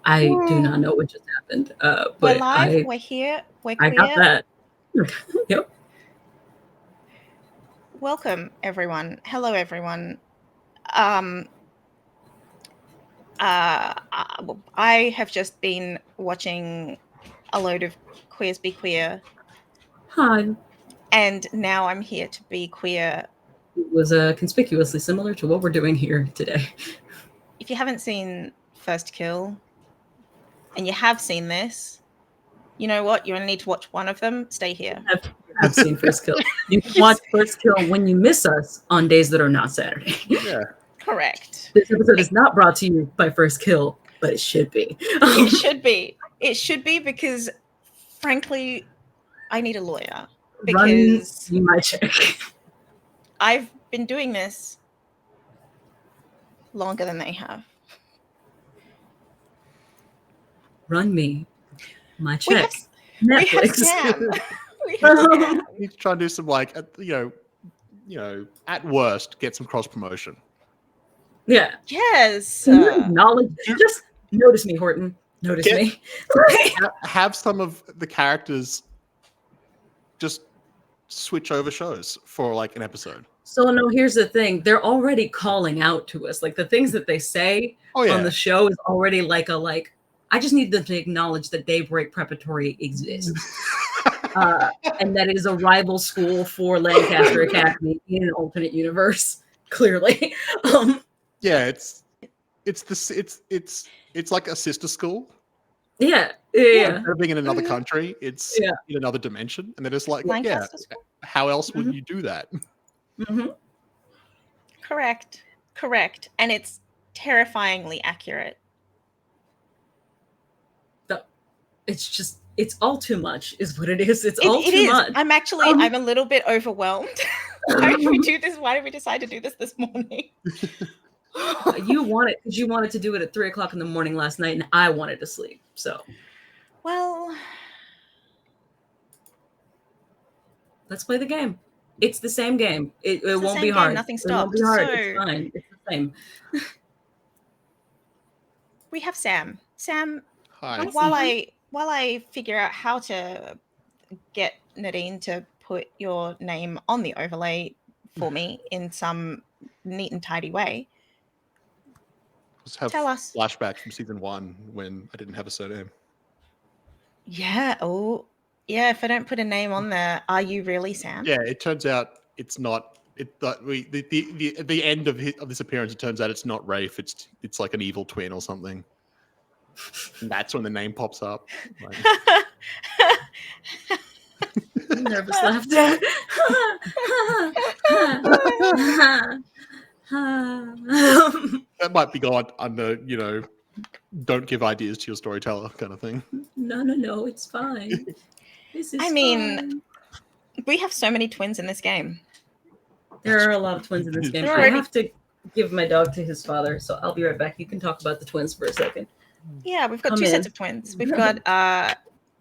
I do not know what just happened, We're but live. We're here. We're I queer. got that. Yep. Welcome, everyone. Hello, everyone. I have just been watching a load of Queers Be Queer, Hi. and now I'm here to be queer. It was conspicuously similar to what we're doing here today. If you haven't seen First Kill, and you have seen this, you know what? You only need to watch one of them. Stay here. I've seen First Kill. You can watch First Kill when you miss us on days that are not Saturday. Yeah. Correct. This episode is not brought to you by First Kill, but it should be. It should be. It should be because, frankly, I need a lawyer. Because Run my check. I've been doing this longer than they have. Run me my check. We have Sam. We have Sam. Need to try and do some at worst, get some cross promotion. Yeah. Yes. Knowledge. Just notice me, Horton. Notice me. Have some of the characters just switch over shows for like an episode. So no, here's the thing. They're already calling out to us. Like the things that they say on the show is already like I just need them to acknowledge that Daybreak Preparatory exists. And that it is a rival school for Lancaster Academy in an alternate universe, clearly. Yeah, it's like a sister school. Yeah. Instead of being in another country, it's in another dimension. And they're just like, how else would you do that? Mm-hmm. Correct. And it's terrifyingly accurate. It's all too much is what it is. It's all too much. I'm a little bit overwhelmed. Why did we do this? Why did we decide to do this morning? You wanted to do it at 3:00 in the morning last night, and I wanted to sleep. So, well, let's play the game. It's the same game. It won't be hard. Nothing stopped. It won't be hard. It's fine. It's the same. We have Sam. Sam. Hi. While I figure out how to get Nadine to put your name on the overlay for me in some neat and tidy way. Tell us. Flashback from season 1 when I didn't have a surname. Yeah. Oh, yeah. If I don't put a name on there, are you really Sam? Yeah. It turns out it's not. The end of this appearance, it turns out it's not Rafe. It's like an evil twin or something. And that's when the name pops up. Nervous laughter. That might be gone under, don't give ideas to your storyteller kind of thing. No, it's fine. Fine. We have so many twins in this game. There are a lot of twins in this game. I have to give my dog to his father, so I'll be right back. You can talk about the twins for a second. Yeah, we've got two sets of twins. We've got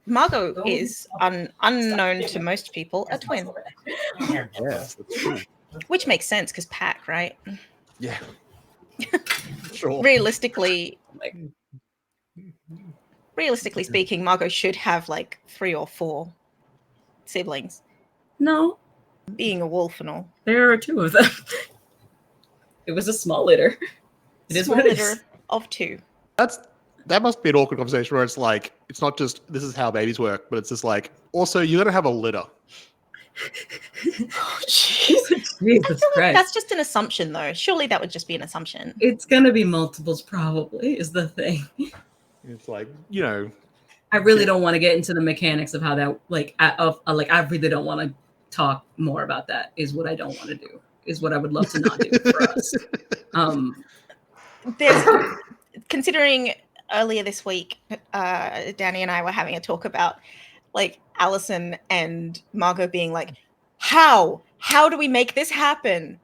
Margot is unknown to most people, a twin. Yeah, that's true. Which makes sense because Pack, right? Yeah. Sure. Realistically speaking, Margot should have like 3 or 4 siblings. No. Being a wolf and all. There are 2 of them. It was a small litter. It is what it is. Of 2. That must be an awkward conversation where it's like, it's not just this is how babies work, but it's just like, also you're gonna have a litter. Oh, Jesus Christ. That's just an assumption though. Surely that would just be an assumption. It's gonna be multiples probably is the thing. It's like, I really don't want to get into the mechanics of how that I really don't want to talk more about that is what I don't want to do. Is what I would love to not do for us. Considering earlier this week, Danny and I were having a talk about like Allison and Margot being like, how do we make this happen?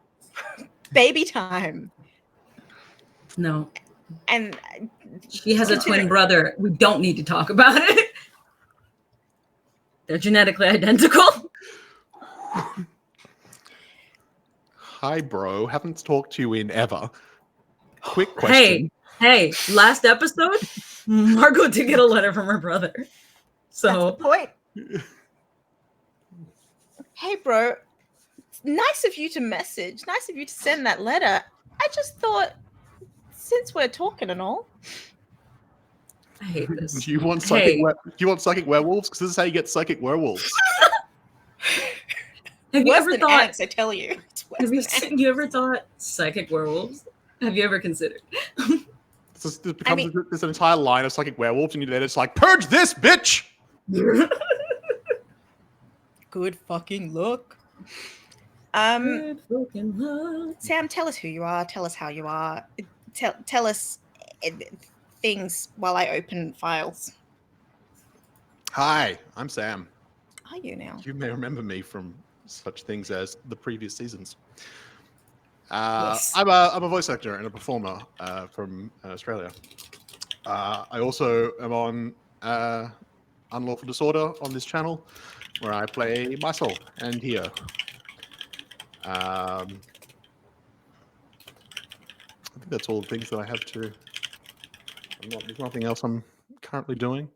Baby time. No. And she has a twin brother. We don't need to talk about it. They're genetically identical. Hi, bro. Haven't talked to you in ever. Quick question. Hey, last episode, Margot did get a letter from her brother. So that's the point. Hey, bro. It's nice of you to message. Nice of you to send that letter. I just thought, since we're talking and all, I hate this. Do you want psychic werewolves? Because this is how you get psychic werewolves. Have you ever thought? Ants, I tell you. Have you ever thought psychic werewolves? Have you ever considered? There's an entire line of psychic werewolves, and it's like, purge this, bitch! Good fucking luck. Good fucking luck. Sam, tell us who you are. Tell us how you are. Tell us things while I open files. Hi, I'm Sam. Are you now? You may remember me from such things as the previous seasons. Yes. I'm a voice actor and a performer from Australia. I also am on Unlawful Disorder on this channel, where I play Mysol and Hio. I think that's all the things that I have to. There's nothing else I'm currently doing.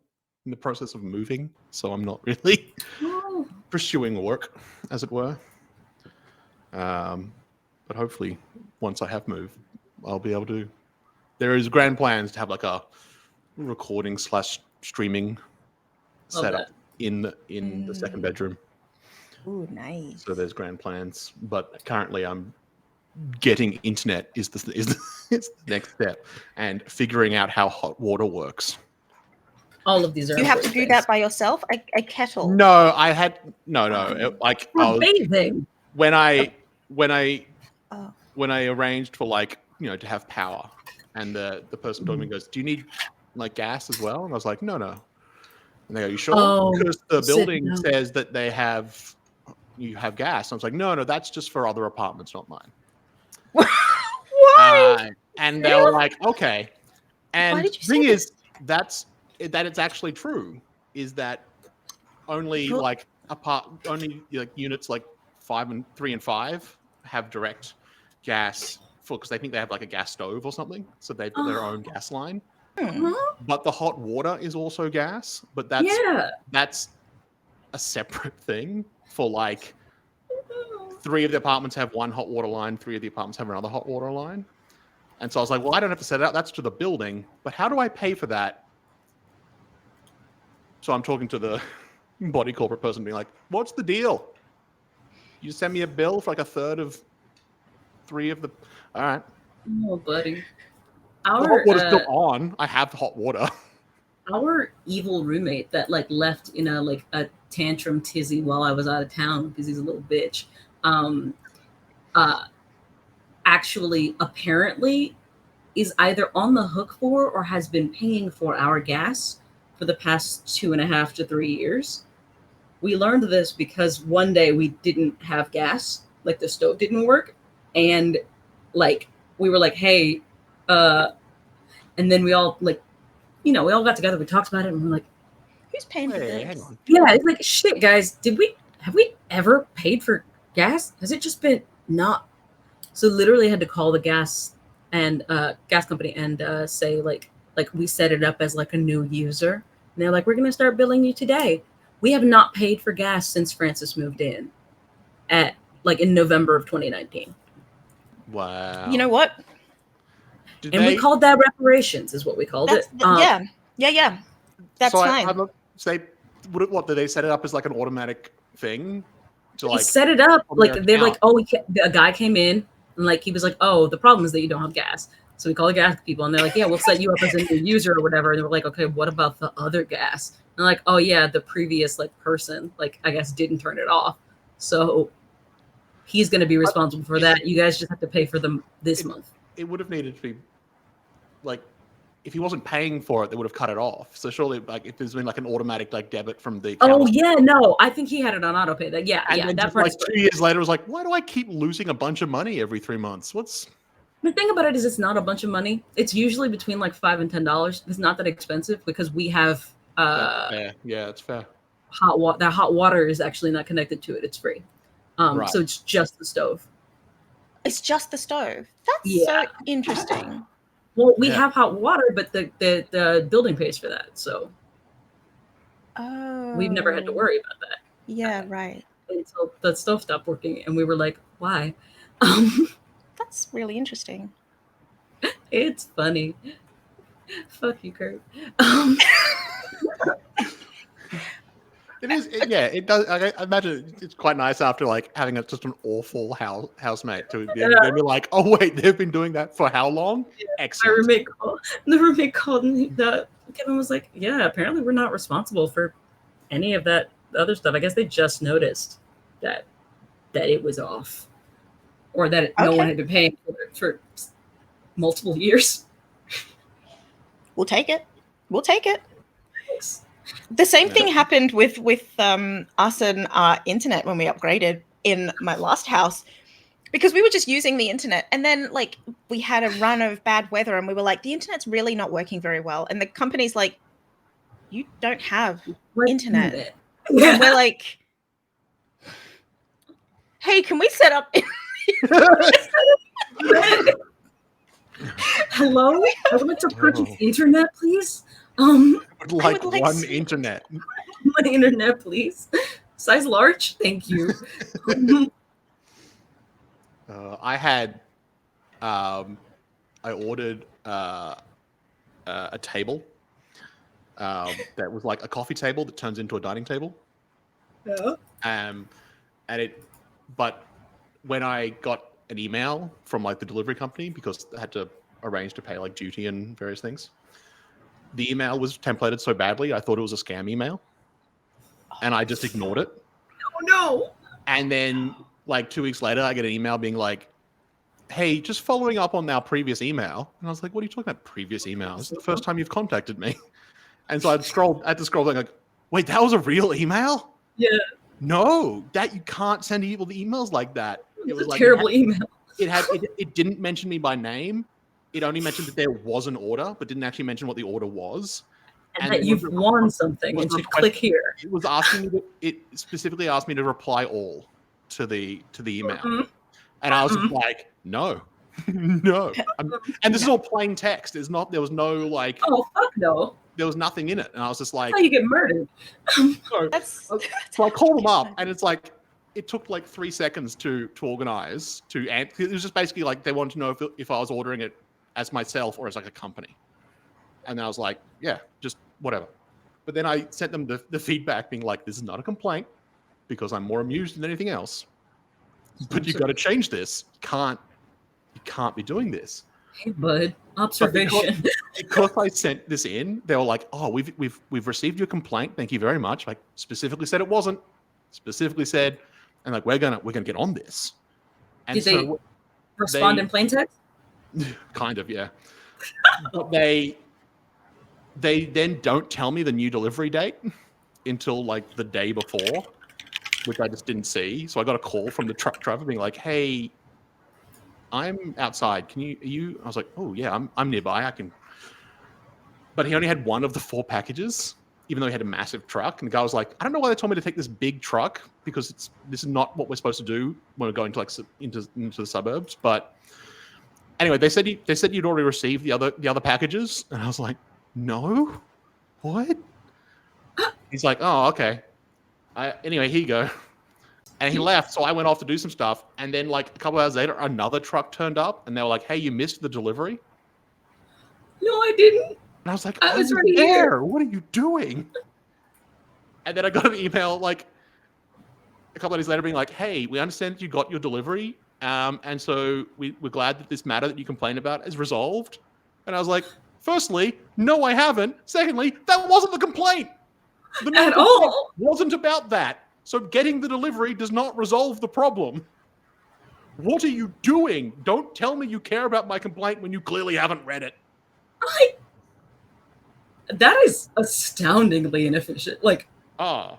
In the process of moving, so I'm not really pursuing work, as it were. But hopefully, once I have moved, I'll be able to. There is grand plans to have like a recording / streaming setup in the second bedroom. Ooh, nice. So there's grand plans, but currently I'm getting internet is the next step, and figuring out how hot water works. All of these are. You have to do that by yourself. A kettle. No, I had no. Like bathing. When I arranged for to have power, and the person told me, goes, "Do you need like gas as well?" And I was like, "No." And they go, "You sure?" Because the building says that you have gas. And I was like, "No, that's just for other apartments, not mine." Why? And they were like, "Okay." And the thing is, that it's actually true is that only units like 3 and 5 have direct gas because they think they have like a gas stove or something, so they've got their own gas line. But the hot water is also gas, but that's a separate thing. For like 3 of the apartments have one hot water line, 3 of the apartments have another hot water line. And so I was like, well, I don't have to set it up. That's to the building. But how do I pay for that? So I'm talking to the body corporate person being like, what's the deal? You send me a bill for like a third of 3 of the... All right. Oh, buddy. The hot water's still on. I have hot water. Our evil roommate that left in a tantrum tizzy while I was out of town because he's a little bitch. Actually, apparently, is either on the hook for or has been paying for our gas for the past 2.5 to 3 years. We learned this because one day we didn't have gas, the stove didn't work, and we were like, hey, and then we all we all got together, we talked about it, and we're like, who's paying for this? Hang on. Yeah, it's like, shit, guys, have we ever paid for gas? Has it just been not? So literally had to call the gas company and say we set it up as a new user. And they're like, we're going to start billing you today. We have not paid for gas since Francis moved in in November of 2019. Wow. You know what? We called that reparations is what we called it. Yeah. That's fine. What did they set it up as an automatic thing? They set it up they're like, a guy came in and he was like, oh, the problem is that you don't have gas. So we call the gas people and they're like, yeah, we'll set you up as a new user or whatever. And they were like, okay, what about the other gas? And they're like, oh yeah, the previous person, I guess didn't turn it off. So he's going to be responsible for that. You guys just have to pay for them this month. It would have needed to be if he wasn't paying for it, they would have cut it off. So surely if there's been an automatic debit from the account. Oh yeah, no, I think he had it on auto pay. Then that part. 2 years later, it was like, why do I keep losing a bunch of money every 3 months? The thing about it is it's not a bunch of money. It's usually between $5 and $10. It's not that expensive because we have yeah, it's fair. Hot water. That hot water is actually not connected to it. It's free. Right. So it's just the stove. It's just the stove. That's so interesting. Well, we have hot water, but the building pays for that, so we've never had to worry about that. Yeah, right. Until the stove stopped working, and we were like, "Why?" That's really interesting. It's funny. Fuck you, Kurt. It is, it does. I imagine it's quite nice after like having just an awful housemate to be like, oh wait, they've been doing that for how long? Yeah. Excellent. The roommate called and Kevin was like, yeah, apparently we're not responsible for any of that other stuff. I guess they just noticed that it was off, or that no one had been paying for multiple years. We'll take it. Thanks. The same thing happened with us and our internet when we upgraded in my last house, because we were just using the internet, and then like we had a run of bad weather, and we were like, the internet's really not working very well, and the company's like, you don't have internet. Yeah. And we're like, hey, can we set up hello, I would like to purchase internet, please. I would like one internet. One internet, please. Size large, thank you. I had, I ordered a table that was like a coffee table that turns into a dining table. Yeah. But when I got an email from like the delivery company, because I had to arrange to pay like duty and various things, the email was templated so badly, I thought it was a scam email, and I just ignored it. Oh no! And then, like 2 weeks later, I get an email being like, "Hey, just following up on our previous email." And I was like, "What are you talking about? Previous email? This is the first time you've contacted me." And so I had to scroll down, like, "Wait, that was a real email?" Yeah. No, that you can't send people the emails like that. It was like terrible email. It didn't mention me by name. It only mentioned that there was an order, but didn't actually mention what the order was. And that you've won something and should click here. It was asking me it specifically asked me to reply all to the email. Mm-hmm. And I was just like, no. No. And this is all plain text. There was no like, oh, fuck no. There was nothing in it. And I was just like, that's how you get murdered. So I called them up, and it's like, it took like 3 seconds to organize it was just basically like they wanted to know if I was ordering it as myself or as like a company. And I was like, yeah, just whatever. But then I sent them the feedback being like, this is not a complaint because I'm more amused than anything else. But you've got to change this. You can't be doing this. Hey, bud, observation. Because I sent this in, they were like, oh, we've received your complaint. Thank you very much. Like specifically said it wasn't. Specifically said, and like we're gonna get on this. And did they respond in plain text? Kind of, yeah. But they then don't tell me the new delivery date until like the day before, which I just didn't see. So I got a call from the truck driver being like, "Hey, I'm outside. Are you?" I was like, "Oh yeah, I'm nearby. I can." But he only had one of the 4 packages, even though he had a massive truck. And the guy was like, "I don't know why they told me to take this big truck because this is not what we're supposed to do when we're going to like into the suburbs." But anyway, they said you'd already received the other packages, and I was like, "No, what?" He's like, "Oh, okay. Anyway, here you go." And he left, so I went off to do some stuff, and then like a couple hours later, another truck turned up, and they were like, "Hey, you missed the delivery." No, I didn't. And I was like, I was right here. What are you doing? And then I got an email like a couple of days later being like, "Hey, we understand that you got your delivery, and so we're glad that this matter that you complained about is resolved." And I was like, firstly, no, I haven't. Secondly, that wasn't the complaint. At all. Wasn't about that. So getting the delivery does not resolve the problem. What are you doing? Don't tell me you care about my complaint when you clearly haven't read it. That is astoundingly inefficient. Like, the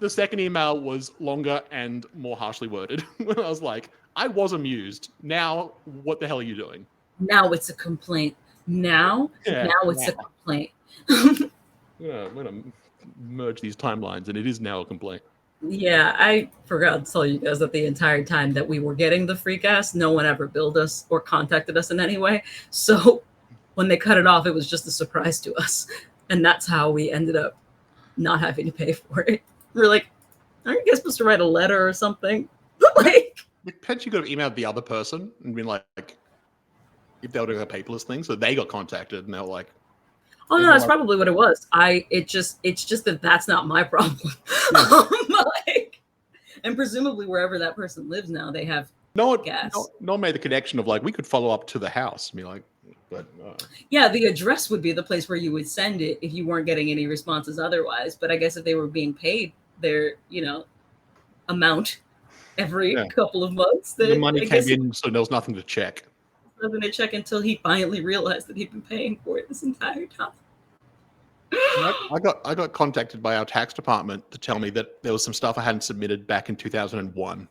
second email was longer and more harshly worded. I was like, I was amused. Now, what the hell are you doing? Now it's a complaint. Now it's a complaint. I'm gonna merge these timelines, and it is now a complaint. Yeah, I forgot to tell you guys that the entire time that we were getting the free gas, no one ever billed us or contacted us in any way. So when they cut it off, it was just a surprise to us. And that's how we ended up not having to pay for it. We're like, aren't you guys supposed to write a letter or something? Like, Perhaps you could have emailed the other person and been like, if they were doing a paperless thing, so they got contacted and they were like, oh no, that's probably what it was. It's just that that's not my problem. Yeah. Like, and presumably wherever that person lives now, they have gas. No one made the connection of like, we could follow up to the house and be like, but yeah, the address would be the place where you would send it if you weren't getting any responses otherwise. But I guess if they were being paid their, amount every couple of months, the money came in, so there was nothing to check. Nothing to check until he finally realized that he'd been paying for it this entire time. I got contacted by our tax department to tell me that there was some stuff I hadn't submitted back in 2001.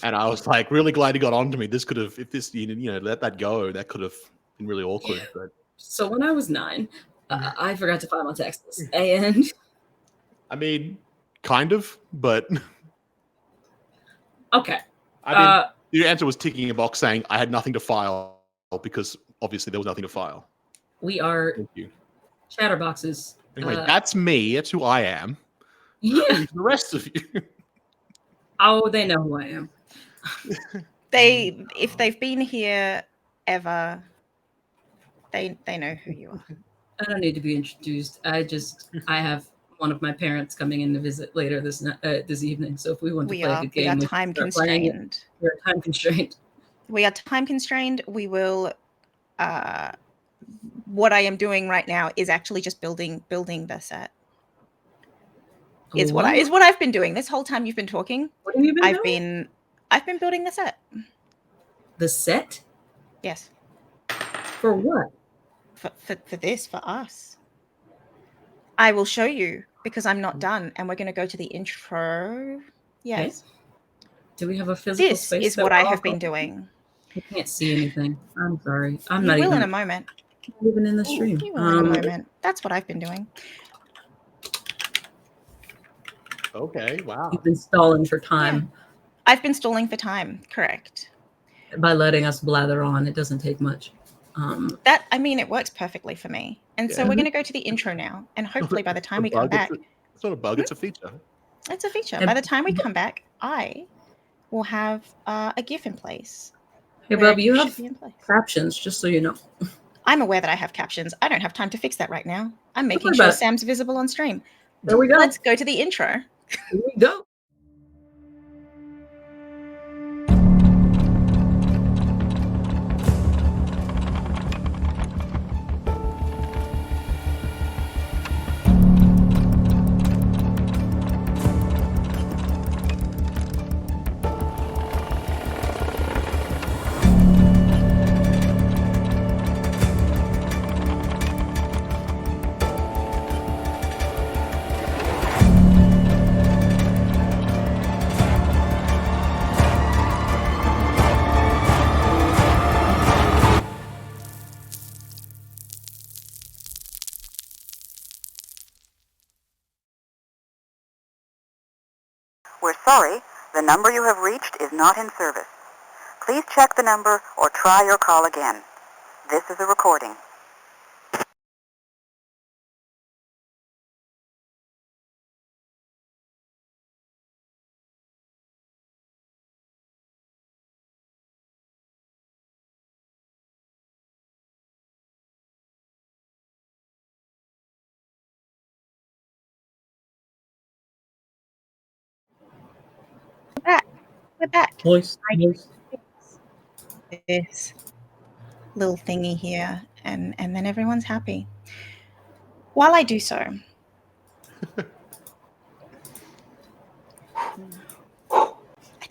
And I was like, really glad he got onto me. This could have, if this, let that go, that could have been really awkward. Yeah. But so when I was 9, I forgot to file my taxes. And I mean, kind of, but okay. I mean, your answer was ticking a box saying I had nothing to file because obviously there was nothing to file. We are chatterboxes. Anyway, that's me. That's who I am. Yeah. The rest of you. Oh, they know who I am. If they've been here ever, they know who you are. I don't need to be introduced. I have one of my parents coming in to visit later this evening. So if we want to play a good game, we are time constrained. We're time constrained. We are time constrained. We will. What I am doing right now is actually just building the set. Is what I've been doing this whole time you've been talking. What have you been doing? I've been building the set. The set? Yes. For what? For this, for us. I will show you because I'm not done, and we're going to go to the intro. Yes. Okay. Do we have a physical space? This is what I have been doing. I can't see anything. I'm sorry. You will in a moment. Not even in the stream. You will in a moment. That's what I've been doing. Okay, wow. You've been stalling for time. Yeah. I've been stalling for time, correct. By letting us blather on, it doesn't take much. It works perfectly for me. And so we're going to go to the intro now. And hopefully by the time we come back... It's not a bug, it's a feature. It's a feature. By the time we come back, I will have a GIF in place. Hey, Bob, you have captions, just so you know. I'm aware that I have captions. I don't have time to fix that right now. I'm making sure Sam's visible on stream. There we go. Let's go to the intro. Here we go. We're sorry, the number you have reached is not in service. Please check the number or try your call again. This is a recording. We're back. Voice. This little thingy here, and then everyone's happy. While I do so, I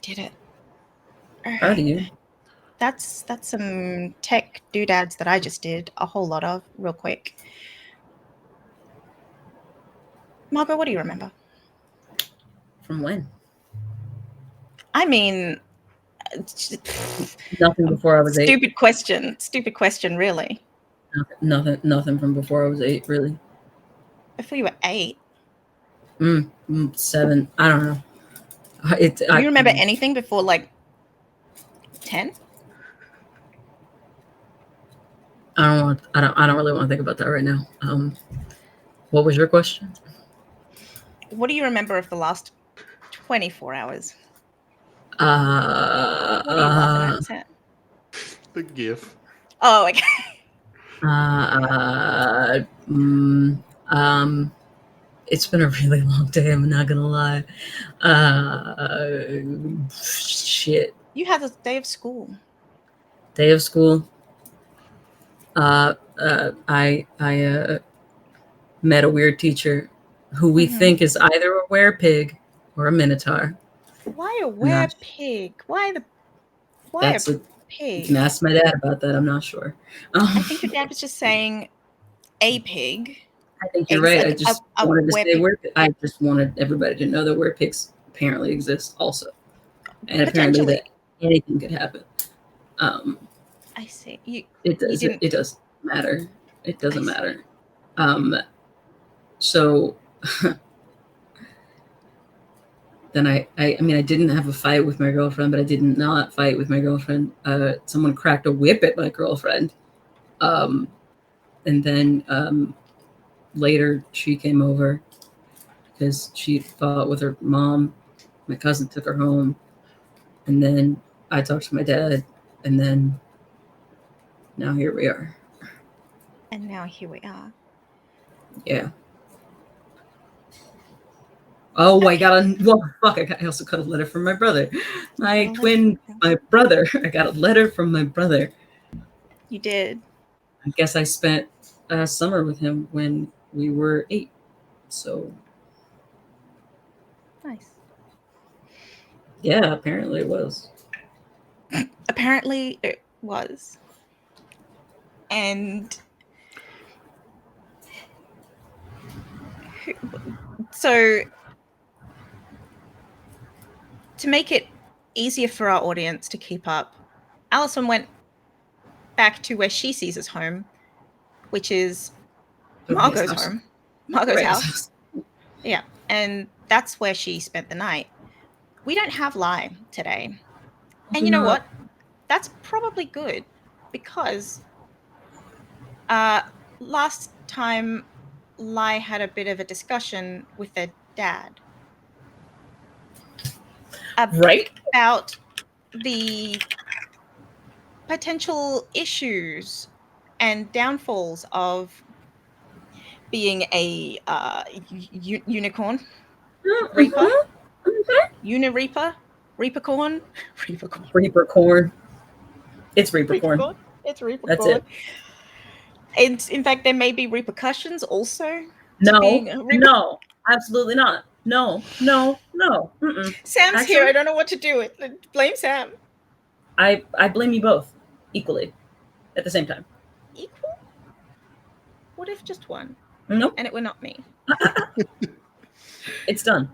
did it. How do you? That's some tech doodads that I just did a whole lot of real quick. Margot, what do you remember? From when? I mean, nothing before I was 8. Stupid question, really. Nothing from before I was 8, really. Before you were 8? 7. I don't know. Do you remember anything before like 10? I don't really want to think about that right now. What was your question? What do you remember of the last 24 hours? What are you laughing at, Sam? The GIF. Oh, okay. It's been a really long day. I'm not gonna lie. Shit. You had a day of school. Day of school. I met a weird teacher who we think is either a werepig or a minotaur. Why a werepig? Why a pig? You can ask my dad about that. I'm not sure. I think your dad was just saying a pig. I think you're right. I just wanted to say werepig. I just wanted everybody to know that werepigs apparently exist also, and apparently that anything could happen. I see. It doesn't matter. It doesn't matter. So then I mean, I didn't have a fight with my girlfriend, but I did not fight with my girlfriend. Someone cracked a whip at my girlfriend. And then later she came over because she fought with her mom. My cousin took her home. And then I talked to my dad. And then now here we are. And now here we are. Yeah. Oh, I got I also got a letter from my brother. My brother. I got a letter from my brother. You did. I guess I spent summer with him when we were 8. So. Nice. Yeah, apparently it was. Apparently it was. And so to make it easier for our audience to keep up, Alison went back to where she sees as home, which is Margot's home. Margot's house. Yeah. And that's where she spent the night. We don't have Lai today. And you know what? That's probably good because last time Lai had a bit of a discussion with their dad. About the potential issues and downfalls of being a unicorn, reaper, unireaper, reapercorn, reapercorn. It's reapercorn. It's reapercorn. That's it. And in fact, there may be repercussions also. No, absolutely not. No. Mm-mm. Sam's here. I don't know what to do. Blame Sam. I blame you both equally at the same time. Equal? What if just one? Nope. And it were not me. It's done.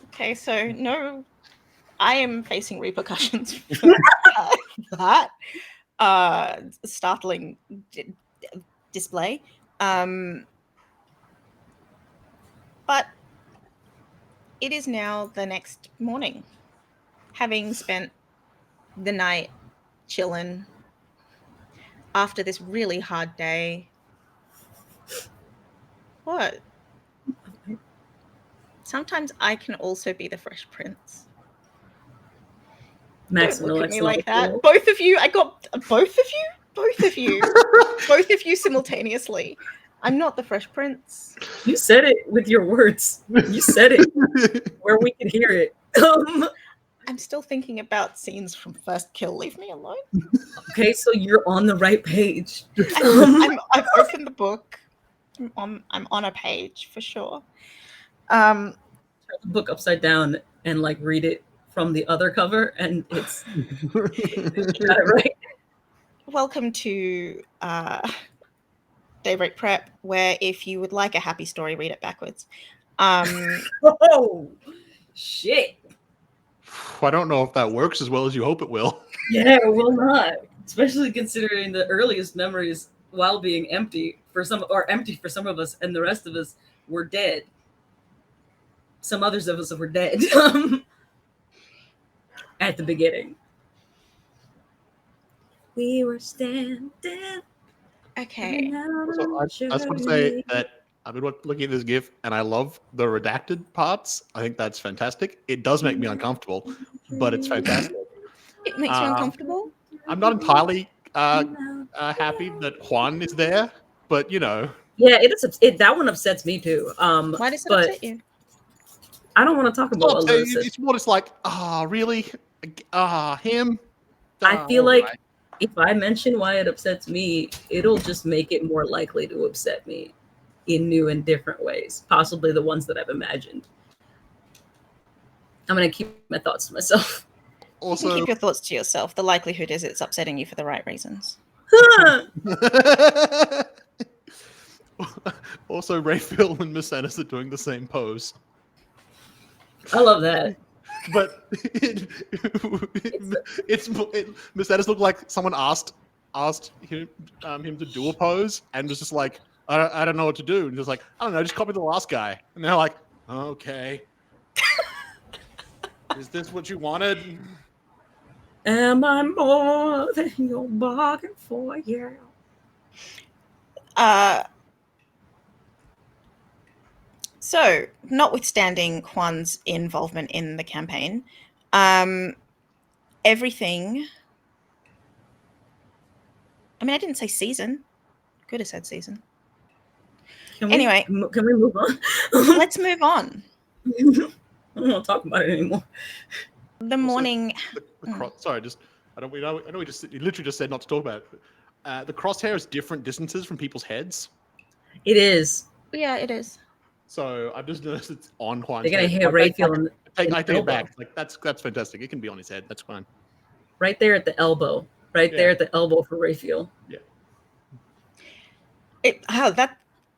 Okay, so no, I am facing repercussions for that startling display. But it is now the next morning, having spent the night chilling after this really hard day. What? Sometimes I can also be the Fresh Prince. Max, don't look at me like that. Both of you. I got both of you simultaneously. I'm not the Fresh Prince. You said it with your words. You said it where we could hear it. I'm still thinking about scenes from First Kill. Leave me alone. Okay, so you're on the right page. I've opened the book. I'm on a page for sure. Turn the book upside down and like read it from the other cover, and it's you got it right. Welcome to Daybreak Prep, where if you would like a happy story, read it backwards. Oh shit! I don't know if that works as well as you hope it will. Yeah, it will not. Especially considering the earliest memories, while being empty for some of us, and the rest of us were dead. Some others of us were dead at the beginning. We were standing. Okay. So I just want to say that I've been looking at this GIF and I love the redacted parts. I think that's fantastic. It does make me uncomfortable, but it's fantastic. It makes you uncomfortable? I'm not entirely happy that Juan is there, but you know. Yeah, that one upsets me too. Why does it upset you? I don't want to talk about It's more just like, really? Him? I feel like if I mention why it upsets me, it'll just make it more likely to upset me in new and different ways, possibly the ones that I've imagined. I'm going to keep my thoughts to myself. Also, you can keep your thoughts to yourself. The likelihood is it's upsetting you for the right reasons. Also, Raphael and Miss Ennis are doing the same pose. I love that. But Miss Ennis looked like someone asked him to do a pose and was just like, I don't know what to do. And just like, I don't know, just copy the last guy. And they're like, okay. Is this what you wanted? Am I more than your bargain for? Yeah. So, notwithstanding Juan's involvement in the campaign, everything. I mean, I didn't say season. Could have said season. Anyway, can we move on? Let's move on. I don't want to talk about it anymore. The morning. Sorry, I know we literally just said not to talk about it. The crosshair is different distances from people's heads. It is. Yeah, it is. So I've just noticed it's on Juan's head. They're gonna hit Raphael. I take it back. Like that's fantastic. It can be on his head. That's fine. Right there at the elbow. There at the elbow for Raphael. Yeah.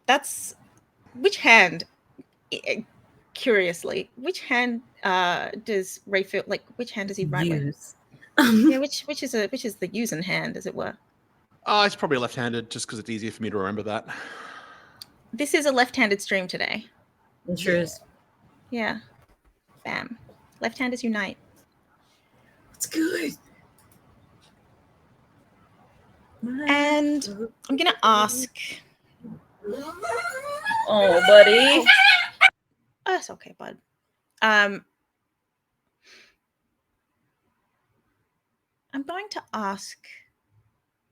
That's which hand? Curiously, which hand does Raphael like? Which hand does he write with? Yeah, which is the using hand, as it were. It's probably left-handed, just because it's easier for me to remember that. This is a left-handed stream today. It sure is. Yeah. Bam. Left-handers unite. It's good. And I'm gonna ask. Oh, buddy. Oh, it's okay, bud. I'm going to ask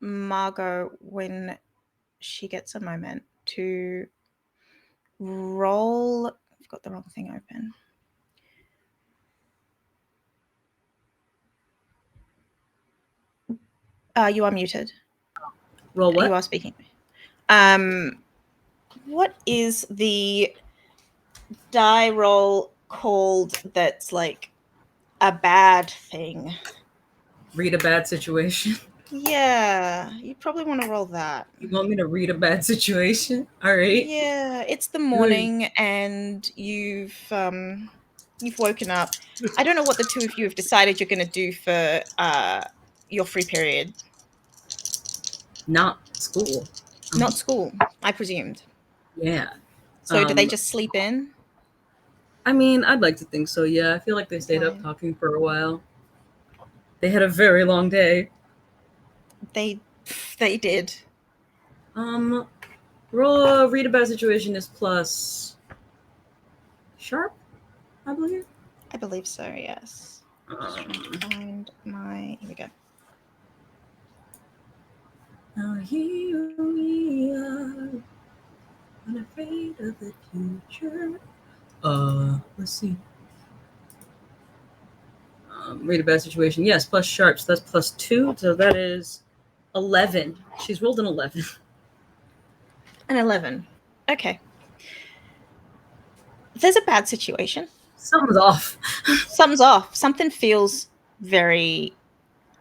Margot when she gets a moment to roll. I've got the wrong thing open. You are muted. Roll what? You are speaking. What is the die roll called that's like a bad thing? Read a bad situation. Yeah, you probably want to roll that. You want me to read a bad situation? All right. Yeah, it's the morning and you've woken up. I don't know what the two of you have decided you're going to do for your free period. Not school. Not school, I presumed. Yeah. So did they just sleep in? I mean, I'd like to think so, yeah. I feel like they stayed up talking for a while. They had a very long day. They did. Roll read a bad situation is plus sharp, I believe. I believe so, yes. Find my... Here we go. Now here we are, unafraid of the future. Let's see. Read a bad situation. Yes, plus sharp. So that's plus 2. So that is 11. She's rolled an 11. An 11. Okay. There's a bad situation. Something's off. Something's off. Something feels very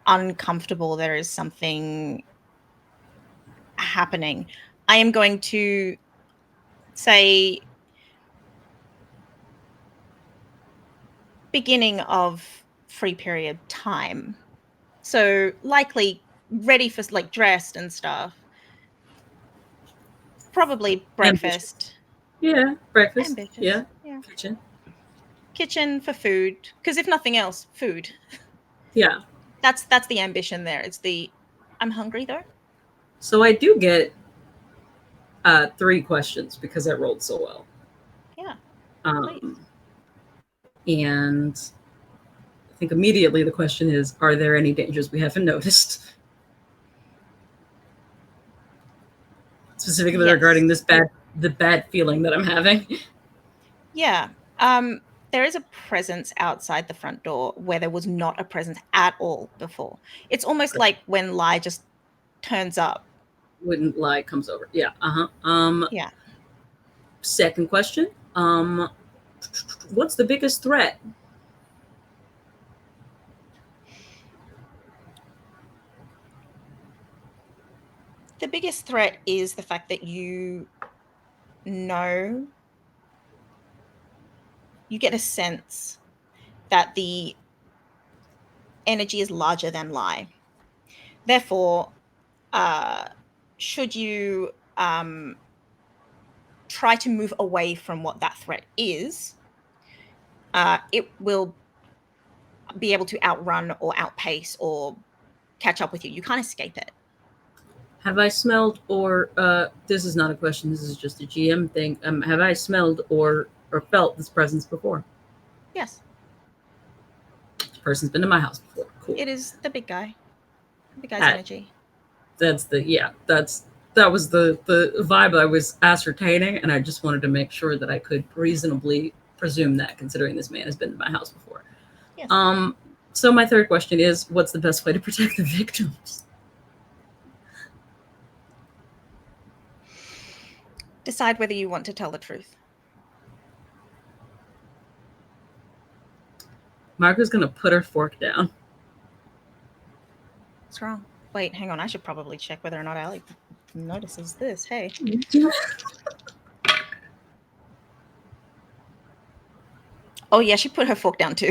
uncomfortable. There is something happening. I am going to say beginning of free period time. So likely ready for like dressed and stuff. Probably breakfast. Yeah, breakfast. Ambitious. Yeah. Yeah. Kitchen For food, because if nothing else, food. Yeah. That's the ambition there. It's the I'm hungry though. So I do get 3 questions because I rolled so well. Yeah. And I think immediately the question is, are there any dangers we haven't noticed? Specifically regarding the bad feeling that I'm having. Yeah. There is a presence outside the front door where there was not a presence at all before. It's almost like when Lai just turns up. When Lai comes over. Yeah. Yeah. Second question. What's the biggest threat? The biggest threat is the fact that you get a sense that the energy is larger than Lai. Therefore, should you try to move away from what that threat is, it will be able to outrun or outpace or catch up with you. You can't escape it. Have I smelled or this is not a question, this is just a GM thing. Have I smelled or felt this presence before? Yes. This person's been to my house before. Cool. It is the big guy. The big guy's energy. That was the vibe I was ascertaining, and I just wanted to make sure that I could reasonably presume that, considering this man has been to my house before. Yes. So my third question is, what's the best way to protect the victims? Decide whether you want to tell the truth. Margot's gonna put her fork down. What's wrong? Wait, hang on. I should probably check whether or not Allie notices this. Hey. Oh, yeah, she put her fork down too.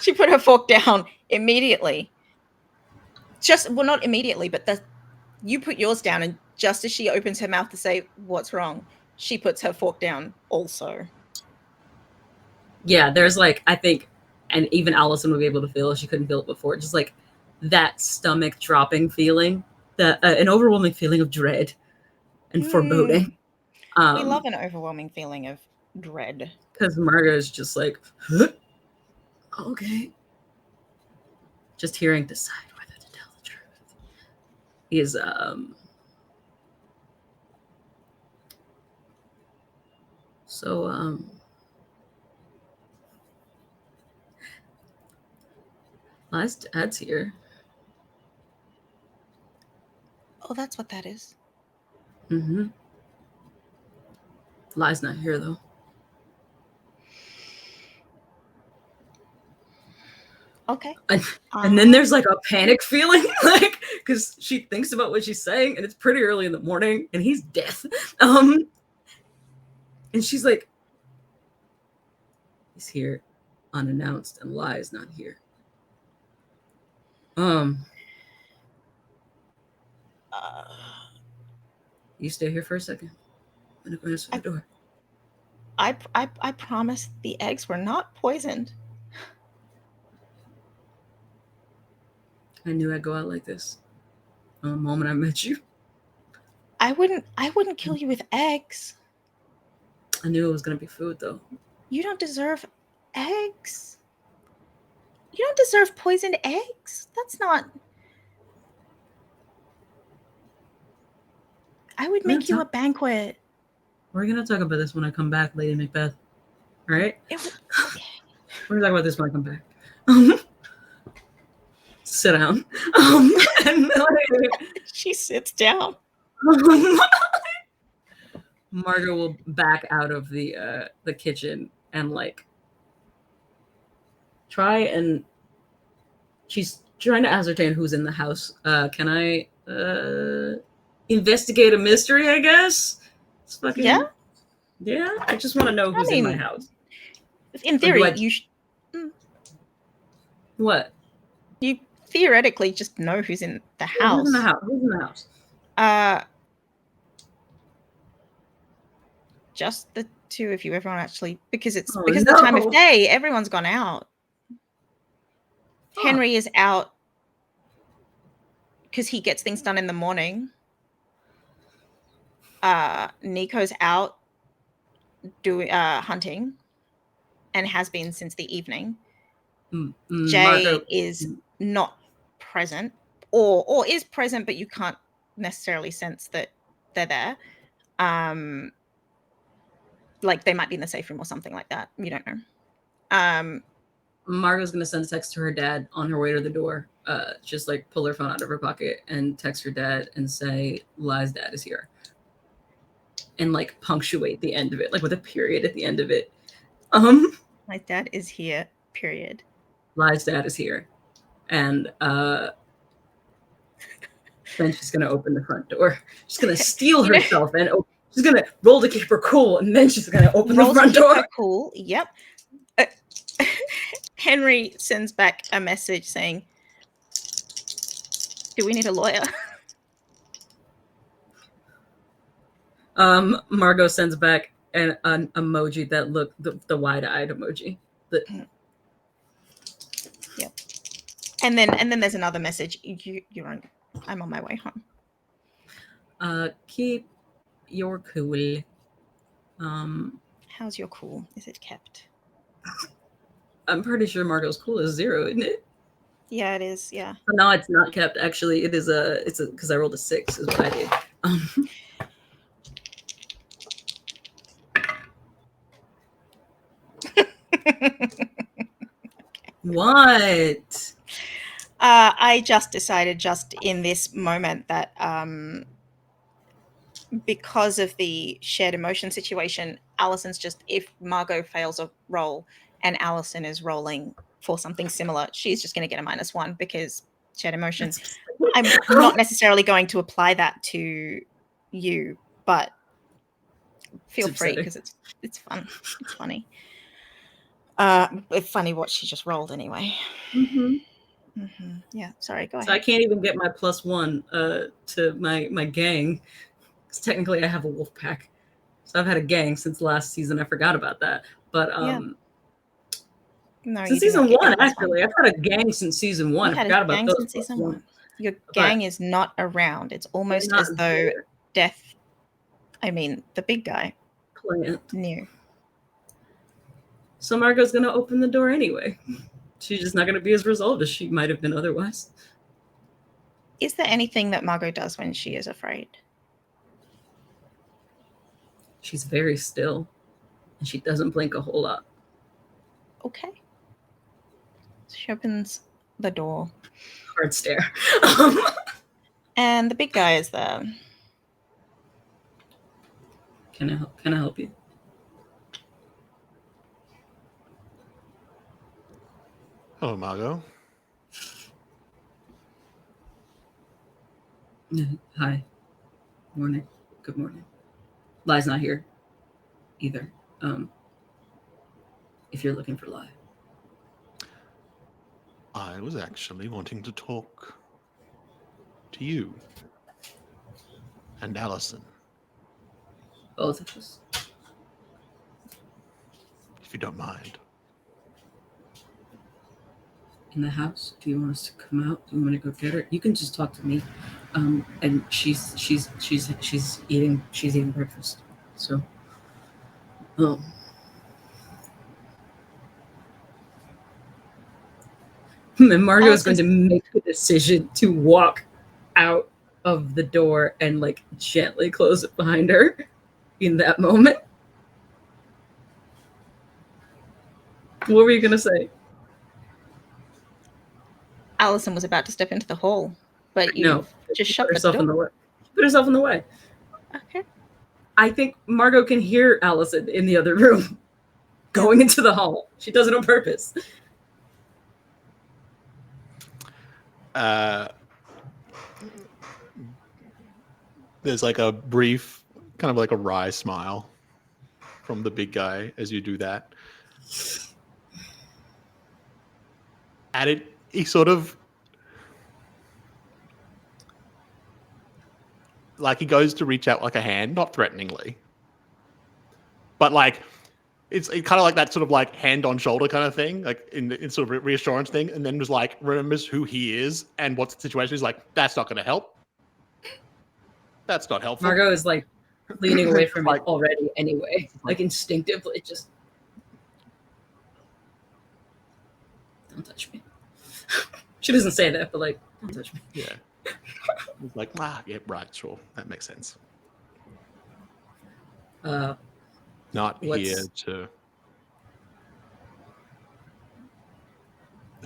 She put her fork down immediately. Not immediately, but you put yours down, and just as she opens her mouth to say, what's wrong, she puts her fork down also. Yeah, there's I think, and even Allison would be able to feel it. She couldn't feel it before. Just that stomach dropping feeling, an overwhelming feeling of dread and foreboding. We love an overwhelming feeling of dread. Because Margot is just huh? Okay. Just hearing decide whether to tell the truth is Lai's dad's here. Oh, that's what that is. Mm-hmm. Lai's not here though. Okay. And then there's a panic feeling, because she thinks about what she's saying, and it's pretty early in the morning, and he's deaf. And she's like, he's here unannounced, and Lai's not here. You stay here for a second. I'm gonna go answer the door. I promise the eggs were not poisoned. I knew I'd go out like this. The moment I met you. I wouldn't kill you with eggs. I knew it was gonna be food though. You don't deserve eggs. You don't deserve poisoned eggs. That's not. I would make you a banquet. We're gonna talk about this when I come back, Lady Macbeth. All right? We're gonna talk about this when I come back. Sit down. And she sits down. Margot will back out of the kitchen and try, and she's trying to ascertain who's in the house. Can I investigate a mystery, I guess? It's fucking yeah. I just want to know who's in my house. In theory, you what? You theoretically just know who's in the house. Who's in the house? just the two of you. Everyone actually, because it's Oh, because the time of day, everyone's gone out. Henry is out because he gets things done in the morning. Nico's out doing hunting and has been since the evening. Jay Margot is not present or is present, but you can't necessarily sense that they're there. Like they might be in the safe room or something like that. You don't know. Margot's gonna send a text to her dad on her way to the door. Just like pull her phone out of her pocket and text her dad and say, Li's dad is here. And like punctuate the end of it, like with a period at the end of it. My dad is here, period. Li's dad is here. And then she's gonna open the front door. She's gonna steel herself and she's gonna roll to keep her cool, and then she's gonna open the front door. Cool. Yep. Henry sends back a message saying, "Do we need a lawyer?" Margot sends back an emoji that looked the wide-eyed emoji. Yep. And then there's another message. You're on. I'm on my way home. Keep your cool. How's your cool? Is it kept? I'm pretty sure Margot's cool is 0, isn't it? Yeah, it is. Yeah. But no, it's not kept. Actually, it is it's because I rolled a 6 is what I did. What? I just decided just in this moment that because of the shared emotion situation, Allison's just, if Margot fails a roll and Allison is rolling for something similar, she's just going to get a -1 because shared emotion. I'm not necessarily going to apply that to you, but feel free because it's fun. It's funny. It's funny what she just rolled anyway. Yeah, sorry, go ahead. So I can't even get my +1 to my gang. Because technically I have a wolf pack. So I've had a gang since last season. I forgot about that. But no, since season 1, actually. I've had a gang since season 1. I forgot about those. Since season 1. Your gang is not around. It's almost as though the big guy knew. So Margot's gonna open the door anyway. She's just not gonna be as resolved as she might have been otherwise. Is there anything that Margot does when she is afraid? She's very still, and she doesn't blink a whole lot. Okay. So she opens the door. Hard stare. And the big guy is there. Can I help you? Hello, Margot. Hi. Morning. Good morning. Li's not here either. If you're looking for Li. I was actually wanting to talk to you and Allison. Both of us. If you don't mind. In the house? Do you want us to come out? Do you want to go get her? You can just talk to me. And she's eating breakfast. So and Margot is going to make the decision to walk out of the door and like gently close it behind her in that moment. What were you gonna say? Allison was about to step into the hall, but you just shut the door. She put herself in the way. Okay. I think Margot can hear Allison in the other room going into the hall. She does it on purpose. There's like a brief, kind of like a wry smile from the big guy as you do that. At it, he sort of like he goes to reach out like a hand, not threateningly, but like it's kind of like that sort of like hand on shoulder kind of thing, like in sort of reassurance thing, and then was like remembers who he is and what's the situation. He's like, that's not going to help. That's not helpful. Margot is like leaning away from it already anyway, like instinctively, just don't touch me. She doesn't say that, but like, don't touch me. Yeah. It's like, yeah, right, sure, that makes sense. Not here to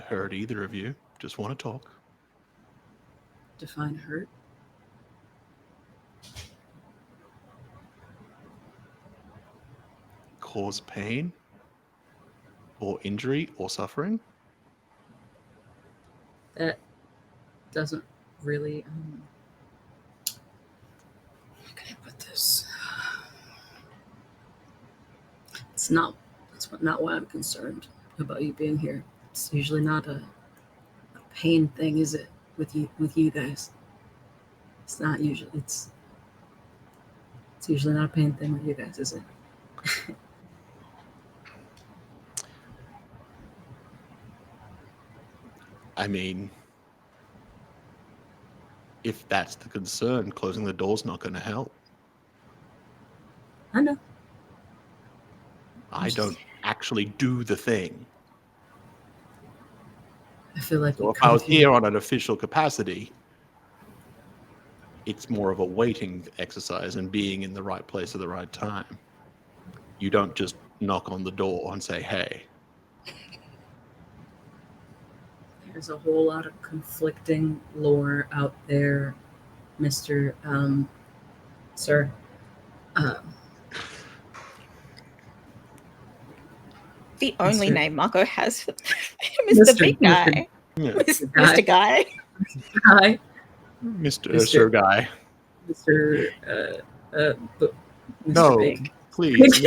hurt either of you. Just want to talk. Define hurt. Cause pain or injury or suffering. That doesn't really. How can I put this? It's not. That's not why I'm concerned about you being here. It's usually not a pain thing, is it? With you guys. It's not usually. It's usually not a pain thing with you guys, is it? I mean, if that's the concern, closing the door's not going to help. I know. I don't actually do the thing. I feel like so if I was here on an official capacity, it's more of a waiting exercise and being in the right place at the right time. You don't just knock on the door and say, hey. There's a whole lot of conflicting lore out there, Mr. Sir. The only name Margot has for him is the big guy. Mr. Guy. Guy. Mr. Sir Guy. Mr. No, Big. Please.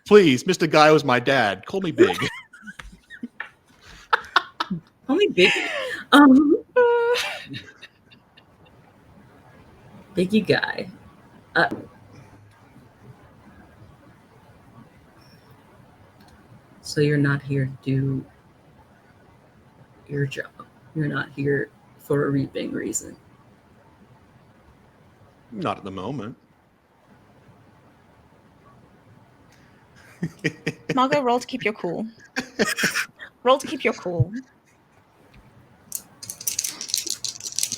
Please, Mr. Guy was my dad. Call me Big. Call me Big. Biggie Guy. So you're not here to do your job. You're not here for a reaping reason. Not at the moment. Margot, roll to keep your cool. Roll to keep your cool.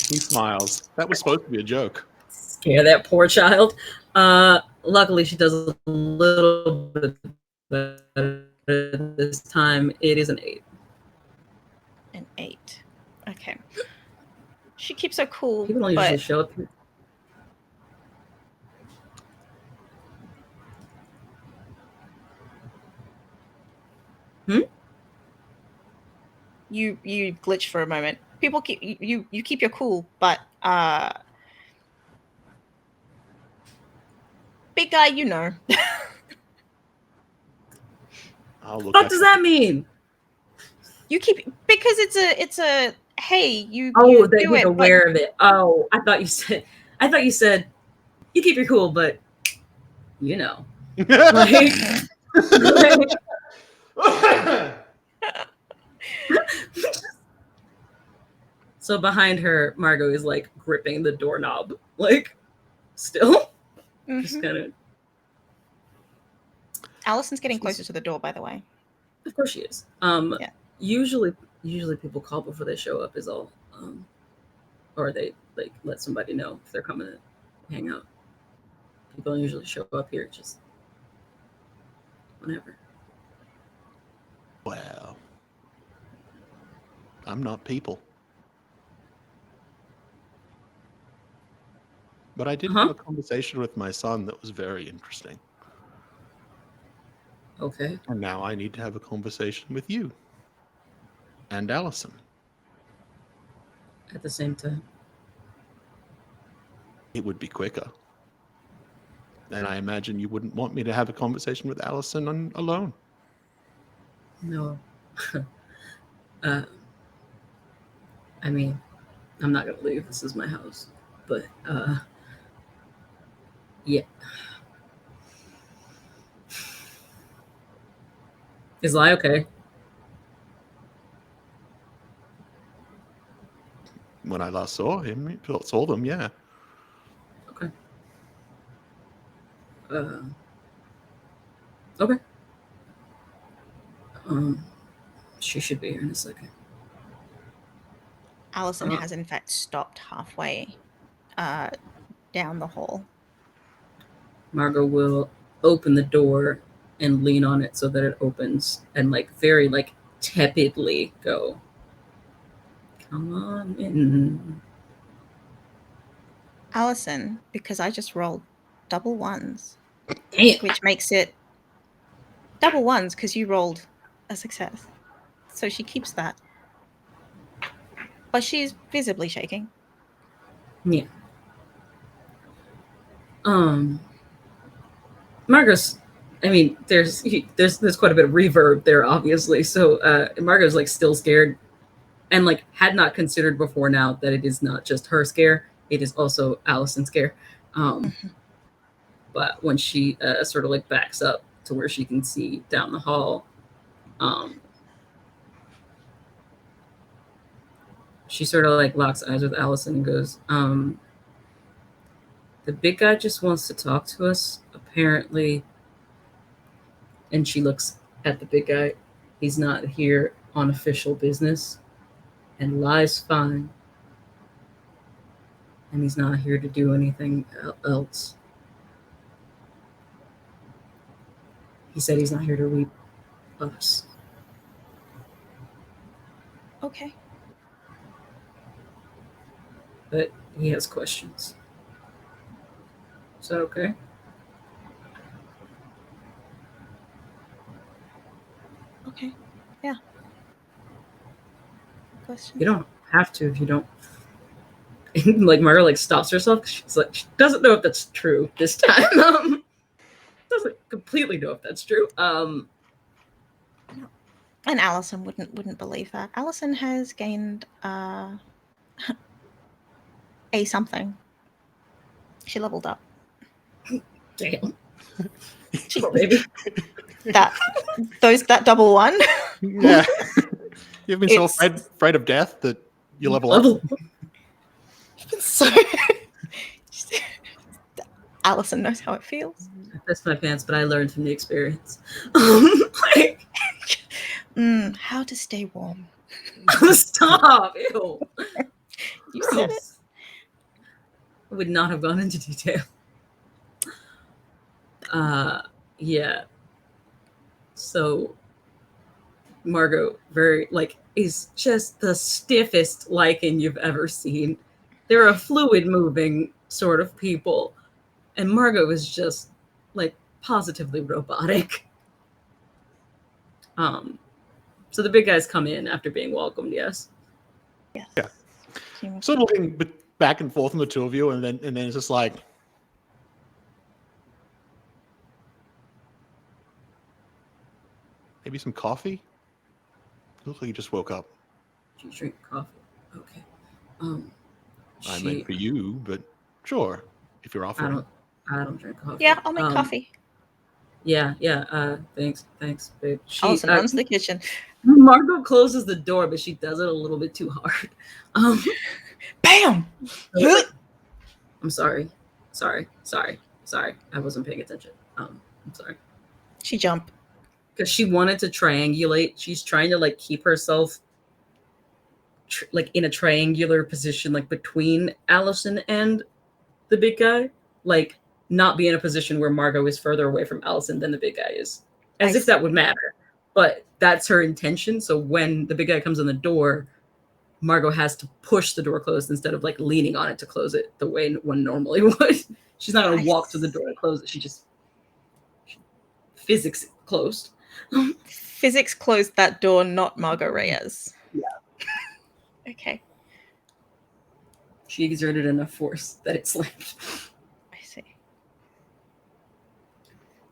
He smiles. That was supposed to be a joke. Scare that poor child. Luckily, she does a little bit better this time. It is an 8. An 8. Okay. She keeps her cool. People don't usually show up. You glitch for a moment. People keep you keep your cool, but big guy, you know. What does that mean? You keep because it's a hey, you you that he's aware of it. Oh, I thought you said you keep your cool, but you know. Like, so behind her, Margot is like gripping the doorknob, like still. Just kind of. Allison's getting closer to the door, by the way. Of course she is. Yeah. Usually people call before they show up is all, or they like let somebody know if they're coming to hang out. People don't usually show up here just whenever. Well, I'm not people. But I did have a conversation with my son that was very interesting. Okay. And now I need to have a conversation with you and Allison. At the same time. It would be quicker. And I imagine you wouldn't want me to have a conversation with Allison alone. No. I mean, I'm not going to leave. This is my house. But, yeah. Is Lai okay? When I last saw them, yeah. Okay. Okay. She should be here in a second. Allison has in fact stopped halfway down the hall. Margot will open the door and lean on it so that it opens and like very like tepidly go, come on in. Allison, because I just rolled double ones. Damn. Which makes it double ones because you rolled a success. So she keeps that. But she's visibly shaking. Yeah. Margot's, I mean, there's quite a bit of reverb there, obviously. So Margot's like still scared, and like had not considered before now that it is not just her scare; it is also Allison's scare. But when she sort of like backs up to where she can see down the hall, she sort of like locks eyes with Allison and goes, the big guy just wants to talk to us, apparently. And she looks at the big guy. He's not here on official business. And Lai's fine. And he's not here to do anything else. He said he's not here to reap us. Okay. But he has questions. Is that okay? Okay. Yeah. Questions? You don't have to if you don't. Like Margot like stops herself. She's like, she doesn't know if that's true this time. Doesn't completely know if that's true. And Allison wouldn't believe that. Allison has gained a something. She leveled up. Damn. Well, maybe. That double one. Yeah. You've been so afraid of death that you level up. So Allison knows how it feels. I pissed my pants, but I learned from the experience. How to stay warm. Stop! Ew. You said it. I would not have gone into detail. Yeah. So Margot is just the stiffest lichen you've ever seen. They're a fluid moving sort of people. And Margot is just like positively robotic. So the big guys come in after being welcomed, yes? Yes. Yeah. Sort of looking back and forth on the two of you, and then it's just like, maybe some coffee? Looks like you just woke up. Do you drink coffee? Okay. I meant for you, but sure, if you're offering. I don't drink coffee. Yeah, I'll make coffee. Yeah. Thanks, babe. Allison runs the kitchen. Margot closes the door, but she does it a little bit too hard. Bam! I'm sorry. I wasn't paying attention. I'm sorry. She jumped. Because she wanted to triangulate. She's trying to like keep herself like in a triangular position, like between Allison and the big guy. Like not be in a position where Margot is further away from Allison than the big guy is. As if that would matter. But that's her intention. So when the big guy comes in the door, Margot has to push the door closed instead of like leaning on it to close it the way one normally would. She's not going to walk to the door and close it. She physics closed. Physics closed that door, not Margot Reyes. Yeah. Okay. She exerted enough force that it slammed. I see.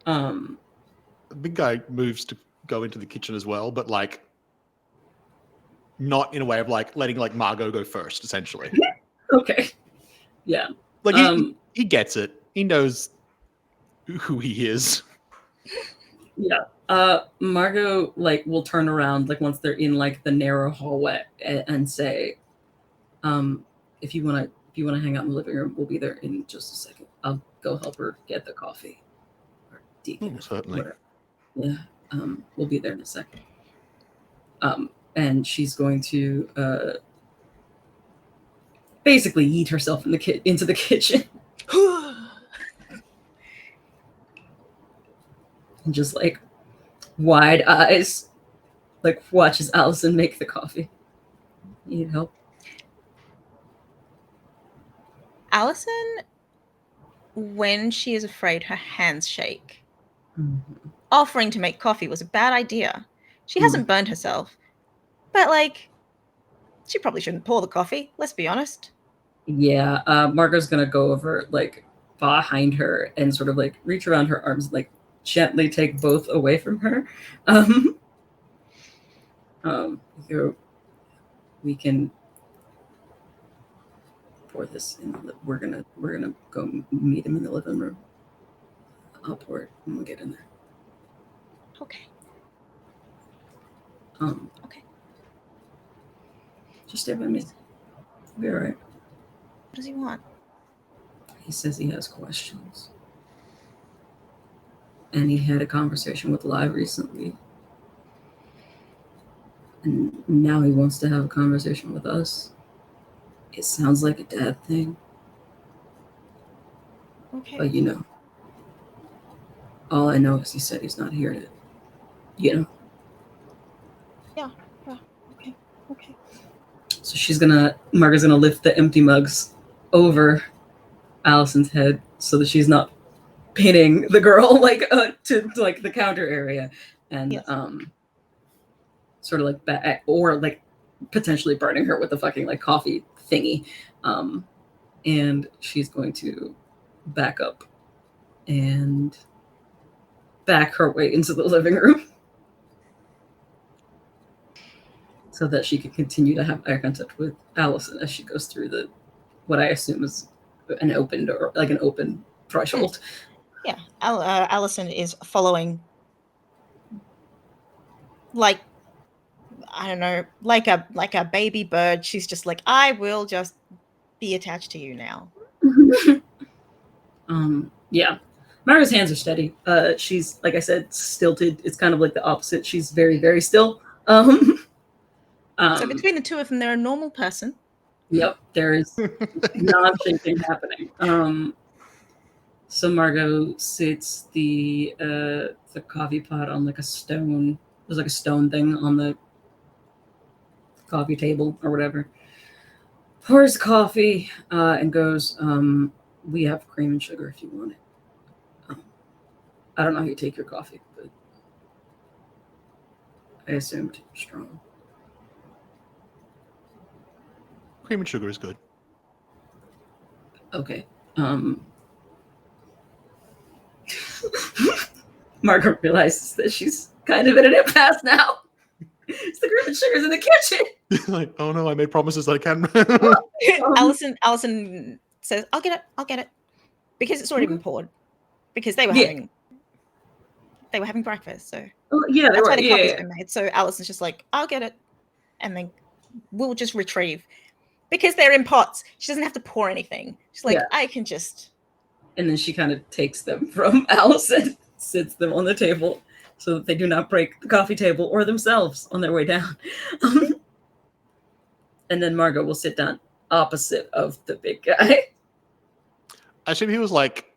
The big guy moves to go into the kitchen as well, but like not in a way of like letting like Margot go first, essentially. Okay. Yeah. Like he gets it. He knows who he is. Yeah. Margot like will turn around like once they're in like the narrow hallway and say, if you wanna hang out in the living room, we'll be there in just a second. I'll go help her get the coffee. Or certainly. Whatever. Yeah. We'll be there in a second. And she's going to basically yeet herself into the kitchen. And just like wide eyes, like watches Allison make the coffee. You need help? Allison, when she is afraid, her hands shake. Mm-hmm. Offering to make coffee was a bad idea. She hasn't burned herself. But, like, she probably shouldn't pour the coffee, let's be honest. Yeah, Margot's gonna go over, like, behind her and sort of, like, reach around her arms and, like, gently take both away from her. We can pour this in. We're gonna go meet him in the living room. I'll pour it when we get in there. Okay. Okay. Just stay by me. We'll be all right. What does he want? He says he has questions. And he had a conversation with Live recently. And now he wants to have a conversation with us. It sounds like a dad thing. Okay. But you know, all I know is he said he's not here to, you know. Yeah. Okay. So Margot's gonna lift the empty mugs over Allison's head so that she's not pinning the girl like to like the counter area, and yes. Sort of like or like potentially burning her with the fucking like coffee thingy, and she's going to back up and back her way into the living room so that she can continue to have eye contact with Allison as she goes through what I assume is an open door, like an open threshold. Yeah, Allison is following, like, I don't know, like a baby bird. She's just like, I will just be attached to you now. Yeah. Margot's hands are steady. She's, like I said, stilted. It's kind of like the opposite. She's very, very still. So between the two of them, they're a normal person. Yep, there is non-shaking happening. So Margot sits the coffee pot on like a stone. There's like a stone thing on the coffee table or whatever. Pours coffee and goes, we have cream and sugar if you want it. I don't know how you take your coffee, but I assumed strong. Cream and sugar is good. Okay. Margot realizes that she's kind of at an impasse now. It's the cream and sugar's in the kitchen. Like, oh no, I made promises that I can. Allison says, I'll get it. Because it's already been poured. Because they were having breakfast, so that's why the coffee's been made. So Allison's just like, I'll get it. And then we'll just retrieve. Because they're in pots. She doesn't have to pour anything. She's like, I can just. And then she kind of takes them from Allison, sits them on the table so that they do not break the coffee table or themselves on their way down. And then Margot will sit down opposite of the big guy. I assume he was like,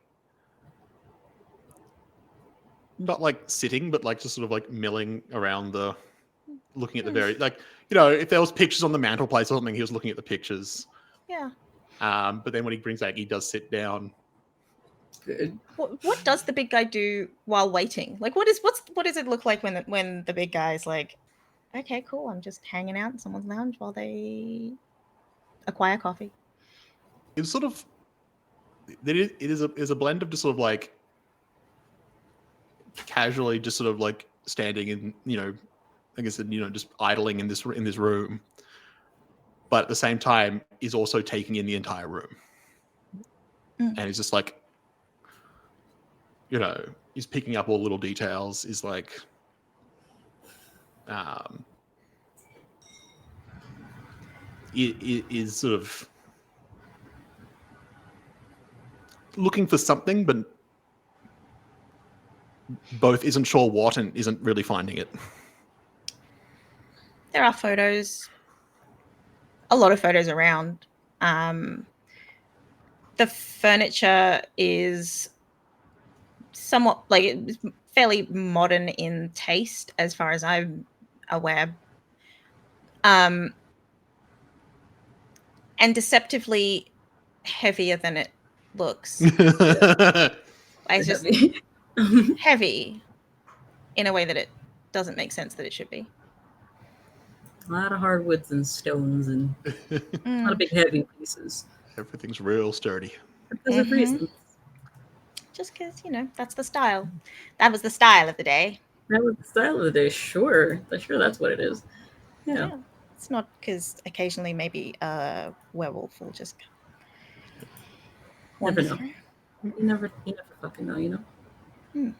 not like sitting, but like just sort of like milling around looking at the very, like, you know, if there was pictures on the mantelpiece or something, he was looking at the pictures. Yeah. But then when he brings back, he does sit down. Good. What does the big guy do while waiting? Like, what does it look like when the big guy's like, okay, cool, I'm just hanging out in someone's lounge while they acquire coffee? It's sort of, it is a blend of just sort of like casually just sort of like standing and, you know, like I said, you know, just idling in this room, but at the same time is also taking in the entire room. And he's just like, you know, he's picking up all little details. He's like, is sort of looking for something, but both isn't sure what and isn't really finding it. There are photos, a lot of photos around. The furniture is somewhat fairly modern in taste, as far as I'm aware, and deceptively heavier than it looks. It's just heavy in a way that it doesn't make sense that it should be. A lot of hardwoods and stones and a lot of big heavy pieces. Everything's real sturdy. Because of reasons. Just because, that's the style. That was the style of the day. That was the style of the day, sure. Sure, that's what it is. Yeah. It's not because occasionally maybe a werewolf will just never know. You never fucking know, Yeah,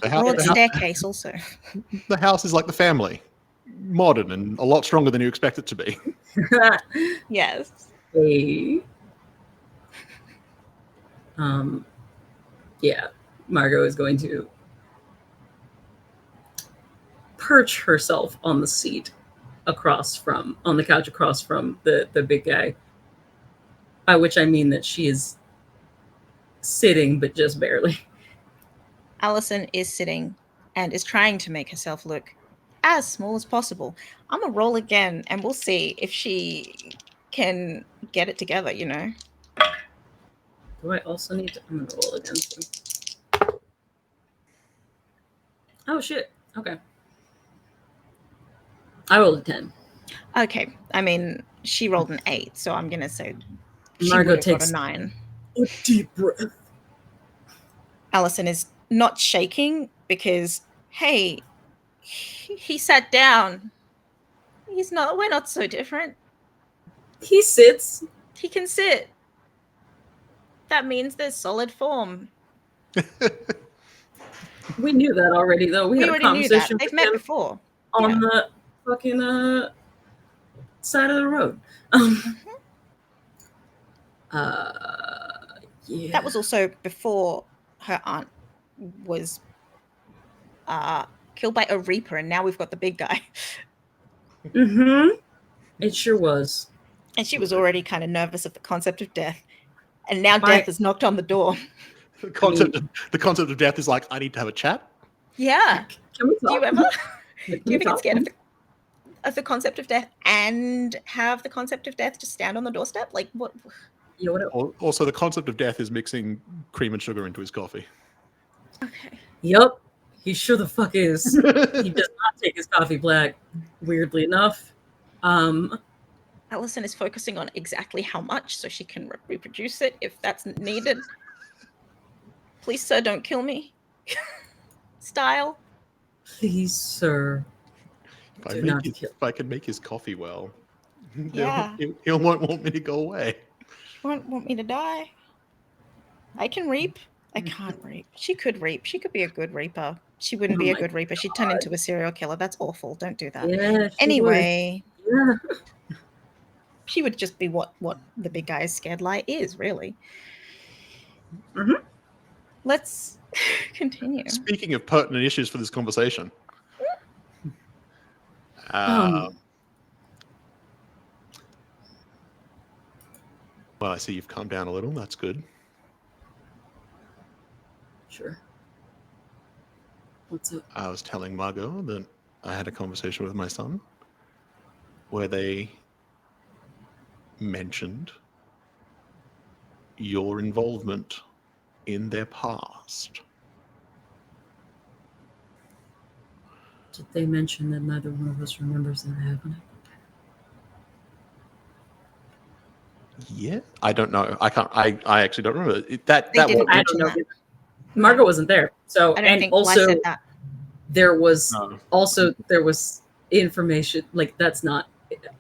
broad staircase also. The house is like the family. Modern and a lot stronger than you expect it to be. Yes. Hey. Yeah, Margot is going to perch herself on the seat on the couch across from the big guy. By which I mean that she is sitting, but just barely. Allison is sitting and is trying to make herself look as small as possible. I'm gonna roll again and we'll see if she can get it together, Do I also need to... I'm gonna roll again too. Oh shit. Okay. I rolled a 10. Okay. I mean, she rolled an 8, so I'm gonna say Margot takes got a 9. A deep breath. Allison is not shaking because, hey, he sat down. We're not so different. He sits. He can sit. That means there's solid form. We knew that already, though. We had a conversation. They've met before. On the fucking side of the road. Yeah. That was also before her aunt was killed by a reaper, and now we've got the big guy. It sure was. And she was already kind of nervous of the concept of death, and now death has knocked on the door. The concept of death is like, I need to have a chat. Yeah. Can we talk? Do you ever get scared of the concept of death and have the concept of death just stand on the doorstep? Like what? Also, the concept of death is mixing cream and sugar into his coffee. Okay. Yup. He sure the fuck is. He does not take his coffee black, weirdly enough. Allison is focusing on exactly how much so she can reproduce it if that's needed. Please, sir, don't kill me. Style. Please, sir. If I can make his coffee well, he won't want me to go away. You won't want me to die. I can reap. I can't reap. She could reap. She could be a good reaper. She wouldn't be a good reaper. She'd turn into a serial killer. That's awful. Don't do that. Yeah, anyway. Yeah. She would just be what the big guy's scared lie is, really. Let's continue. Speaking of pertinent issues for this conversation. Well, I see you've calmed down a little. That's good. Sure. What's up? I was telling Margot that I had a conversation with my son where they mentioned your involvement in their past. Did they mention that neither one of us remembers that happening? Yeah, I don't know. I can't. I actually don't remember I don't know. Margot wasn't there, so I don't think I said that. There was information like that's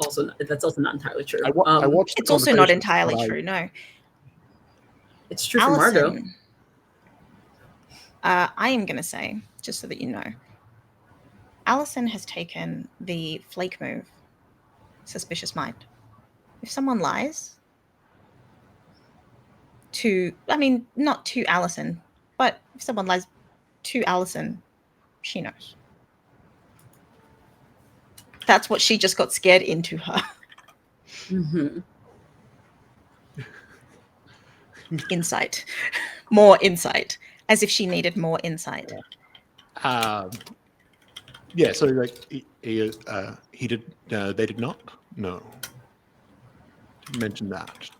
also not entirely true. I watched. It's also not entirely true. No, it's true Allison, for Margot. I am going to say, just so that you know, Allison has taken the flake move, suspicious mind. If someone lies not to Allison, but if someone lies to Allison, she knows. That's what she just got scared into her. Mm-hmm. Insight. More insight. As if she needed more insight. Yeah, so like he did. They did not. No, didn't mention that.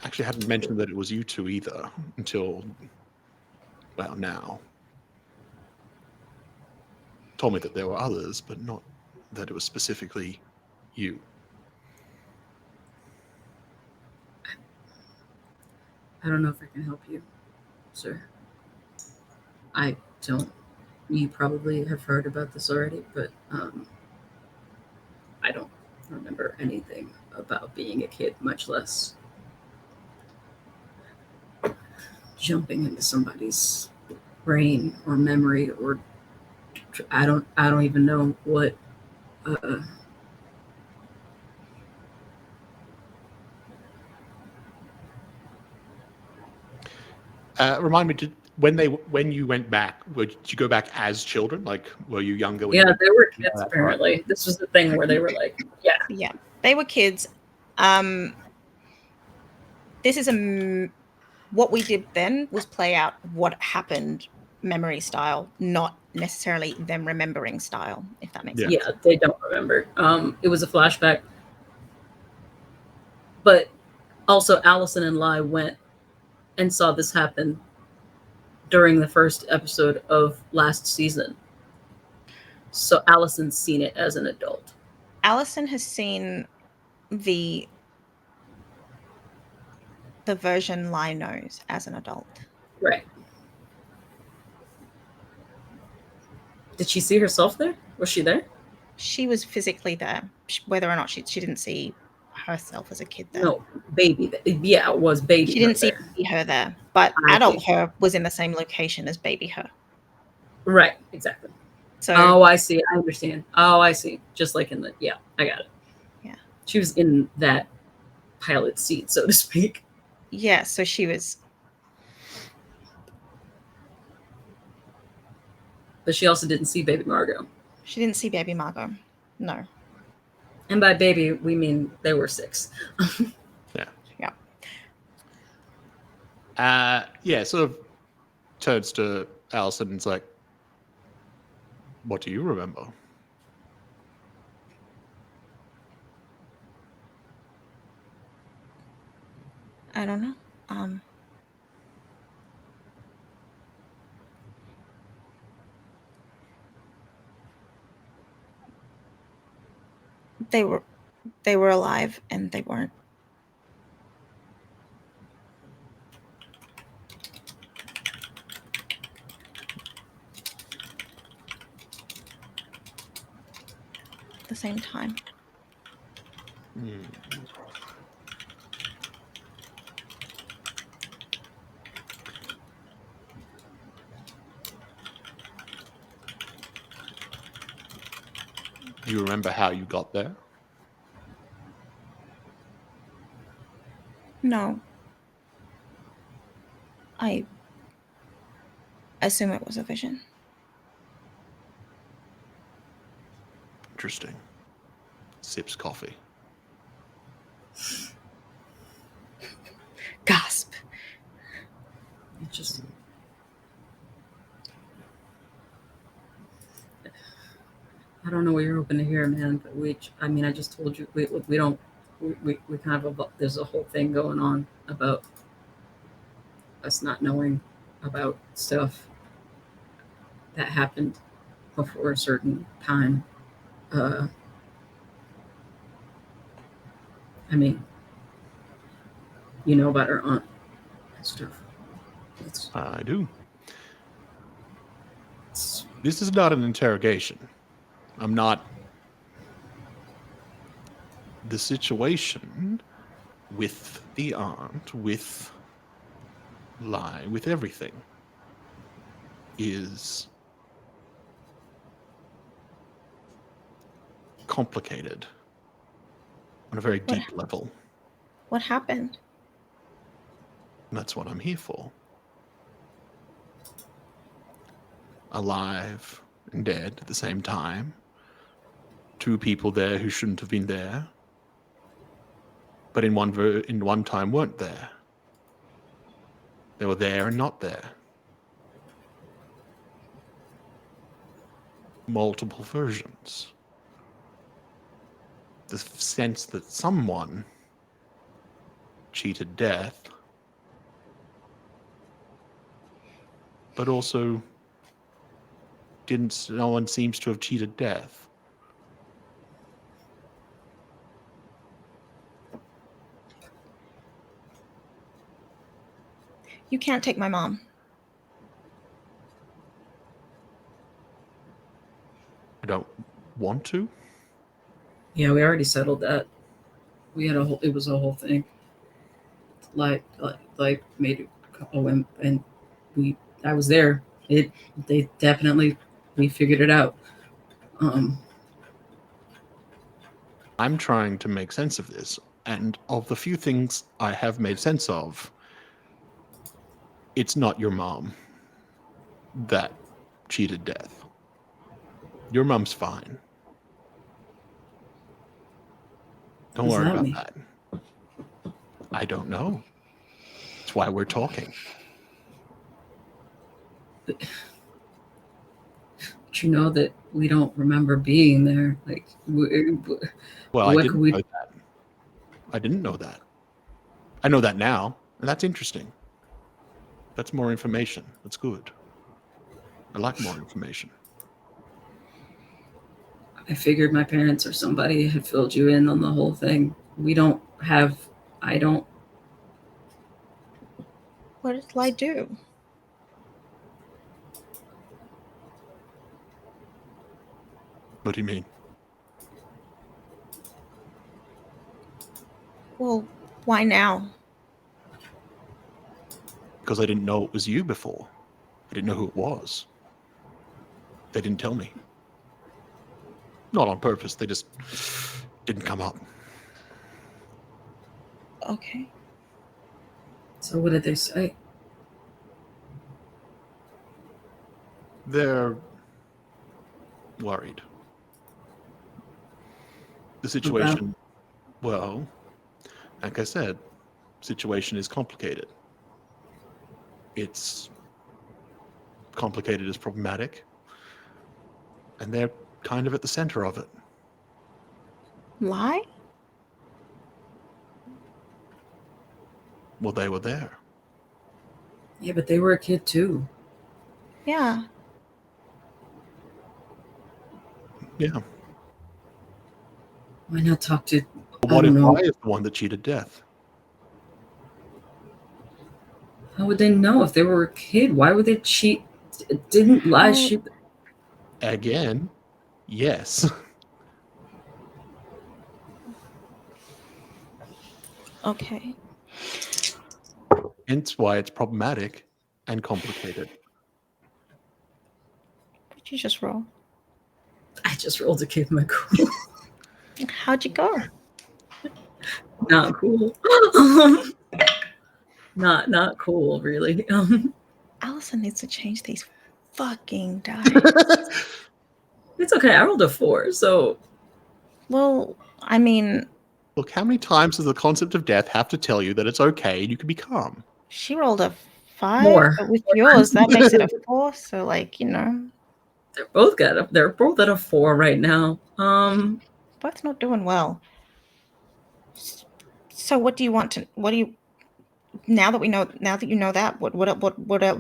Actually, hadn't mentioned that it was you two either until now. Told me that there were others, but not that it was specifically you. I don't know if I can help you, sir. I don't. You probably have heard about this already, but I don't remember anything about being a kid, much less jumping into somebody's brain or memory, or I don't even know what Remind me, when you went back, did you go back as children? Like, were you younger? Yeah, they were kids apparently. This was the thing where they were like, yeah, they were kids. This is what we did then was play out what happened memory style, not necessarily them remembering style, if that makes sense. Yeah, they don't remember. It was a flashback. But also Allison and Lai went and saw this happen during the first episode of last season. So Allison's seen it as an adult. Allison has seen the version Lai knows as an adult. Right. Did she see herself there? Was she there? She was physically there. Whether or not she didn't see herself as a kid there. No, baby. Yeah, it was baby. She didn't see her there, but adult her was in the same location as baby her. Right, exactly. So, I see. I understand. I see. Just like in I got it. Yeah. She was in that pilot seat, so to speak. Yeah, so she was. But she also didn't see baby Margot. She didn't see baby Margot. No. And by baby, we mean they were 6. Yeah. Sort of turns to Allison and is like, what do you remember? I don't know. They were alive and they weren't. At the same time. Do you remember how you got there? No. I assume it was a vision. Interesting. Sips coffee. Gasp. It just. I don't know what you're hoping to hear, man. But I just told you we don't. We kind of there's a whole thing going on about us not knowing about stuff that happened before a certain time. I mean, you know about her aunt and stuff. I do. This is not an interrogation. I'm not. The situation with the aunt, with Lai, with everything is complicated on a very deep level. What happened? And that's what I'm here for. Alive and dead at the same time. Two people there who shouldn't have been there, but in one time weren't there. They were there and not there. Multiple versions. The sense that someone cheated death, but also no one seems to have cheated death. You can't take my mom. I don't want to. Yeah, we already settled that. We had it was a whole thing. Like made it. Oh, and I was there. They definitely, we figured it out. I'm trying to make sense of this, and of the few things I have made sense of, it's not your mom that cheated death. Your mom's fine. Don't worry about that. I don't know. That's why we're talking. But you know that we don't remember being there. Like, well, I didn't know that. I didn't know that. I know that now, and that's interesting. That's more information. That's good. I like more information. I figured my parents or somebody had filled you in on the whole thing. I don't. What did I do? What do you mean? Well, why now? Because I didn't know it was you before. I didn't know who it was. They didn't tell me. Not on purpose. They just didn't come up. Okay. So what did they say? They're worried. The situation, well, like I said, situation is complicated. It's complicated as problematic, and they're kind of at the center of it. Lie? Well, they were there. Yeah, but they were a kid too. Yeah. Yeah. Why not talk to? What if I is the one that cheated death? How would they know if they were a kid? Why would they cheat? Didn't lie. Shoot. Again, yes. Okay. Hence why it's problematic and complicated. What did you just roll? I just rolled to keep my cool. How'd you go? Not cool. Not cool, really. Allison needs to change these fucking dice. It's okay. I rolled a 4, so. Well, I mean. Look, how many times does the concept of death have to tell you that it's okay and you can be calm? She rolled a 5, More. but with yours, that makes it a 4. So, like, you know. They're both at a 4 right now. Both not doing well. So what do you want to? What do you? Now that you know that, what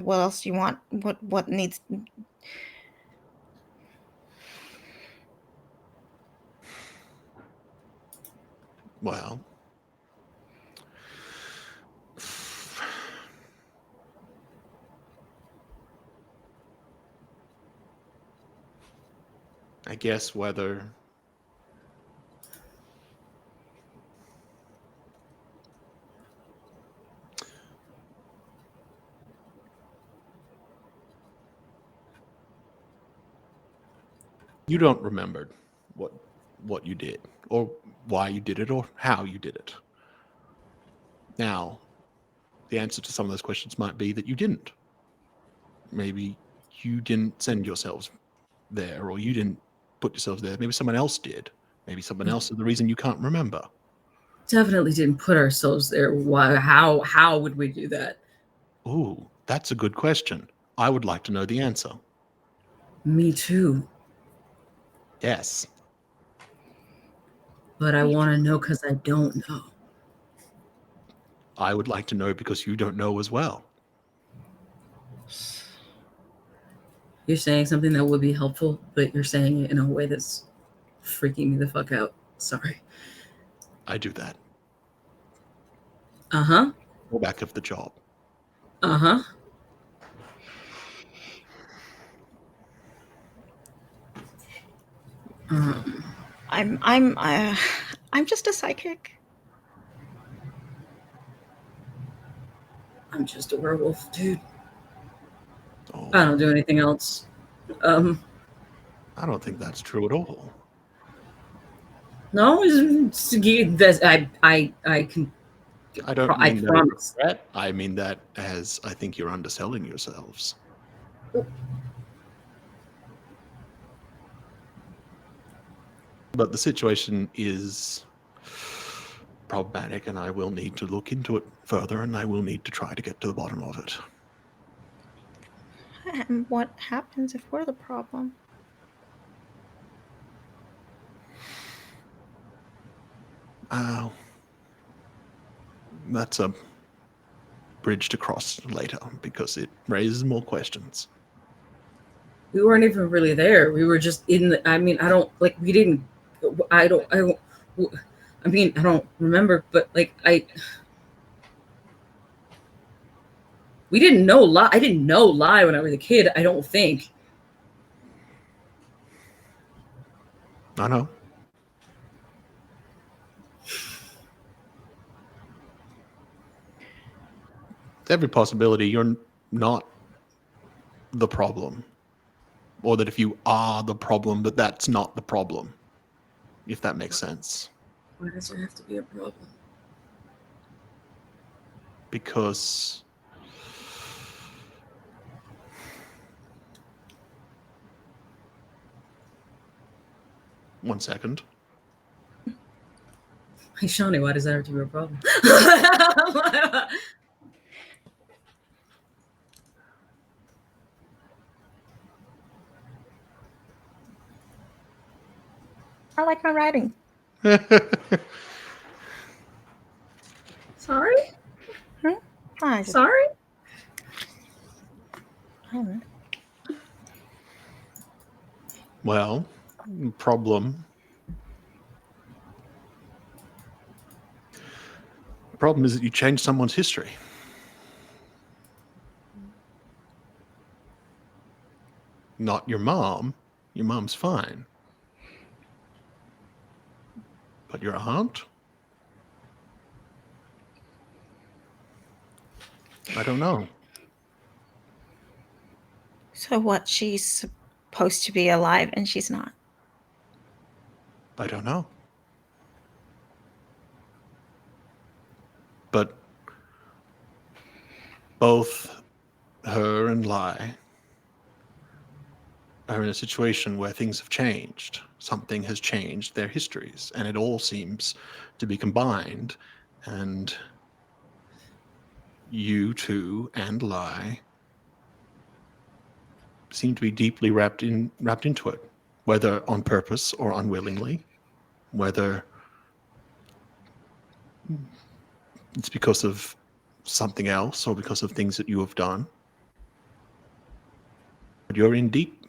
else do you want? What needs? Well, I guess whether You don't remember what you did, or why you did it, or how you did it. Now, the answer to some of those questions might be that you didn't. Maybe you didn't send yourselves there, or you didn't put yourselves there. Maybe someone else did. Maybe someone else is the reason you can't remember. Definitely didn't put ourselves there. Why? How would we do that? Ooh, that's a good question. I would like to know the answer. Me too. Yes. But I want to know because I don't know. I would like to know because you don't know as well. You're saying something that would be helpful, but you're saying it in a way that's freaking me the fuck out. Sorry. I do that. Uh-huh. Go back of the job. Uh-huh. I'm just a psychic. I'm just a werewolf, dude. Oh, I don't do anything else. I don't think that's true at all. No, I can. I don't I mean that promise. as a threat. I mean that as I think you're underselling yourselves. But the situation is problematic, and I will need to look into it further, and I will need to try to get to the bottom of it. And what happens if we're the problem? That's a bridge to cross later, because it raises more questions. We weren't even really there. We were just in the. I mean, I don't like. We didn't. I don't. I mean, I don't remember, but like we didn't know lie. I didn't know lie when I was a kid. I don't think. I know. Every possibility you're not the problem, or that if you are the problem, that that's not the problem, if that makes sense. Why does there have to be a problem? Because one second. Hey, Shawnee, why does that have to be a problem? I like my writing. Sorry? Hi. Sorry? Well, problem is that you changed someone's history. Not your mom. Your mom's fine. But your aunt? I don't know. So what? She's supposed to be alive and she's not. I don't know. But both her and Lai are in a situation where things have changed. Something has changed their histories, and it all seems to be combined. And you two and Lai seem to be deeply wrapped into it, whether on purpose or unwillingly, whether it's because of something else or because of things that you have done. But you're in deep.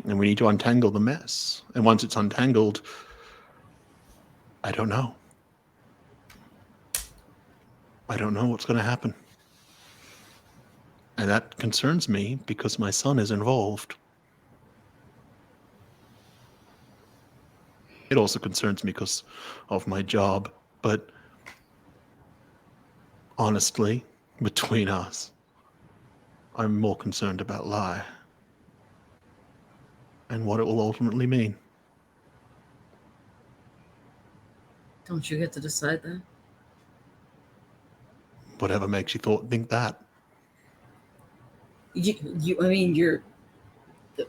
And we need to untangle the mess. And once it's untangled, I don't know. I don't know what's going to happen. And that concerns me because my son is involved. It also concerns me because of my job. But honestly, between us, I'm more concerned about lie and what it will ultimately mean. Don't you get to decide that? Whatever makes you think that. I mean, you're the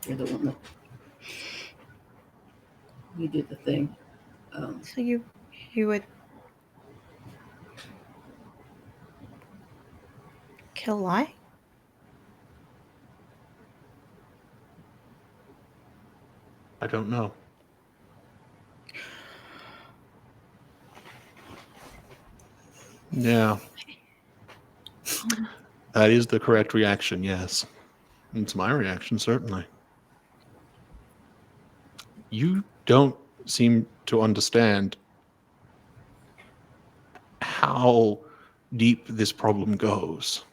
one that you did the thing. So you would kill lie? I don't know. Yeah. That is the correct reaction, yes. It's my reaction, certainly. You don't seem to understand how deep this problem goes.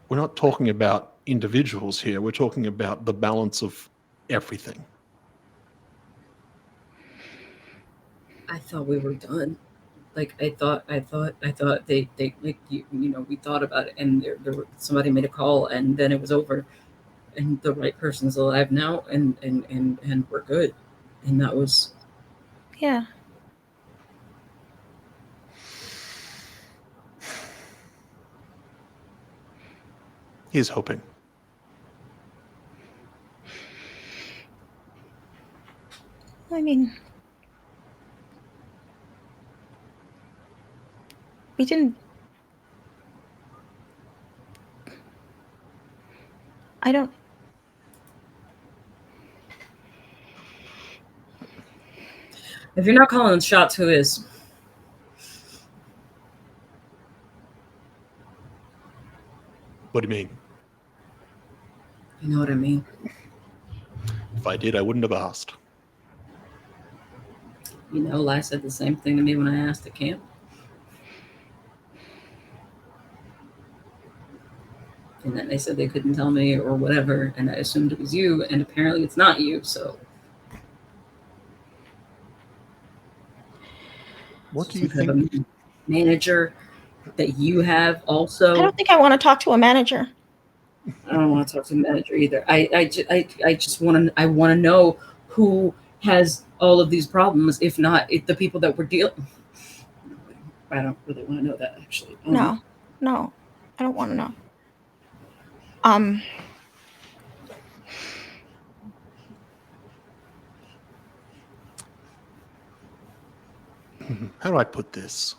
We're not talking about individuals here. We're talking about the balance of everything. I thought we were done. Like I thought they like we thought about it, and somebody made a call, and then it was over, and the right person's alive now, and we're good, and that was Yeah. He's hoping. I mean, we didn't. I don't. If you're not calling the shots, who is? What do you mean? You know what I mean? If I did, I wouldn't have asked. Lai said the same thing to me when I asked at camp. And then they said they couldn't tell me or whatever, and I assumed it was you, and apparently it's not you, so. What do you think? A manager that you have also. I don't think I want to talk to a manager. I don't want to talk to a manager either. I just want to know who has all of these problems, if not the people that we're dealing. I don't really want to know that, actually. No, I don't want to know. How do I put this?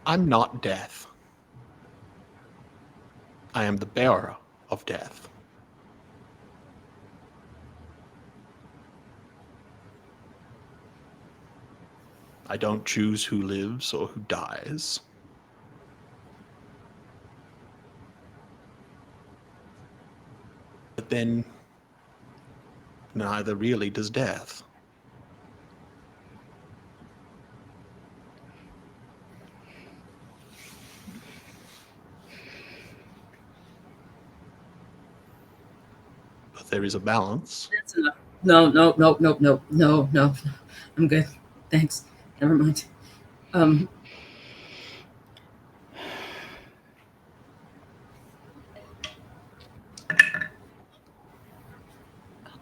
I'm not death. I am the bearer of death. I don't choose who lives or who dies. But then, neither really does death. But there is a balance. That's enough. No. I'm good. Thanks. Never mind.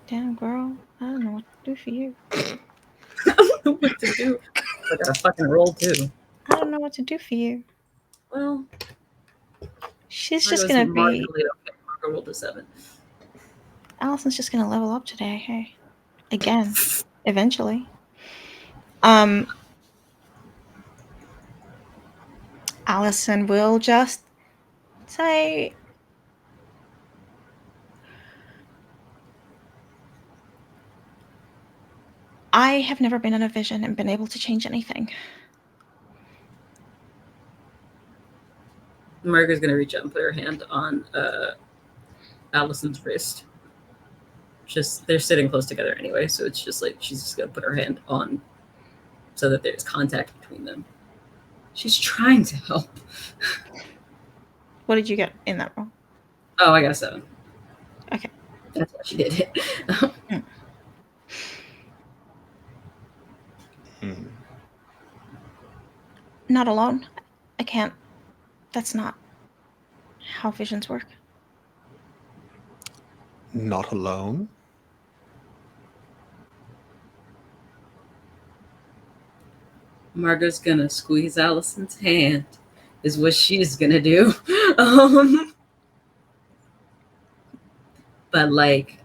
Damn, girl. I don't know what to do for you. I don't know what to do. I gotta fucking roll too. I don't know what to do for you. Well, she's just gonna be. Margot rolled a 7. Allison's just gonna level up today. Hey, again, eventually. Allison will just say, I have never been in a vision and been able to change anything. Margaret's gonna reach out and put her hand on Allison's wrist. Just they're sitting close together anyway, so it's just like she's just gonna put her hand on so that there's contact between them. She's trying to help. What did you get in that roll? Oh, I got a 7. Okay. That's why she did it. Not alone. I can't. That's not how visions work. Not alone? Margot's gonna squeeze Allison's hand, is what she's gonna do. But like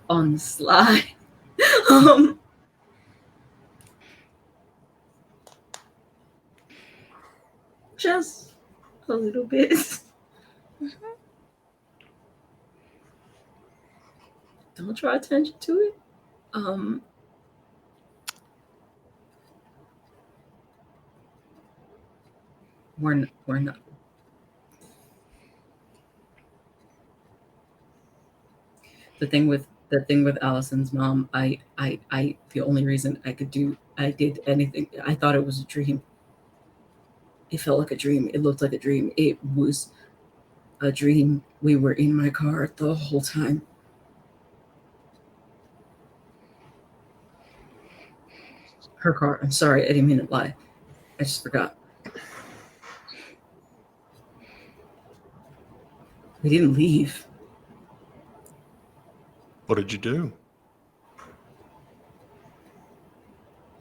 on the slide. Just a little bit. Don't draw attention to it. We're not. The thing with Allison's mom, I the only reason I did anything, I thought it was a dream. It felt like a dream. It looked like a dream. It was a dream. We were in my car the whole time. Her car. I'm sorry, I didn't mean to lie. I just forgot. We didn't leave. What did you do?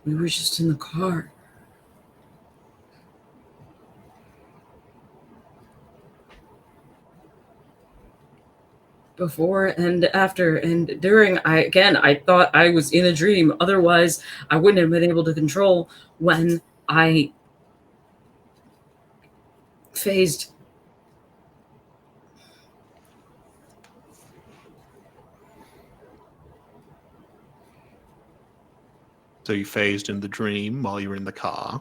We were just in the car. Before and after and during, I thought I was in a dream. Otherwise, I wouldn't have been able to control when I phased. So you phased in the dream while you were in the car.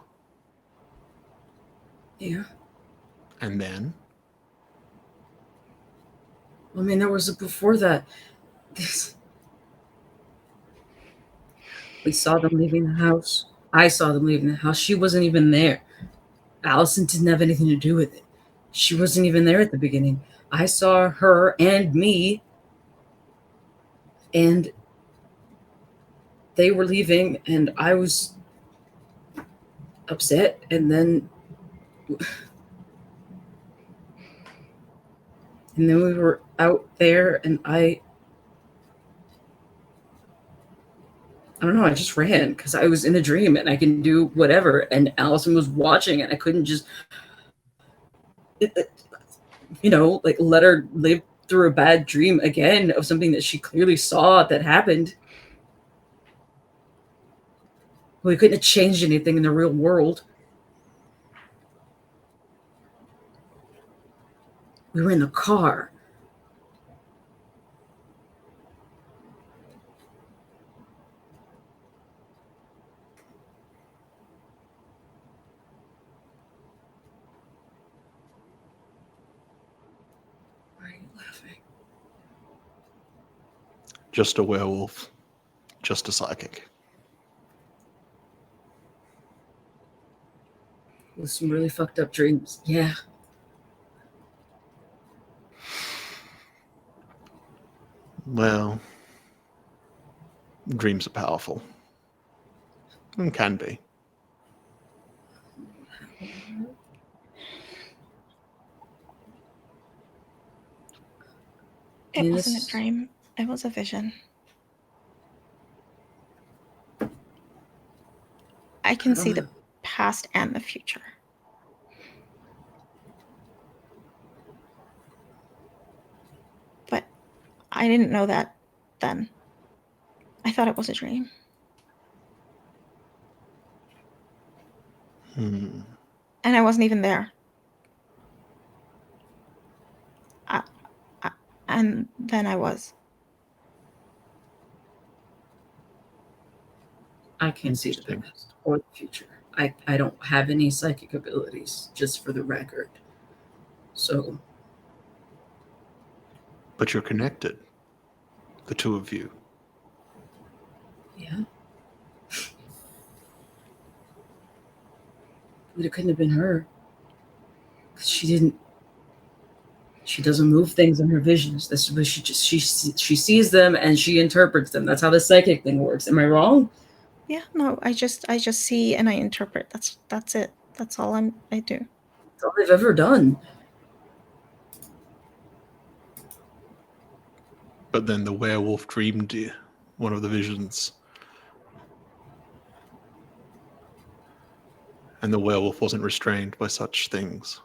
Yeah. And then? I mean, there was before that. We saw them leaving the house. I saw them leaving the house. She wasn't even there. Allison didn't have anything to do with it. She wasn't even there at the beginning. I saw her and me, and they were leaving, and I was upset, and then we were out there, and I don't know, I just ran because I was in a dream and I can do whatever, and Allison was watching, and I couldn't just let her live through a bad dream again of something that she clearly saw that happened. We couldn't have changed anything in the real world. We were in the car. Why are you laughing? Just a werewolf. Just a psychic. With some really fucked up dreams. Yeah. Well, dreams are powerful. And can be. It wasn't a dream. It was a vision. I can see the past and the future. But I didn't know that then. I thought it was a dream. And I wasn't even there. And then I was. I can't see the past or the future. I don't have any psychic abilities, just for the record. So. But you're connected. The two of you. Yeah. But it couldn't have been her. Because she didn't She doesn't move things in her visions. This is she sees them and she interprets them. That's how the psychic thing works. Am I wrong? Yeah, no, I just see and I interpret. That's it. That's all I do. That's all I've ever done. But then the werewolf dreamed one of the visions. And the werewolf wasn't restrained by such things.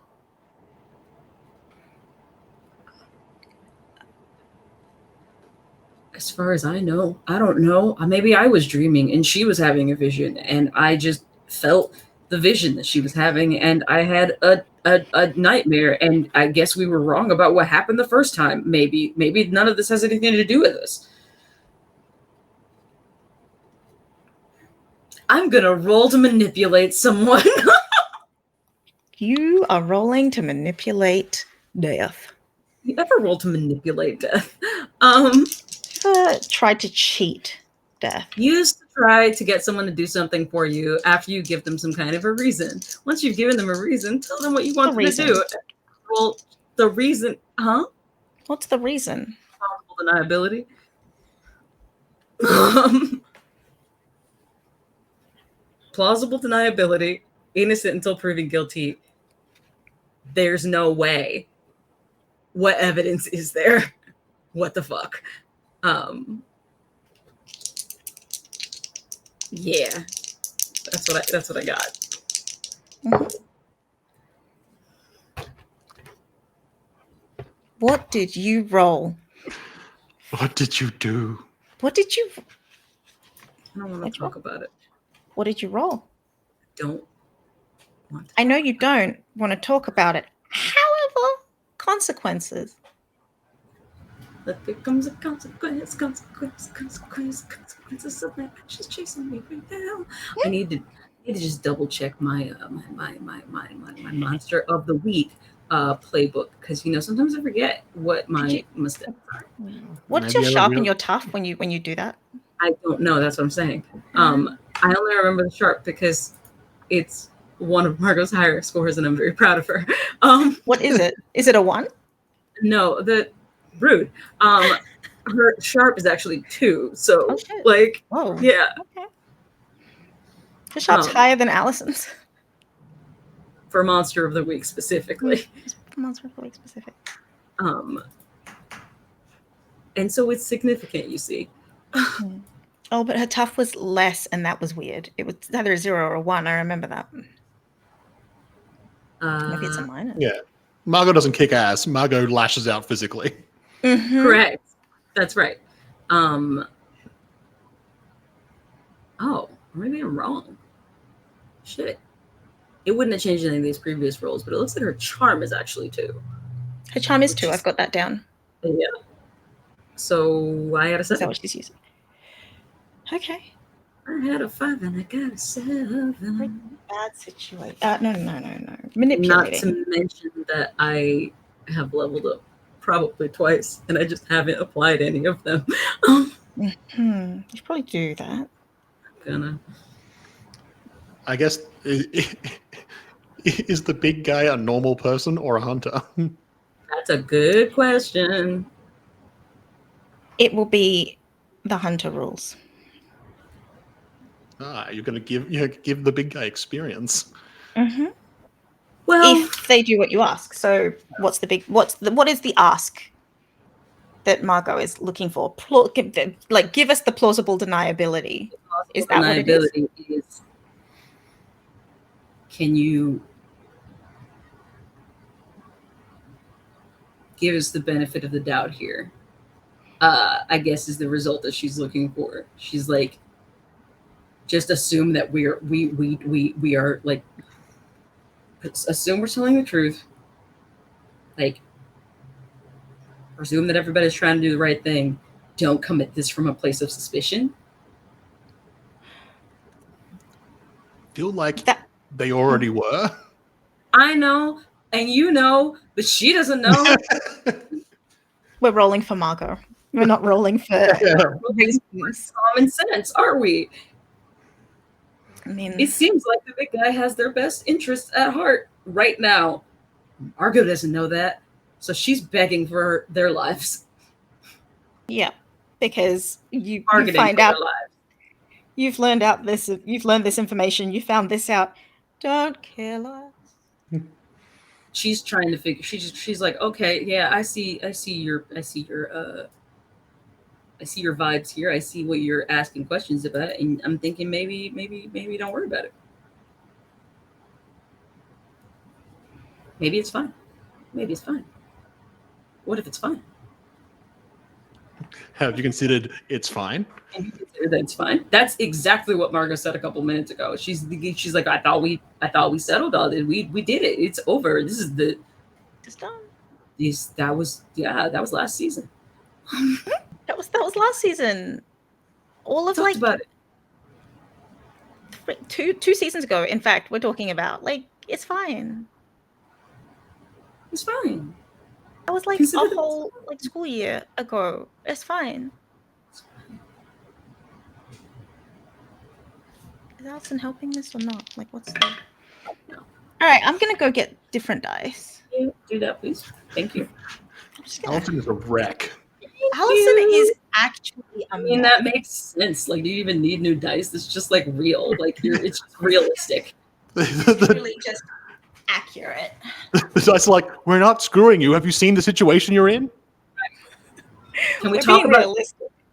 As far as I know, I don't know. Maybe I was dreaming and she was having a vision and I just felt the vision that she was having and I had a nightmare, and I guess we were wrong about what happened the first time. Maybe none of this has anything to do with this. I'm gonna roll to manipulate someone. You are rolling to manipulate death. You ever roll to manipulate death? Tried to cheat death. Used to try to get someone to do something for you after you give them some kind of a reason. Once you've given them a reason, tell them what you want them to do. Well, the reason, huh? What's the reason? Plausible deniability. Plausible deniability. Innocent until proven guilty. There's no way. What evidence is there? What the fuck? Yeah, that's what I got. Mm-hmm. What did you roll? What did you do? What did you? I don't want to talk about it. What did you roll? Don't want to. I know you don't want to talk about it. However, consequences. But there comes a consequences of my actions chasing me right now. I need to just double check my my monster of the week playbook, because sometimes I forget what my mistakes are. What's your sharp and your tough when you do that? I don't know. That's what I'm saying. I only remember the sharp because it's one of Margot's higher scores, and I'm very proud of her. What is it? Is it a 1? No, rude. Her sharp is actually 2. So Whoa. Yeah. Okay. Her sharp's higher than Allison's. For Monster of the Week specifically. Monster of the Week specific. And so it's significant, you see. Oh, but her tough was less, and that was weird. It was either a 0 or a 1. I remember that. Maybe it's a minus. Yeah. Margot doesn't kick ass. Margot lashes out physically. Mm-hmm. Correct. That's right. Maybe I'm wrong. Shit. It wouldn't have changed any of these previous rolls, but it looks like her charm is actually 2. Her charm is 2. I've got that down. Yeah. So I had a 7. Is that what she's using? Okay. I had a 5 and I got a 7. Bad situation. No. Manipulating. Not to mention that I have leveled up probably twice, and I just haven't applied any of them. You should probably do that. I'm gonna. I guess, is the big guy a normal person or a hunter? That's a good question. It will be the hunter rules. You're going to give the big guy experience. Mm-hmm. Well, if they do what you ask. So what is the ask that Margot is looking for? Give us the plausible deniability. Is that what it is? Can you give us the benefit of the doubt here? I guess is the result that she's looking for. She's like, just assume that we are like, assume we're telling the truth. Like, presume that everybody's trying to do the right thing. Don't commit this from a place of suspicion. Feel like they already were. I know, and you know, but she doesn't know. We're rolling for Margot. We're not rolling for common sense, are we? I mean, it seems like the big guy has their best interests at heart right now. Margot doesn't know that. So she's begging for their lives. Yeah, because you Targeting find for out their lives. you've learned this information, you found this out. Don't kill us. She's trying to figure. She's like, okay, yeah, I see your vibes here. I see what you're asking questions about, and I'm thinking maybe don't worry about it. Maybe it's fine. Maybe it's fine. What if it's fine? Have you considered it's fine? And you consider that it's fine? That's exactly what Margot said a couple minutes ago. She's like, I thought we settled all this. We did it. It's over. This is the. It's done. That was last season. That was last season. All of Talked about it. Two seasons ago. In fact, we're talking about it's fine. It's fine. That was a whole school year ago. It's fine. Is Allison helping this or not? What's the? No. All right, I'm gonna go get different dice. Yeah, do that, please. Thank you. Allison is a wreck. Allison is actually. I mean, that makes sense. Do you even need new dice? It's just real. It's just realistic. It's really just accurate. The dice are we're not screwing you. Have you seen the situation you're in? Can we talk about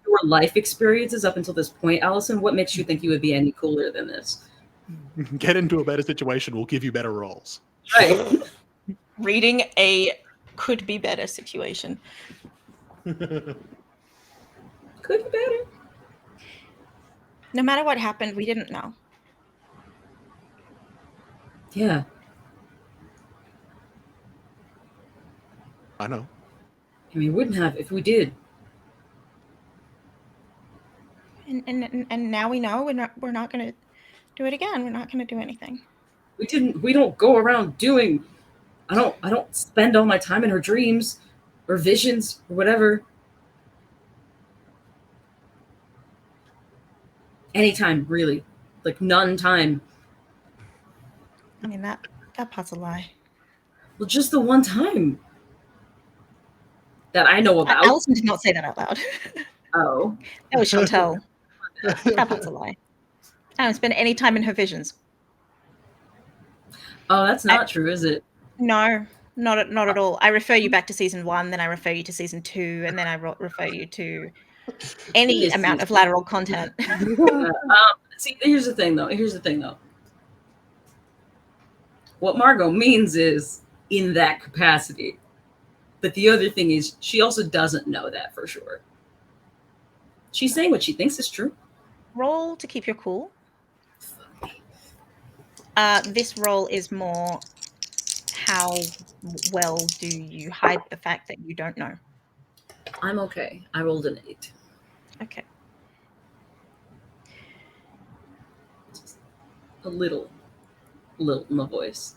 your life experiences up until this point, Allison? What makes you think you would be any cooler than this? Get into a better situation. We'll give you better rolls. Right. Reading a could be better situation. Could be better. No matter what happened, we didn't know. Yeah. I know. I mean, we wouldn't have if we did. And now we know we're not going to do it again. We're not going to do anything. We don't go around doing. I don't spend all my time in her dreams or visions or whatever. Anytime, really. None time. I mean, that part's a lie. Well, just the one time that I know about. Allison did not say that out loud. Oh. That was Chantel. That part's a lie. I don't spend any time in her visions. Oh, that's not true, is it? No, not at all. I refer you back to season 1, then I refer you to season 2, and then I refer you to any amount of lateral content. See, here's the thing, though. What Margot means is in that capacity. But the other thing is she also doesn't know that for sure. She's saying what she thinks is true. Roll to keep your cool. This roll is more how well do you hide the fact that you don't know. I'm okay. I rolled an 8. Okay. A little in my voice.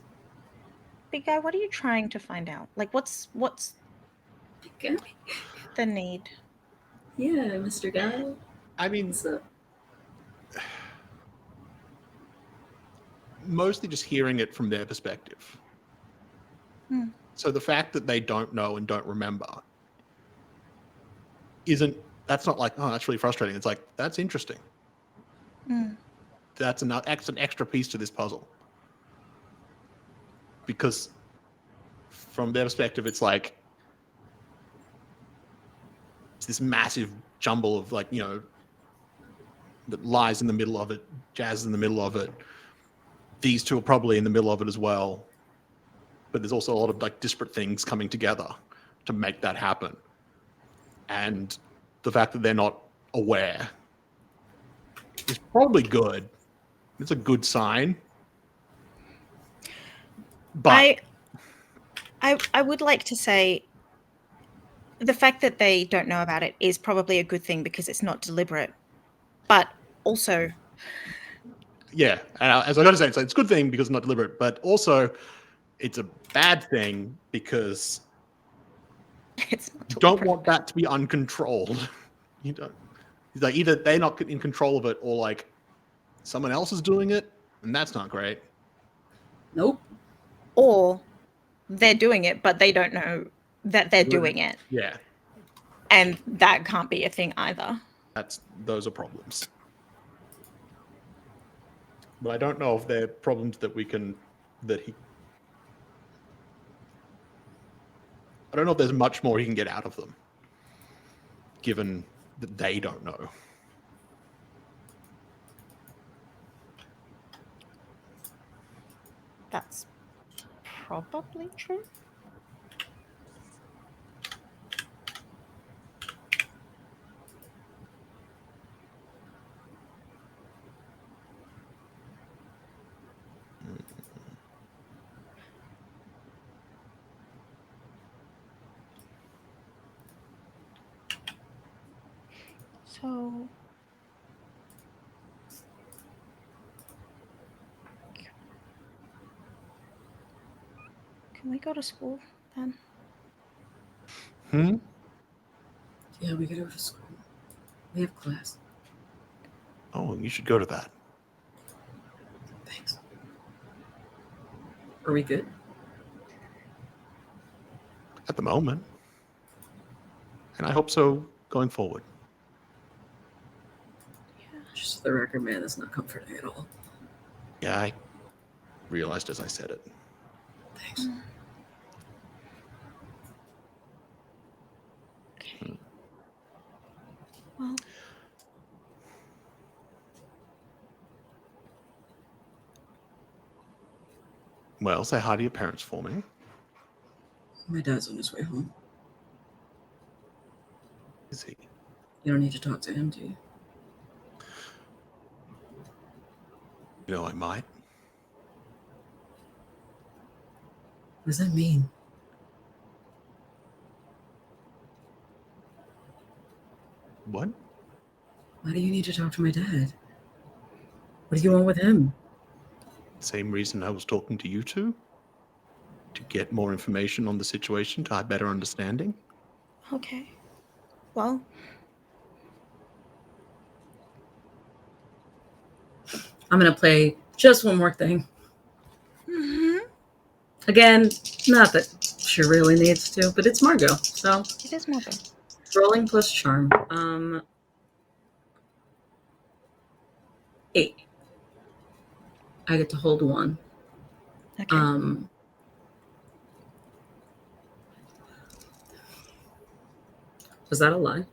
Big guy, what are you trying to find out? What's Big guy? The need? Yeah, Mr. Guy. I mean, mostly just hearing it from their perspective. So the fact that they don't know and don't remember that's not oh, that's really frustrating. It's that's interesting. That's an extra piece to this puzzle. Because from their perspective, it's it's this massive jumble of that lies in the middle of it, Jazz is in the middle of it. These two are probably in the middle of it as well. But there's also a lot of disparate things coming together to make that happen. And the fact that they're not aware is probably good. It's a good sign. But I would like to say the fact that they don't know about it is probably a good thing because it's not deliberate. But also, yeah, as I got to say, it's a good thing because it's not deliberate, but also it's a bad thing because it's not you don't want that to be uncontrolled. You don't. Either they're not in control of it or someone else is doing it, and that's not great. Nope. Or they're doing it, but they don't know that they're doing it. Yeah. And that can't be a thing either. Those are problems. But I don't know if they're problems that I don't know if there's much more he can get out of them, given that they don't know. That's probably true. So can we go to school then? Yeah, we could go to school. We have class. Oh, you should go to that. Thanks. Are we good? At the moment. And I hope so going forward. Yeah. Just for the record, man, that's not comforting at all. Yeah, I realized as I said it. Thanks. Okay. Well. Well, say hi to your parents for me. My dad's on his way home. Is he? You don't need to talk to him, do you? You know, I might. What does that mean? What? Why do you need to talk to my dad? What do you want with him? Same reason I was talking to you two? To get more information on the situation, to have better understanding? Okay. Well. I'm going to play just one more thing. Again, not that she really needs to, but it's Margot. So it is Margot. Rolling plus charm. 8. I get to hold 1. Okay. Was that a lie?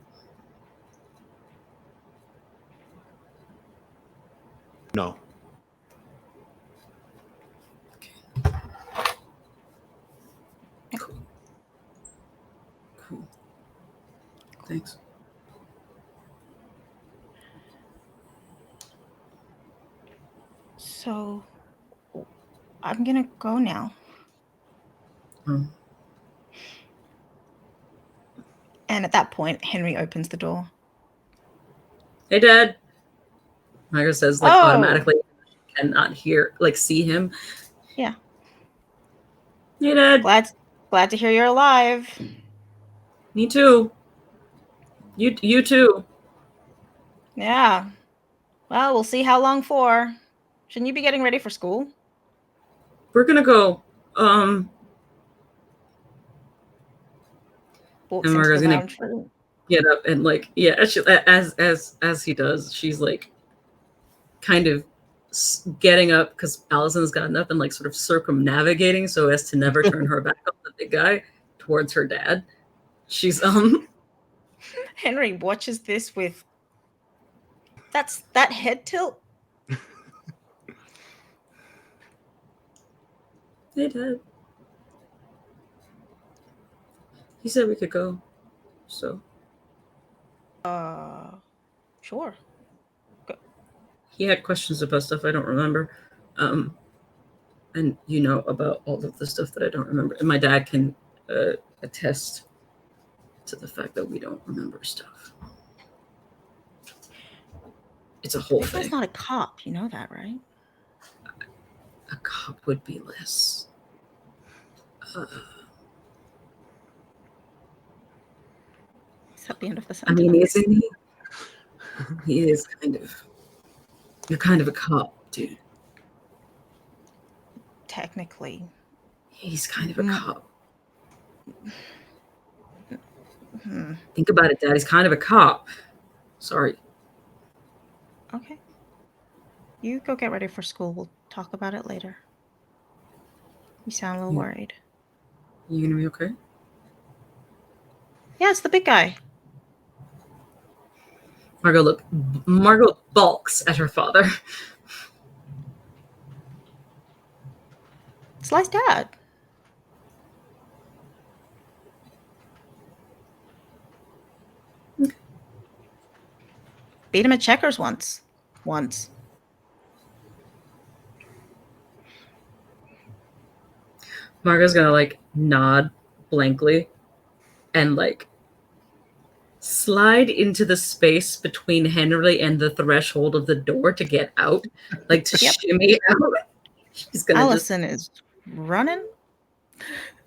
No. Okay. Cool. Thanks. So I'm gonna go now. And at that point, Henry opens the door. Hey, Dad. Margot says, like, automatically cannot hear, like, see him. Yeah. Hey, Dad. Glad to hear you're alive. Me too. You too. Yeah. Well, we'll see how long for. Shouldn't you be getting ready for school? We're gonna go. Walks and Margot's into the gonna lounge. get up and, like, yeah, as he does, she's like kind of getting up because Allison's gotten up and, like, sort of circumnavigating so as to never turn her back on the big guy towards her dad. She's Henry watches this with that head tilt. Hey, Dad. He said we could go, so. Sure. Go. He had questions about stuff I don't remember. And you know about all of the stuff that I don't remember. And my dad can attest to the fact that we don't remember stuff. It's a whole thing. He's not a cop, you know that, right? A cop would be less. It's at the end of the sentence. I mean, isn't he? He is kind of. You're kind of a cop, dude. Technically. He's kind of a cop. Think about it, Dad. He's kind of a cop. Sorry. Okay. You go get ready for school. We'll talk about it later. You sound a little worried. You gonna be okay? Yeah, it's the big guy. Margot balks at her father. Sly's dad. Beat him at checkers once. Margot's gonna like nod blankly and like slide into the space between Henry and the threshold of the door to get out, like to shimmy out. She's gonna Allison is running.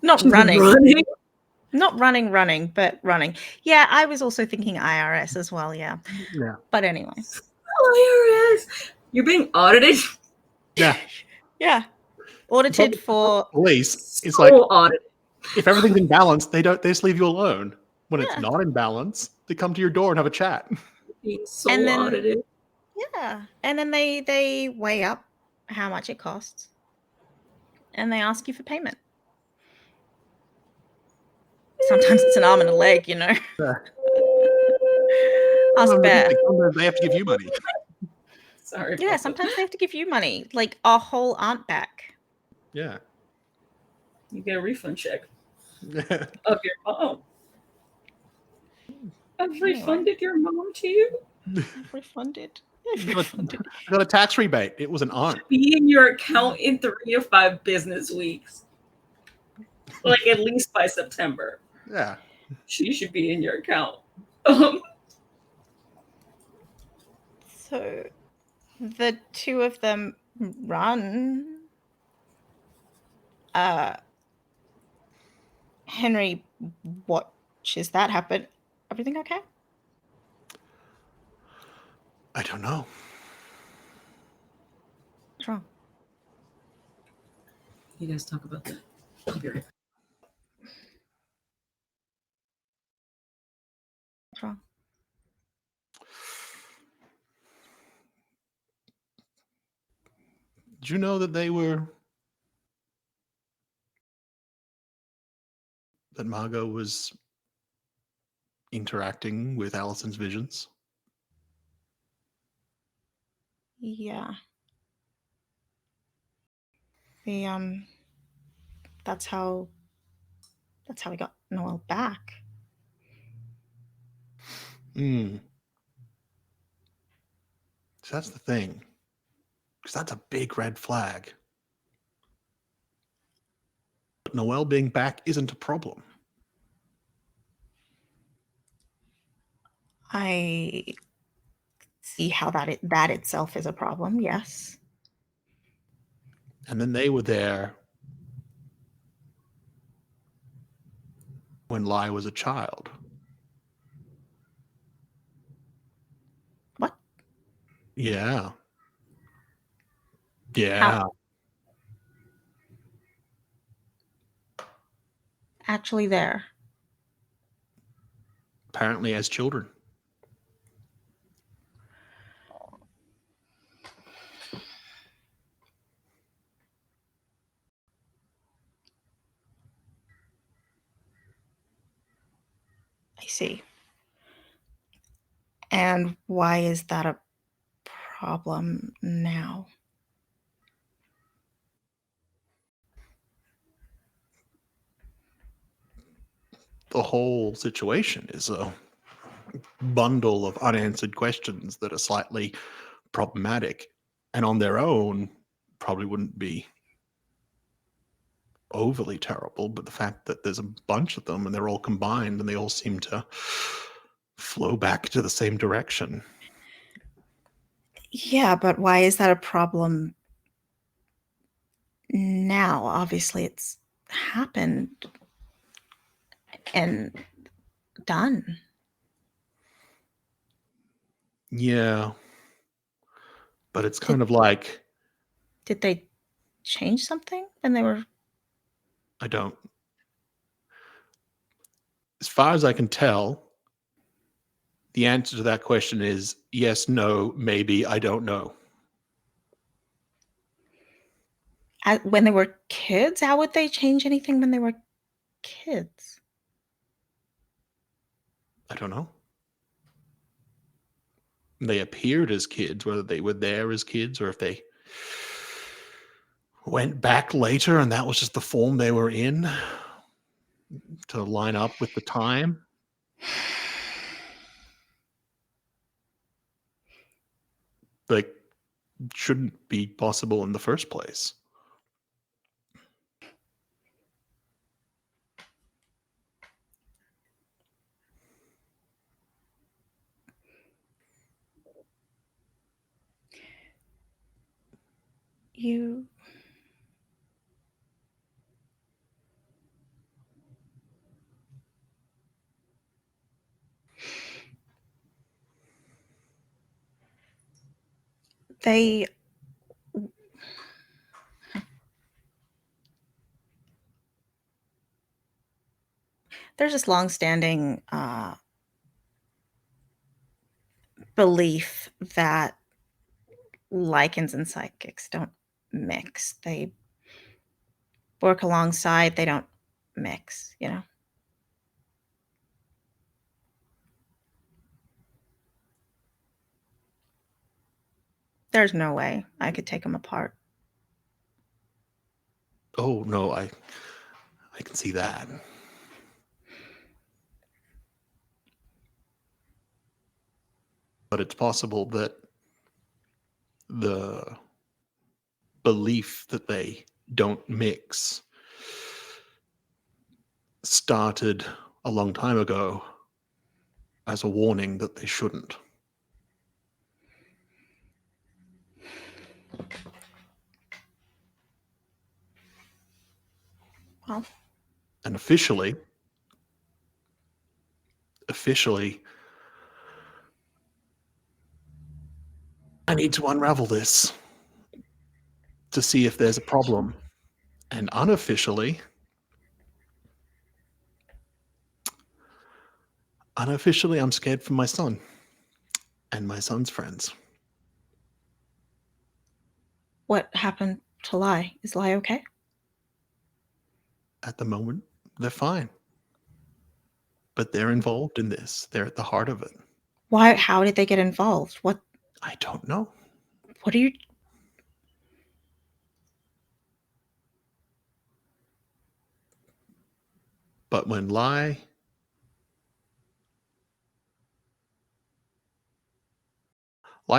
Not running. Not running, but running. Yeah, I was also thinking IRS as well, yeah. But anyway. IRS! You're being audited? Yeah. Yeah. Audited for police. It's so like audited. If everything's in balance, they just leave you alone. When it's not in balance, they come to your door and have a chat. Being so audited. Yeah. And then they weigh up how much it costs. And they ask you for payment. Sometimes it's an arm and a leg, you know. Ask Bear. Sometimes they have to give you money. Sorry. Yeah, sometimes they have to give you money, like a whole aunt back. Yeah. You get a refund check of your mom. I've refunded your mom to you. I've refunded. I got a tax rebate. It was an aunt. Be in your account in 3 to 5 business weeks. Like at least by September. Yeah. She should be in your account. So the two of them run. Henry watches that happen. Everything okay? I don't know. What's wrong? You guys talk about that. I'll be right back. What's wrong? Did you know that that Margot was interacting with Allison's visions? Yeah. That's how we got Noel back. So that's the thing. Because that's a big red flag. But Noel being back isn't a problem. I see how that itself is a problem, yes. And then they were there when Lai was a child. What? Yeah. Yeah. How? Actually there. Apparently as children. I see. And why is that a problem now? The whole situation is a bundle of unanswered questions that are slightly problematic, and on their own probably wouldn't be overly terrible, but the fact that there's a bunch of them and they're all combined and they all seem to flow back to the same direction. Yeah, but why is that a problem now? Obviously it's happened and done. Yeah. But it's kind of like... Did they change something when they were... I don't... As far as I can tell, the answer to that question is yes, no, maybe, I don't know. When they were kids? How would they change anything when they were kids? I don't know. They appeared as kids, whether they were there as kids or if they went back later and that was just the form they were in to line up with the time. Like, shouldn't be possible in the first place. There's this long-standing belief that lichens and psychics don't mix. They work alongside, they don't mix, you know? There's no way I could take them apart. Oh, no, I can see that. But it's possible that the belief that they don't mix started a long time ago as a warning that they shouldn't. Well, and officially, I need to unravel this to see if there's a problem. And unofficially, I'm scared for my son and my son's friends. What happened to Lai? Is Lai okay? At the moment, they're fine. But they're involved in this. They're at the heart of it. Why? How did they get involved? What? I don't know. What are you... But when Lai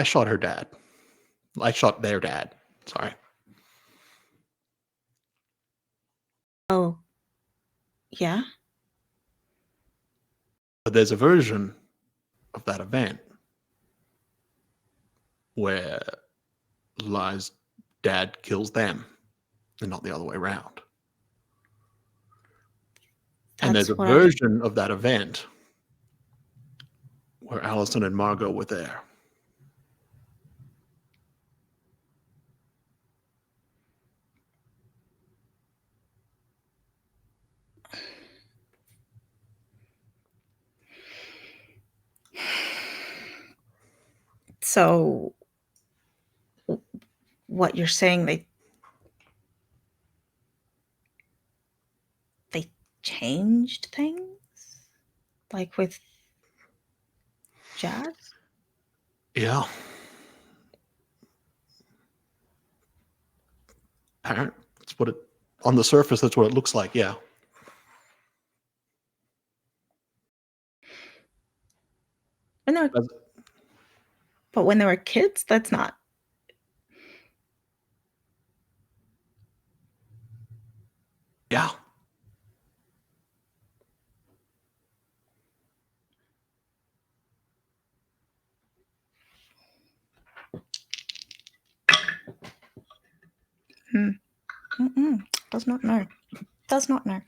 shot her dad. Lai shot their dad. Sorry. Oh. Yeah? But there's a version of that event where Lai's dad kills them and not the other way around. And there's a version of that event where Allison and Margot were there. So, what you're saying, they changed things? Like with Jazz? Yeah. That's what it, on the surface, that's what it looks like, yeah. But when they were kids, that's not. Yeah. Does not know. Does not know.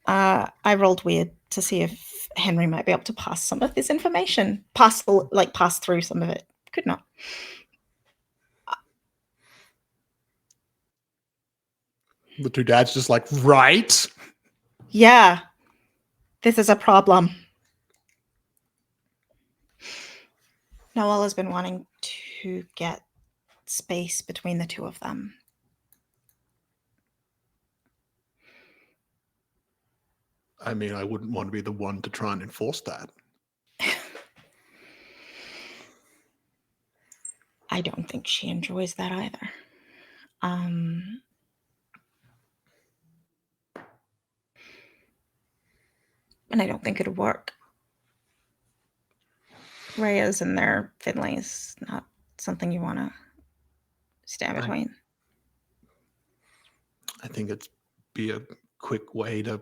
I rolled weird to see if Henry might be able to pass some of this information. Pass through some of it. Could not. The two dads just like, right? Yeah. This is a problem. Noel has been wanting to get space between the two of them. I mean, I wouldn't want to be the one to try and enforce that. I don't think she enjoys that either. And I don't think it'll work. Reyes and their fiddling is not something you want to stand between. I think it'd be a quick way to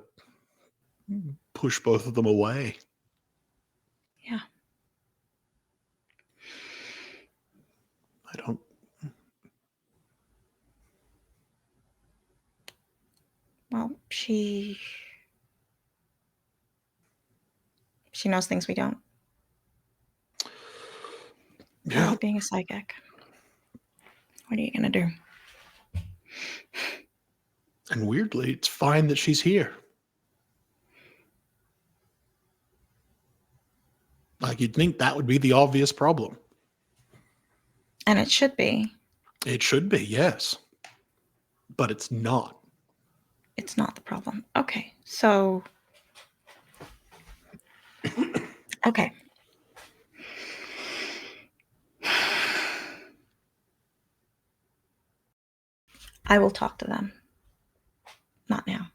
push both of them away. Yeah. I don't... Well, she knows things we don't. Yeah. Being a psychic. What are you going to do? And weirdly, it's fine that she's here. Like, you'd think that would be the obvious problem. And it should be. It should be, yes. But it's not. It's not the problem. Okay, so... Okay. I will talk to them. Not now.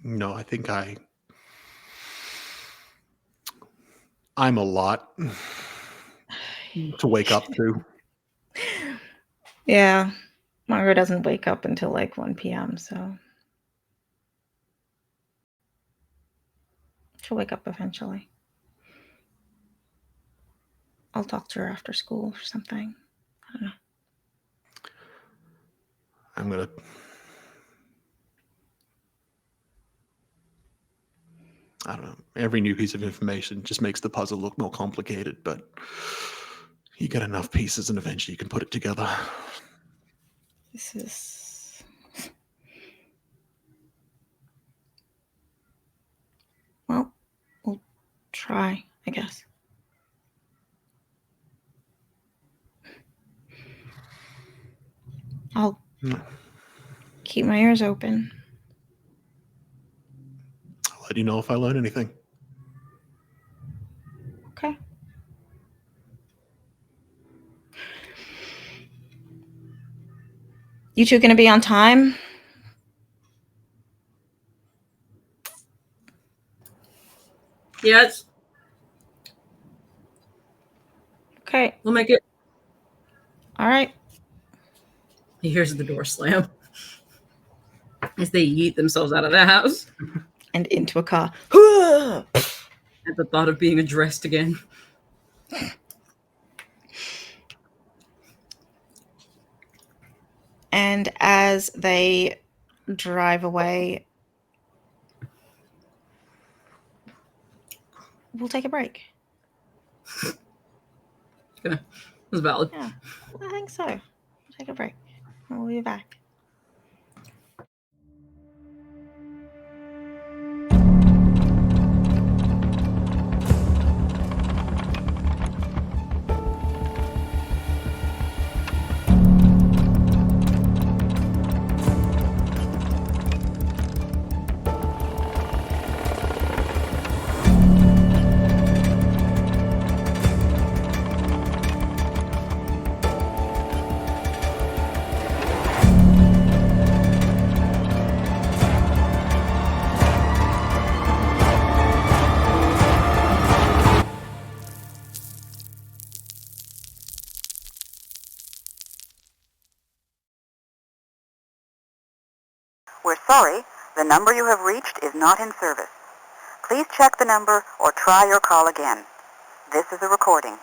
No, I think I'm a lot to wake up to. Yeah. Margot doesn't wake up until like 1 p.m., so... She'll wake up eventually. I'll talk to her after school or something. I don't know. I'm gonna... I don't know. Every new piece of information just makes the puzzle look more complicated, but you get enough pieces and eventually you can put it together. This is... Well, we'll try, I guess. I'll keep my ears open. I'll let you know if I learn anything. Okay. You two gonna be on time? Yes. Okay. We'll make it. All right. He hears the door slam as they yeet themselves out of the house. And into a car. At the thought of being addressed again. And as they drive away, we'll take a break. That's valid. Yeah, I think so. We'll take a break. We'll be back. We're sorry, the number you have reached is not in service. Please check the number or try your call again. This is a recording.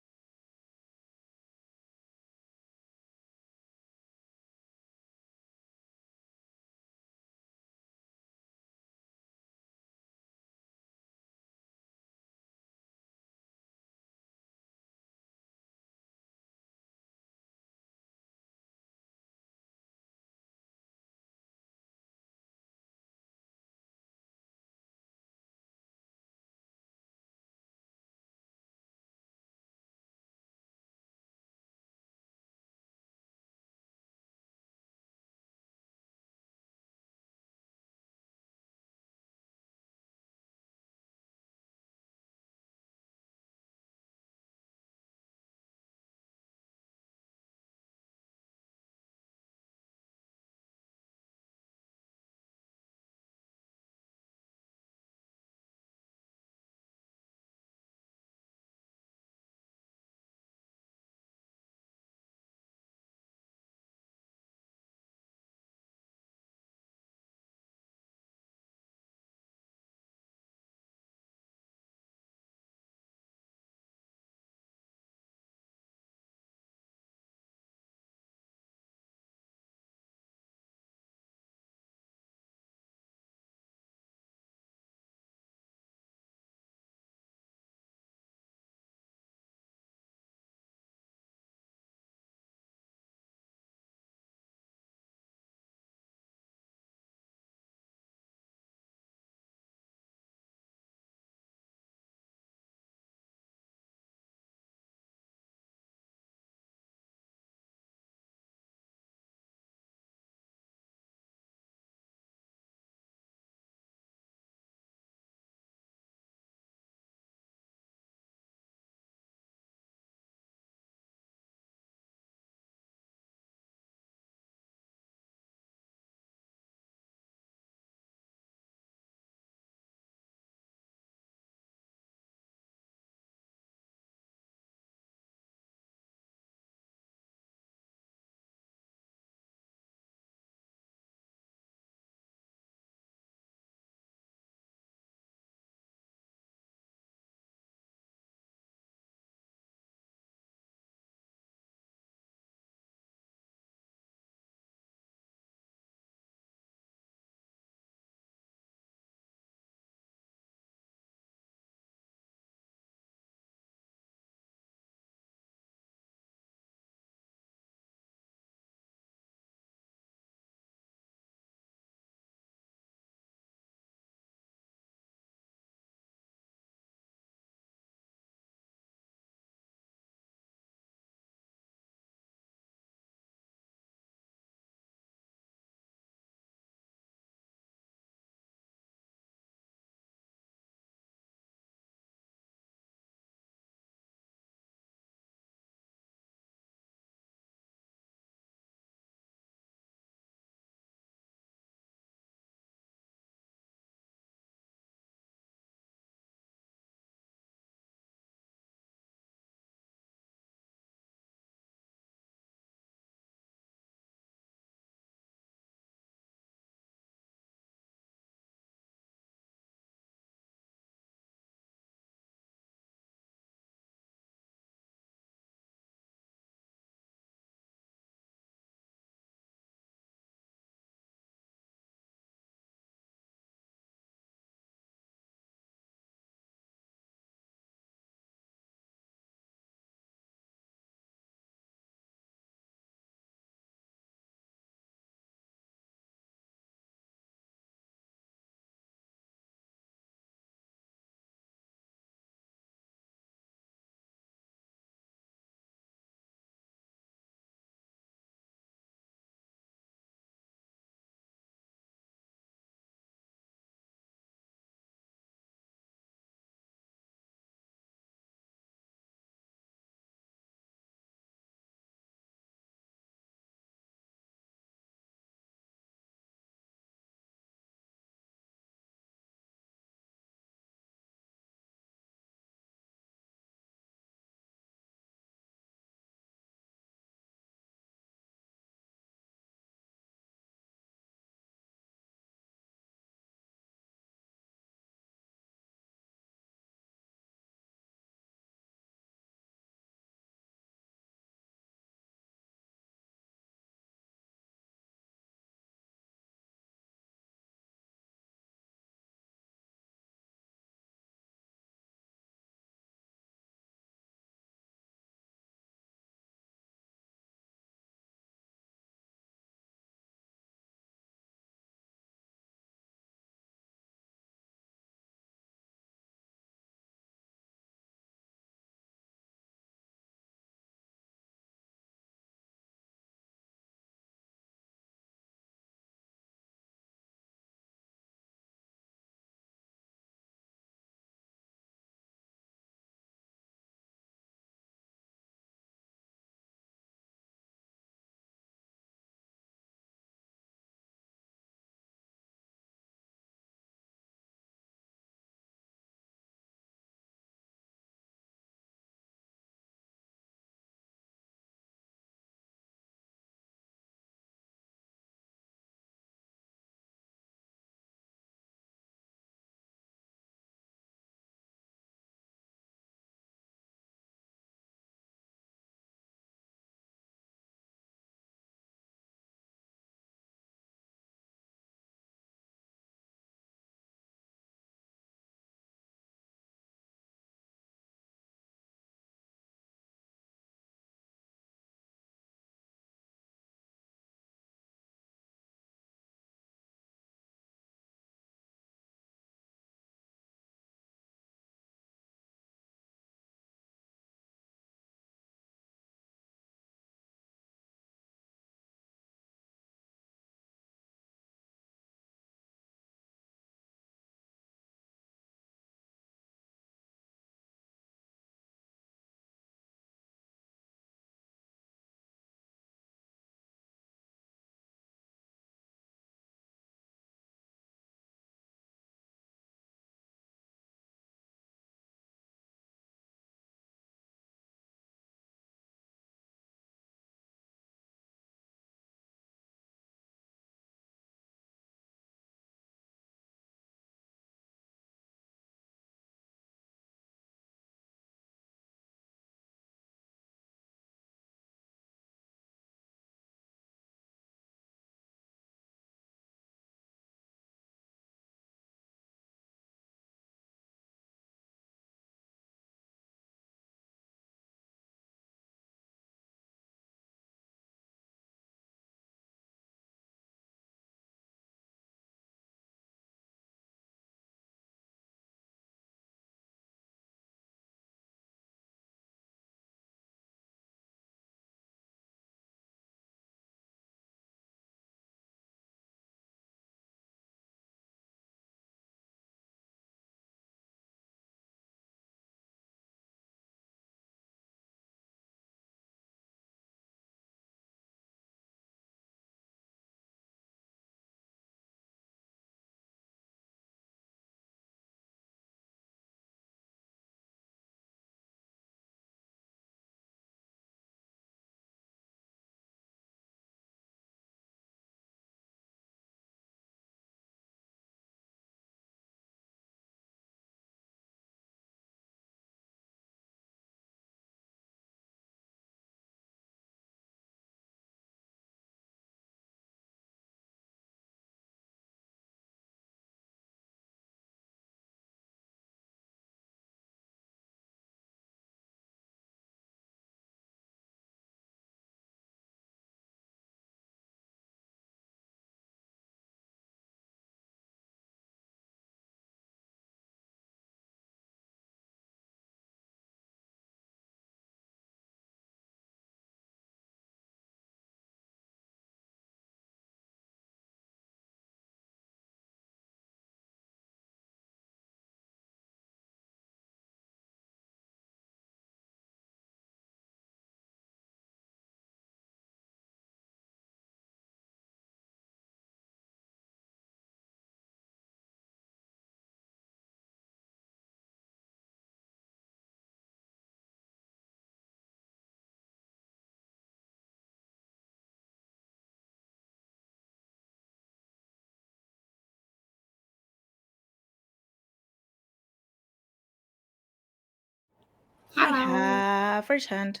I have returned.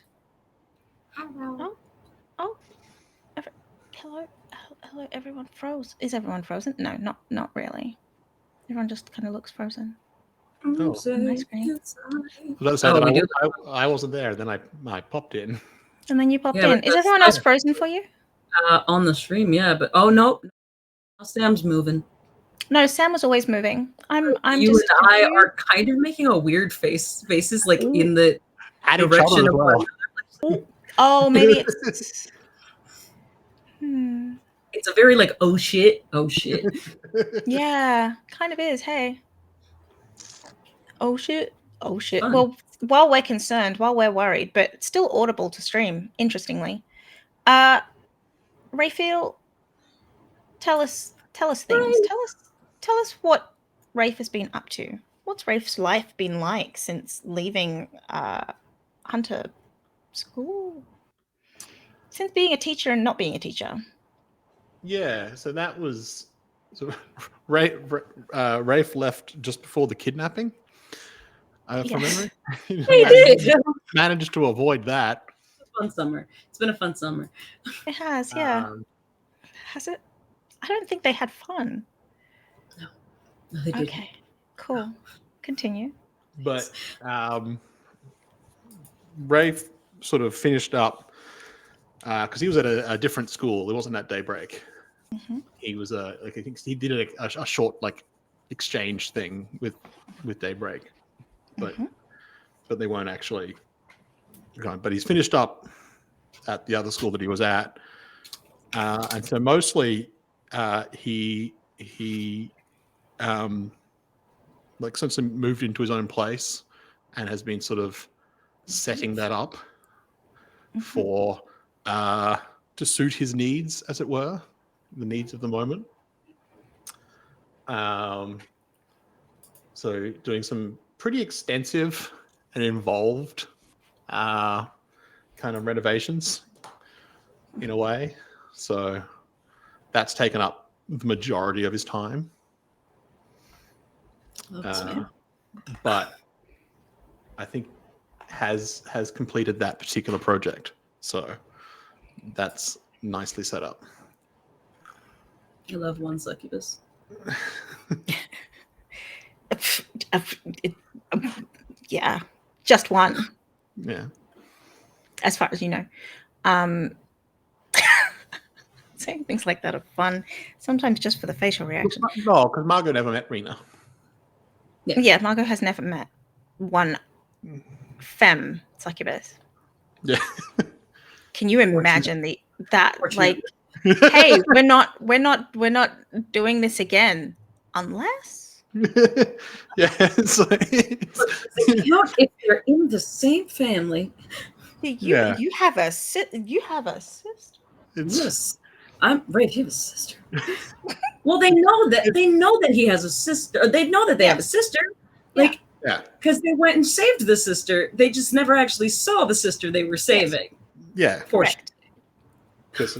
Hello. Oh. Hello, everyone froze. Is everyone frozen? No, not really. Everyone just kind of looks frozen. Oh. On my screen. I was about to say that I wasn't there. Then I popped in. And then you popped in. Is everyone else frozen for you? On the stream, yeah, but no, Sam's moving. No, Sam was always moving. I'm you just and I are kind of making a weird faces like in the direction of well. Oh, maybe it's It's a very like oh shit. Yeah, kind of is. Hey. Oh shit. Fun. Well, while we're concerned, while we're worried, but still audible to stream, interestingly. Raphael, tell us things. Tell us what Rafe has been up to. What's Rafe's life been like since leaving Hunter school? Since being a teacher and not being a teacher. Yeah, so that was Rafe left just before the kidnapping. From memory, he did. Managed to avoid that. Fun summer. It's been a fun summer. It has, yeah. Has it? I don't think they had fun. No they didn't. Okay, cool. Continue. But Rafe sort of finished up because he was at a different school. It wasn't at Daybreak. Mm-hmm. He was I think he did a short like exchange thing with Daybreak, but they weren't actually going. But he's finished up at the other school that he was at, and so mostly he like since he moved into his own place and has been sort of setting that up for to suit his needs, as it were, the needs of the moment. So doing some pretty extensive and involved kind of renovations in a way. So that's taken up the majority of his time. But I think has completed that particular project. So that's nicely set up. I love one succubus. Yeah, just one. Yeah. As far as you know. Saying things like that are fun. Sometimes just for the facial reaction. No, because Margot never met Rena. Yeah, Margot has never met one femme succubus. Yeah. Can you imagine that like hey, we're not doing this again unless yeah, it's like, if you're in the same family. You have a sister. Yes. I'm Rafe, you have a sister. Well, they know that he has a sister. They know that they have a sister. Like, because they went and saved the sister. They just never actually saw the sister they were saving. Yeah. Correct. Because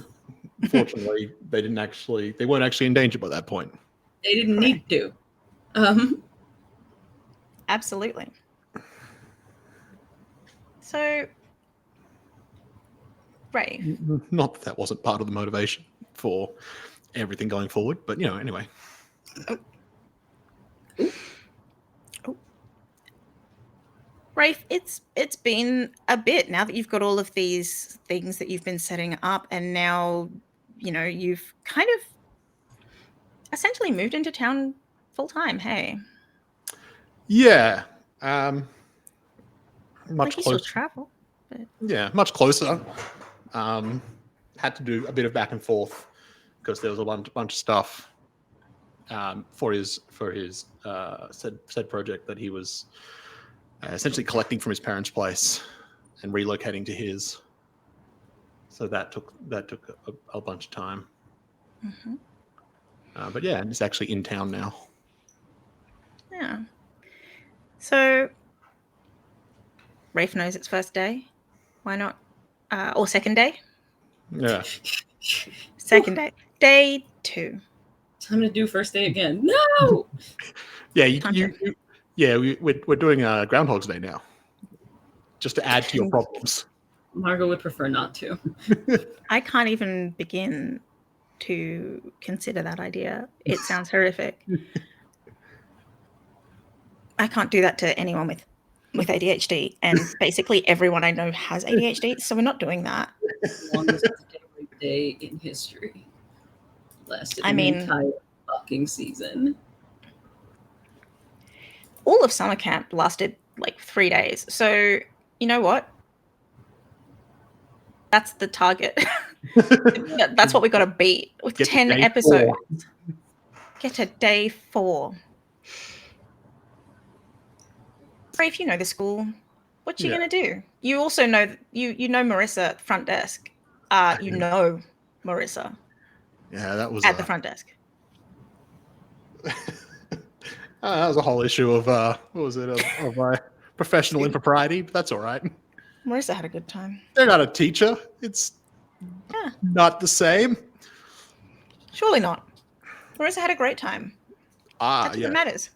fortunately, they weren't actually in danger by that point. They didn't need to. Absolutely. So, Rafe. Not that wasn't part of the motivation for everything going forward, but anyway. Rafe, it's been a bit now that you've got all of these things that you've been setting up, and now you've kind of essentially moved into town full time. Hey. Yeah. Much closer. Still travel. But... Yeah, much closer. Had to do a bit of back and forth because there was a bunch of stuff for his said project that he was essentially collecting from his parents' place and relocating to his. So that took a bunch of time. But yeah, it's actually in town now. Yeah. So Rafe knows it's first day. Why not? Or second day? Yeah. Second day. Day 2. Time to do first day again. No. Yeah, we're doing Groundhog's Day now. just to add to your problems. Margot would prefer not to. I can't even begin to consider that idea. It sounds horrific. I can't do that to anyone with ADHD, and basically everyone I know has ADHD, so we're not doing that. Longest Daybreak day in history. Lasted an entire fucking season. All of summer camp lasted like 3 days. So you know what? That's the target. That's what we got to beat with 10 episodes. 4. Get to day 4. If you know the school, what you gonna do? You also know you know Marissa at the front desk. You know Marissa. Yeah, that was at the front desk. That was a whole issue of what was it of professional impropriety, but that's all right. Marissa had a good time. They're not a teacher. It's not the same. Surely not. Marissa had a great time. That's what matters.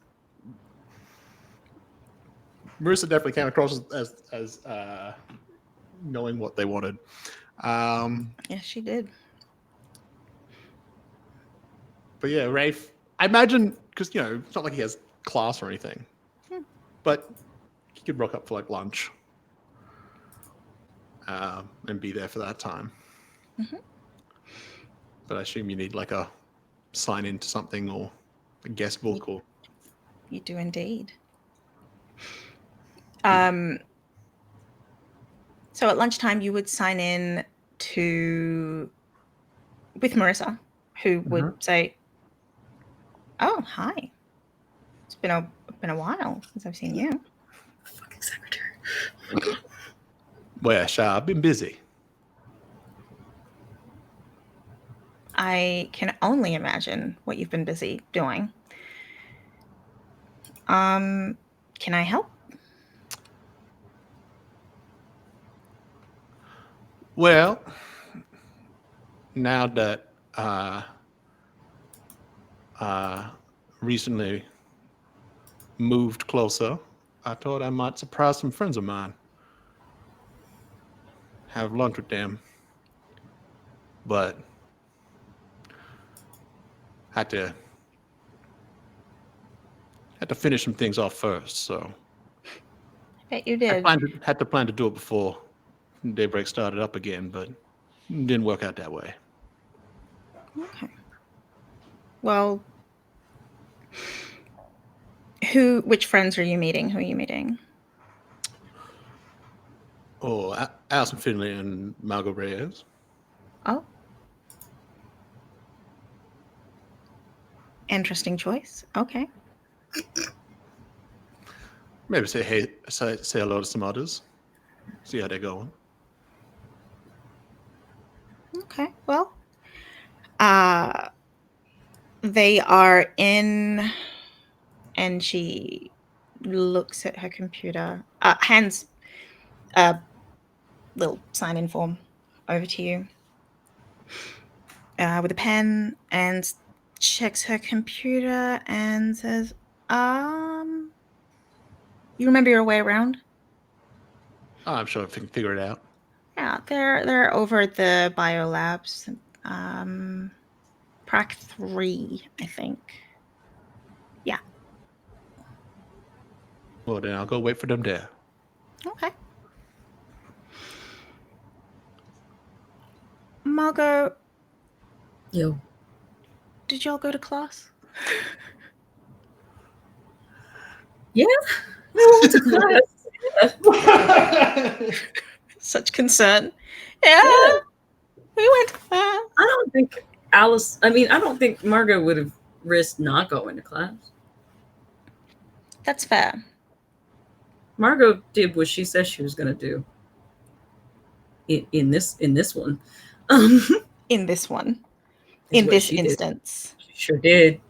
Marissa definitely came across as knowing what they wanted. Yes, she did. But yeah, Rafe, I imagine, because, it's not like he has class or anything, but he could rock up for like lunch and be there for that time. Mm-hmm. But I assume you need like a sign in to something or a guest book or... You do indeed. So at lunchtime, you would sign in with Marissa, who would say, "Oh, hi. It's been a while since I've seen you." Fucking secretary. Well, I've been busy. I can only imagine what you've been busy doing. Can I help? Well, now that recently moved closer, I thought I might surprise some friends of mine. Have lunch with them. But had to finish some things off first, so I bet you did. Had to plan to do it before Daybreak started up again, but it didn't work out that way. Okay. Well, which friends are you meeting? Who are you meeting? Oh, Alison Finley and Margot Reyes. Oh. Interesting choice. Okay. Maybe say hello to some others. See how they're going. Okay. Well, they are in, and she looks at her computer, hands a little sign-in form over to you with a pen, and checks her computer and says, you remember your way around? Oh, I'm sure I can figure it out. Yeah, they're over at the biolabs. Prac 3, I think. Yeah. Well, then I'll go wait for them there. Okay. Margot. Yo. Did y'all go to class? Yeah. We went to class. Such concern. Yeah. We went to class. I don't think Margot would have risked not going to class. That's fair. Margot did what she said she was going to do. In this one. In this one. In this instance. She sure did.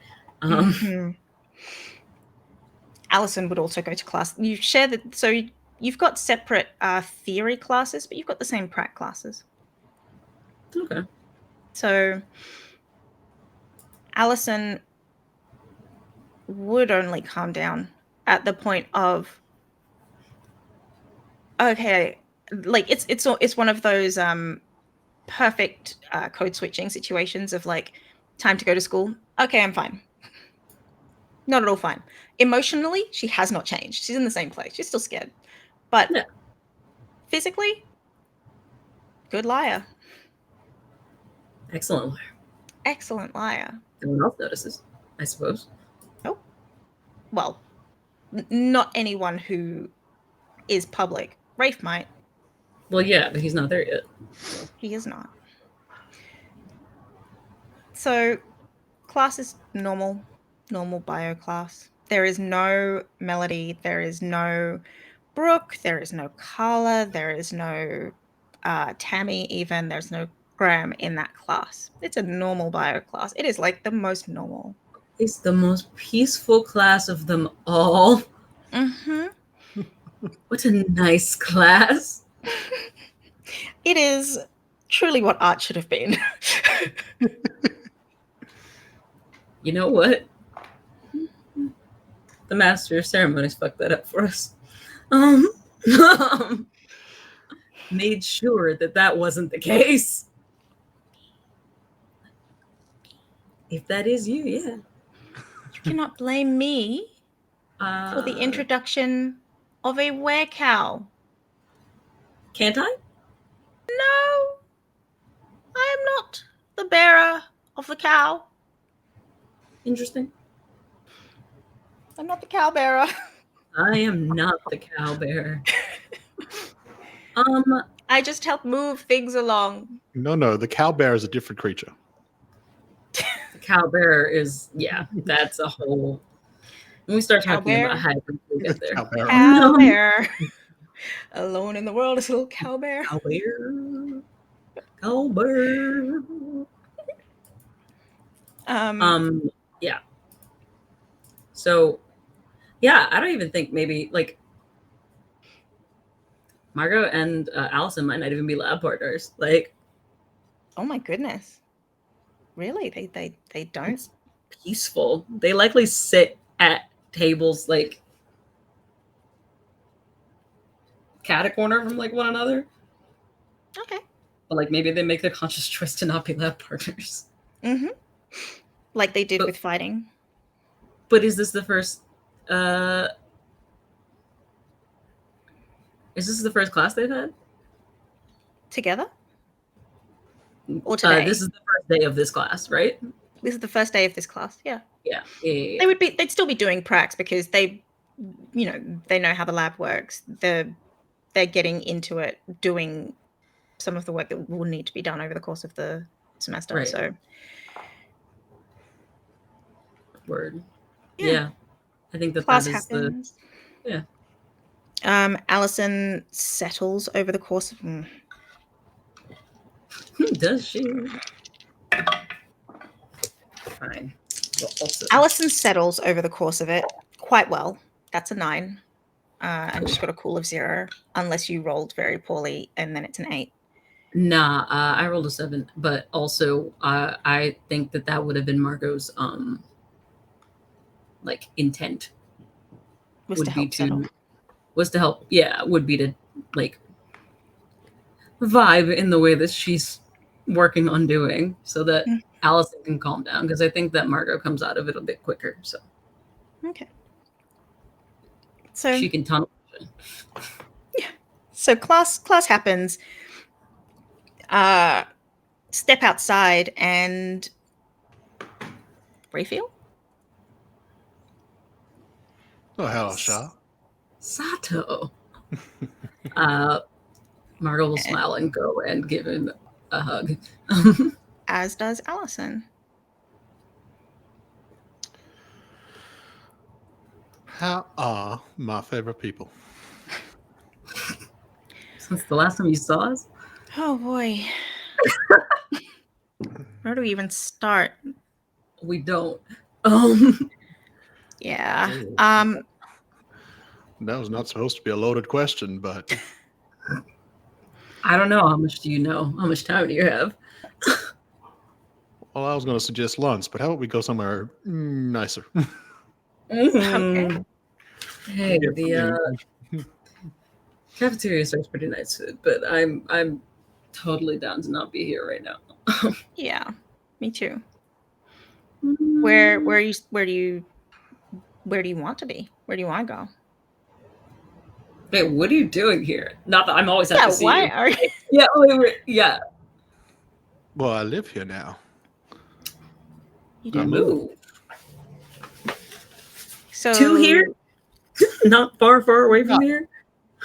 Alison would also go to class. You share that, so you've got separate theory classes, but you've got the same prac classes. Okay. So Alison would only calm down at the point of okay, like it's one of those perfect code switching situations of like time to go to school. Okay, I'm fine. Not at all fine. Emotionally, she has not changed. She's in the same place. She's still scared. But physically, good liar. Excellent liar. Excellent liar. No one else notices, I suppose. Oh. Well, not anyone who is public. Rafe might. Well, yeah, but he's not there yet. So. He is not. So, class is normal bio class. There is no Melody. There is no Brooke. There is no Carla. There is no Tammy even. There's no Graham in that class. It's a normal bio class. It is like the most normal. It's the most peaceful class of them all. Mm-hmm. What a nice class. It is truly what art should have been. You know what? The Master of Ceremonies fucked that up for us. Made sure that wasn't the case. If that is you, yeah. You cannot blame me for the introduction of a were-cow. Can't I? No. I am not the bearer of the cow. Interesting. I'm not the cow bearer. I am not the cow bearer. I just help move things along. No, the cow bear is a different creature. The cow bearer is, that's a whole. When we start talking about hybrids, we'll get there. Cow bear. Alone in the world, this little cow bear. Cow bear. Cow bear. Yeah. So, I don't even think maybe like Margot and Allison might not even be lab partners. Like, oh my goodness, really? They don't? It's peaceful. They likely sit at tables like cat a corner from like one another. Okay. But like maybe they make the conscious choice to not be lab partners. Mm-hmm. Like they did with fighting. But is this the first? Is this the first class they've had together? Or today? This is the first day of this class, right? This is the first day of this class. Yeah. Yeah. They'd still be doing pracs because they know how the lab works. They're getting into it, doing some of the work that will need to be done over the course of the semester. Right. So. Word. Yeah. I think that class that is happens. Allison settles over the course of. Does she? Fine. Well, also. Allison settles over the course of it quite well. That's a 9. And she's got a cool of 0, unless you rolled very poorly and then it's an 8. Nah, I rolled a 7, but also I think that would have been Margot's like intent was to help settle. Was to help, would be to like vibe in the way that she's working on doing so that Allison can calm down, because I think that Margot comes out of it a bit quicker. So okay. So she can tunnel. Yeah. So class happens. Step outside and refill. Oh, hello, Shah. Sato. Margot will smile and go and give him a hug. As does Allison. How are my favorite people? Since the last time you saw us? Oh boy. Where do we even start? We don't. Yeah. That was not supposed to be a loaded question, but I don't know. How much do you know? How much time do you have? Well, I was going to suggest lunch, but how about we go somewhere nicer? Okay. Hey, Cafeteria serves pretty nice food, but I'm totally down to not be here right now. Yeah, me too. Where do you want to be? Where do you want to go? Wait, what are you doing here? Not that I'm always happy to see why you. are you? Yeah, yeah. Well, I live here now. You do move. So to here, not far away from here.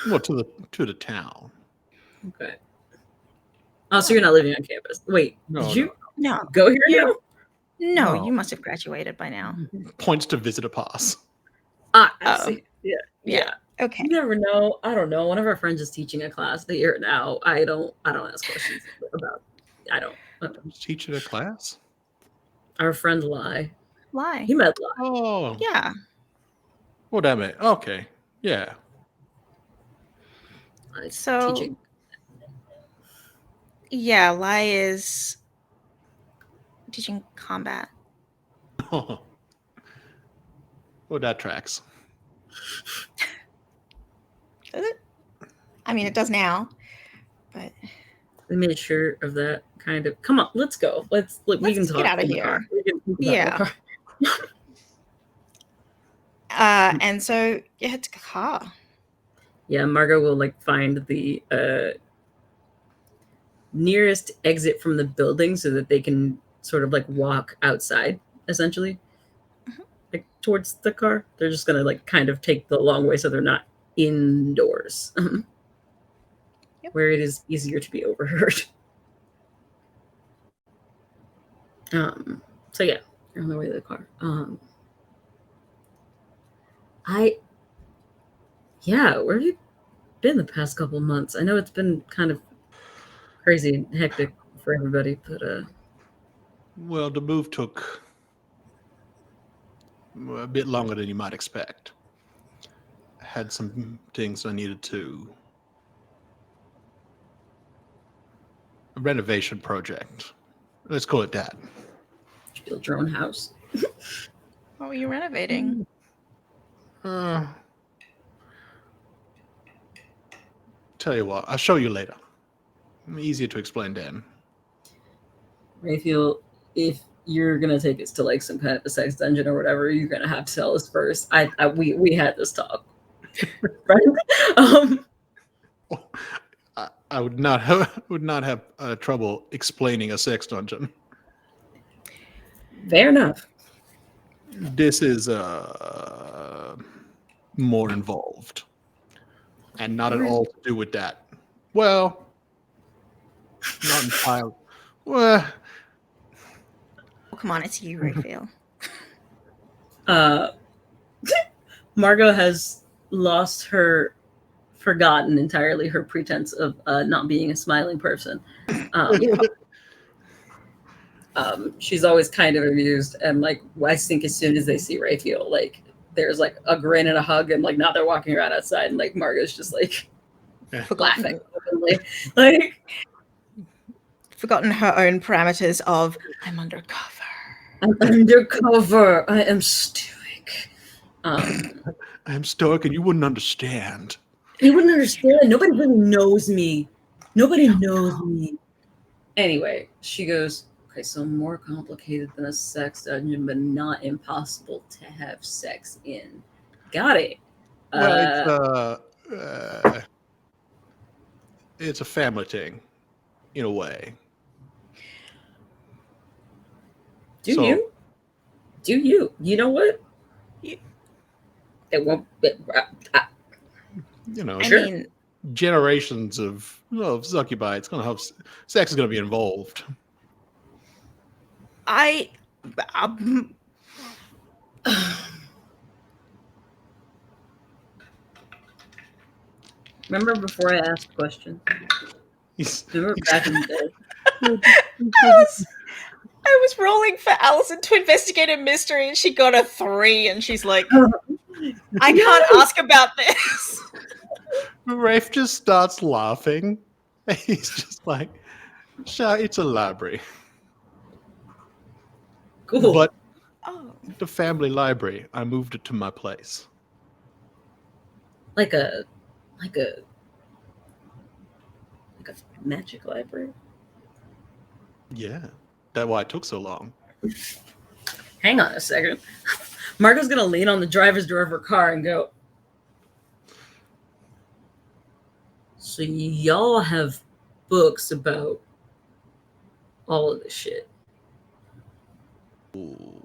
Well, to the town. Okay. Oh, so you're not living on campus? Wait, did you go here now? No, you must have graduated by now. Points to visitor pass. I see. Yeah. Okay. You never know. I don't know. One of our friends is teaching a class here now. I don't ask questions about. I don't. Teaching a class? Our friend Lai. Why? He met Lai. Oh. Yeah. Well, damn it. Okay. Yeah. So. Teaching. Yeah, Lai is teaching combat. Oh. Well, that tracks. Does it? I mean, it does now, but we made sure of that kind of. Come on, let's go. We can talk. Get out of here. Yeah. And so you head to the car. Yeah, Margot will find the nearest exit from the building so that they can sort of walk outside, essentially, towards the car. They're just gonna kind of take the long way so they're not indoors, where it is easier to be overheard. So yeah, you're on the way to the car. Where have you been the past couple months? I know it's been kind of crazy and hectic for everybody, but well, the move took a bit longer than you might expect. I had some things I needed to. A renovation project. Let's call it that. You build your own house. What were you renovating? Tell you what, I'll show you later. Easier to explain then. Raphael, if you're gonna take us to some kind of a sex dungeon or whatever, you're gonna have to tell us first. We had this talk, right? I would not have trouble explaining a sex dungeon. Fair enough. This is more involved, and not at all to do with that. Well, not entirely. Well, come on, it's you, Raphael. Margot has forgotten entirely her pretense of not being a smiling person. She's always kind of amused, and I think as soon as they see Raphael, there's a grin and a hug, and now they're walking around outside, and Margot's just laughing openly, forgotten her own parameters of I'm undercover. I am stoic. I'm stoic, and you wouldn't understand. You wouldn't understand. Nobody really knows me. Nobody knows me. Anyway, she goes, okay, so more complicated than a sex dungeon, but not impossible to have sex in. Got it. Well, it's a family thing, in a way. Do you? You know what? It won't. Sure. Generations of succubi. It's gonna have sex is gonna be involved. Remember before I asked questions? Remember back in the day? I was rolling for Allison to investigate a mystery, and she got a 3, and she's like, I can't ask about this. Rafe just starts laughing. He's just like, sure, it's a library. Cool. But the family library, I moved it to my place. Like a Like a magic library? Yeah. That's why it took so long. Hang on a second. Margot's going to lean on the driver's door of her car and go, so y'all have books about all of this shit. Ooh,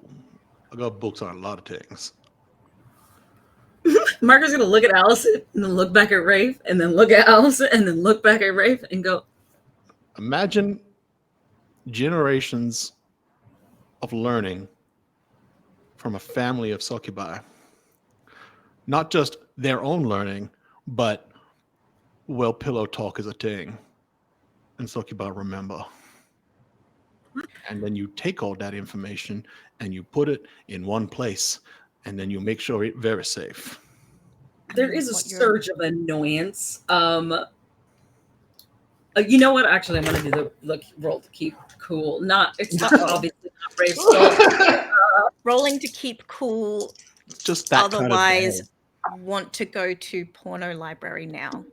I got books on a lot of things. Margot's going to look at Allison and then look back at Rafe and then look at Allison and then look back at Rafe and go, imagine generations of learning from a family of succubi. Not just their own learning, but pillow talk is a thing. And succubi remember. And then you take all that information and you put it in one place, and then you make sure it's very safe. There is a surge of annoyance. You know what? Actually, I'm going to do the roll to keep cool. It's not obviously not brave. So, rolling to keep cool. Just that. Otherwise, want to go to porno library now.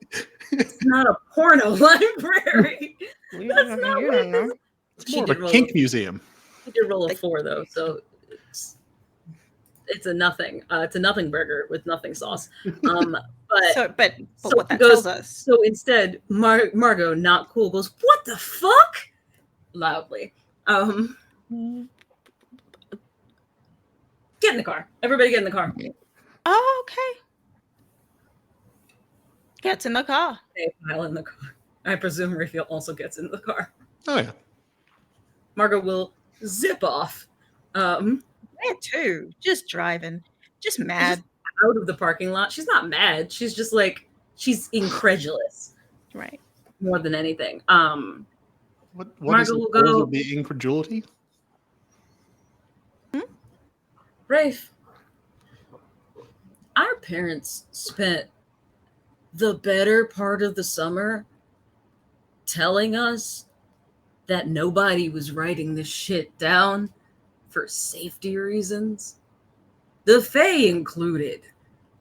It's not a porno library. That's not what it is. It's more of a kink museum. She did roll a 4 though, so it's a nothing. It's a nothing burger with nothing sauce. But what that tells us. So instead, Margot, not cool, goes, "What the fuck?" loudly. Get in the car. Everybody get in the car. Oh, okay. Gets in the car. They pile in the car. I presume Raphael also gets in the car. Oh, yeah. Margot will zip off. Where to? Just driving. Just mad. Just out of the parking lot. She's not mad. She's just like, she's incredulous. Right. More than anything. What is the cause of the incredulity? Rafe, our parents spent the better part of the summer telling us that nobody was writing this shit down for safety reasons. The Fae included.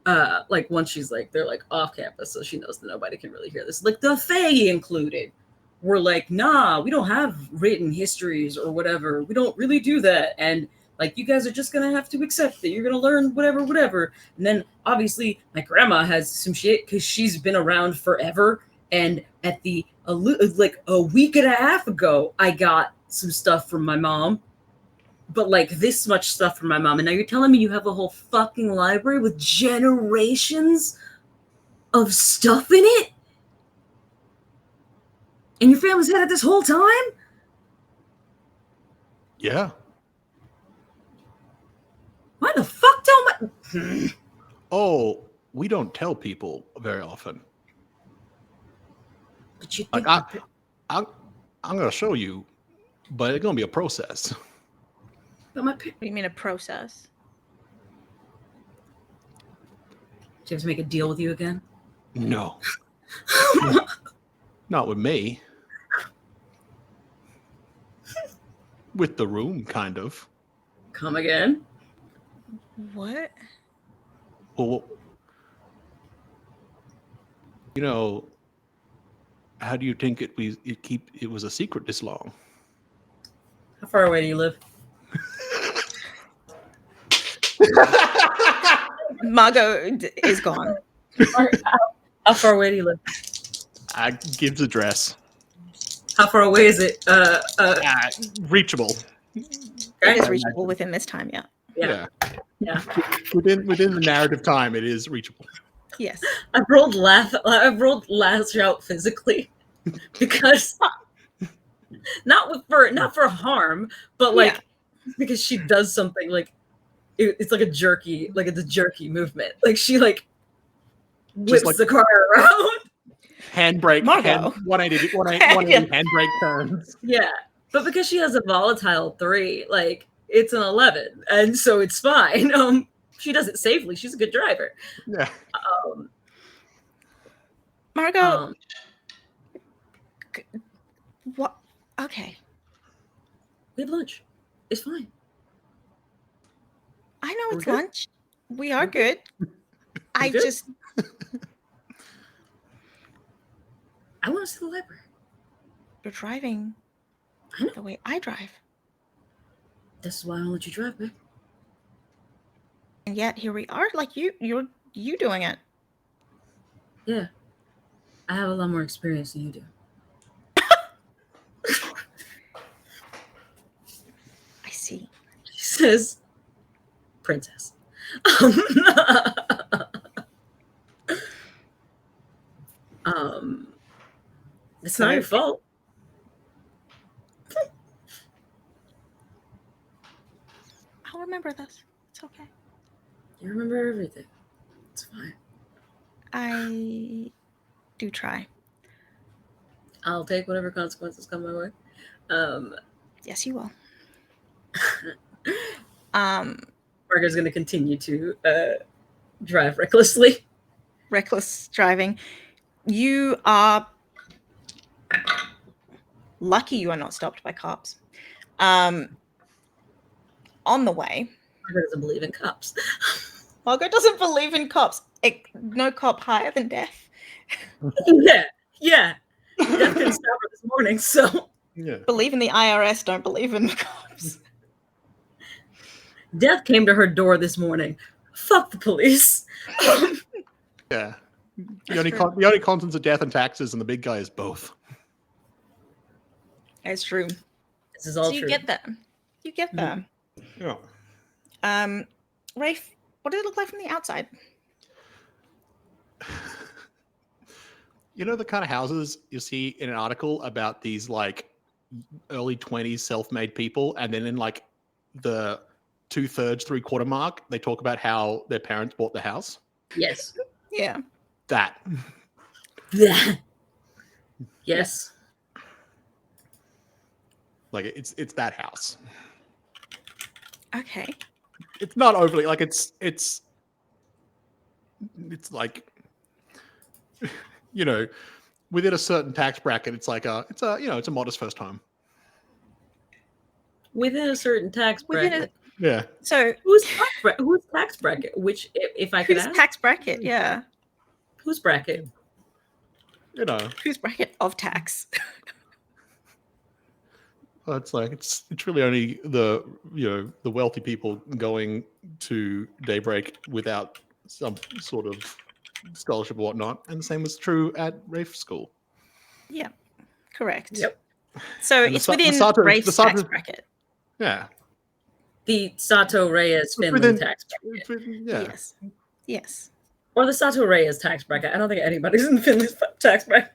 Like once she's like, they're like off campus, so she knows that nobody can really hear this. Like the Fae included. We're like, nah, we don't have written histories or whatever. We don't really do that. And like, you guys are just going to have to accept that you're going to learn whatever. And then obviously my grandma has some shit because she's been around forever. And at like a week and a half ago, I got some stuff from my mom, but like this much stuff from my mom. And now you're telling me you have a whole fucking library with generations of stuff in it? And your family's had it this whole time? Yeah. Why the fuck don't I... Oh, we don't tell people very often. But you think I'm going to show you, but it's going to be a process. But what do you mean a process? Do you have to make a deal with you again? No. Not with me. With the room, kind of. Come again? What? Well, you know, how do you think it was a secret this long? How far away do you live? Margot is gone. How far away do you live? I gives address. How far away is it? Reachable. It is reachable within this time, yeah. Yeah. Within the narrative time, it is reachable. Yes. I've rolled lash out physically because not for harm, but like because she does something like it's like a jerky movement. Like she like whips the car around. Handbrake. 180 handbrake turns. Yeah. But because she has a volatile 3, like it's an 11, and so it's fine. She does it safely. She's a good driver. Yeah. Margot. What? Okay. We have lunch. It's fine. I know it's lunch. We are good. I want to see the library. you're driving the way I drive. This is why I don't let you drive, babe. And yet here we are, like you're doing it. Yeah. I have a lot more experience than you do. I see. She says, princess. It's not your fault. I'll remember this. It's okay. You remember everything. It's fine. I do try. I'll take whatever consequences come my way. Yes, you will. Margot's going to continue to drive recklessly. Reckless driving. You are lucky you are not stopped by cops. On the way. Margot doesn't believe in cops. Margot doesn't believe in cops. No cop higher than death. Yeah. Death couldn't stop her this morning, so. Yeah. Believe in the IRS, don't believe in the cops. Death came to her door this morning. Fuck the police. Yeah. The only constants are death and taxes, and the big guy is both. It's true. This is all true. You get that. You get that. Yeah. Rafe, what did it look like from the outside? You know the kind of houses you see in an article about these like early 20s self-made people, and then in like the 2/3, 3/4 mark, they talk about how their parents bought the house? Yes. Yeah. That. Yes. Like it's that house. Okay. It's not overly like it's like within a certain tax bracket, it's a modest first home. Within a certain tax bracket. Yeah. So who's tax bracket? Which, if I could ask, tax bracket? Yeah. Whose bracket? Whose bracket of tax? It's like it's really only the wealthy people going to Daybreak without some sort of scholarship or whatnot, and the same was true at Rafe School. Yeah, correct. Yep. So it's within Rafe's tax bracket. Yeah. The Sato Reyes Finley tax bracket. Yeah. Yes. Or the Sato Reyes tax bracket. I don't think anybody's in Finley's tax bracket.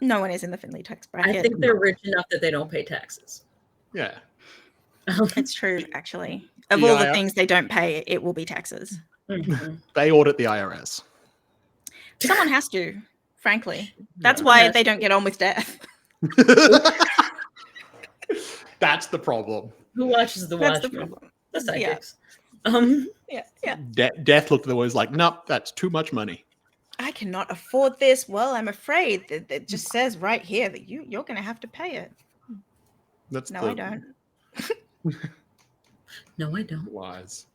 No one is in the Finley tax bracket. I think they're rich enough that they don't pay taxes. Yeah. It's true, actually. Of all the things they don't pay, it will be taxes. Mm-hmm. They audit the IRS. Someone has to, frankly. That's why they don't get on with death. That's the problem. Who watches the That's Watchmen? the problem. The psychics. Yeah. Death looked at the way, was like, nope, that's too much money. I cannot afford this. Well, I'm afraid that it just says right here that you're going to have to pay it. I don't. No, I don't. Wise.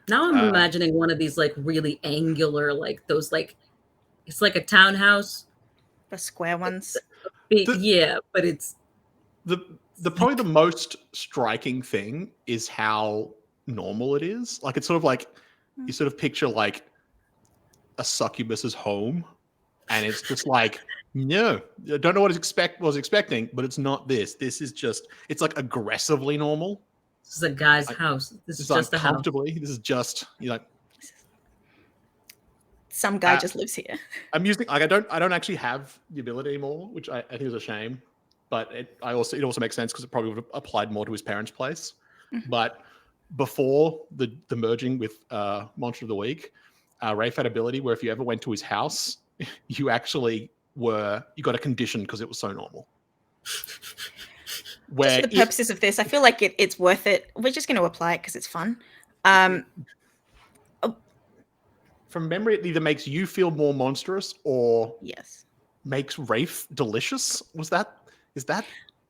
Now I'm imagining one of these like really angular, like those like, it's like a townhouse. The square ones. But it's probably the most striking thing is how normal it is. Like it's sort of like you sort of picture like a succubus's home, and it's just like, no, I don't know what was expecting, but it's not this. This is just, it's like aggressively normal. This is a guy's house. This is just a house. This is just, some guy just lives here. I'm using like I don't actually have the ability anymore, which I think is a shame. But it also makes sense because it probably would have applied more to his parents' place. Mm-hmm. But before the merging with Monster of the Week, Rafe had ability where if you ever went to his house, you actually you got a condition because it was so normal. Just for the purposes of this, I feel like it's worth it. We're just going to apply it because it's fun. From memory, it either makes you feel more monstrous or makes Rafe delicious. Is that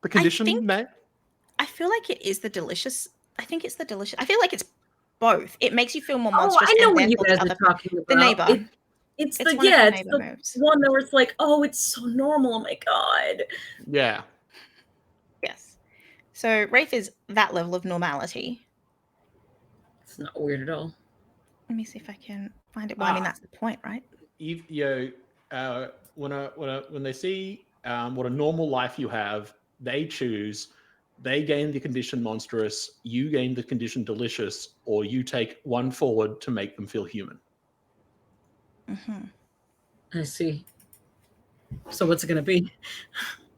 the condition? I feel like it is the delicious. I think it's the delicious. I feel like it's both. It makes you feel more monstrous. I know what you guys are talking about. The neighbor. It's It's the one of her it's neighbor the moves. one that was like, oh, it's so normal. Oh my god. Yeah. Yes. So Rafe is that level of normality. It's not weird at all. Let me see if I can find it. Well, I mean that's the point, right? When they see what a normal life you have, they choose. They gain the condition monstrous, you gain the condition delicious, or you take one forward to make them feel human. I see. So what's it going to be?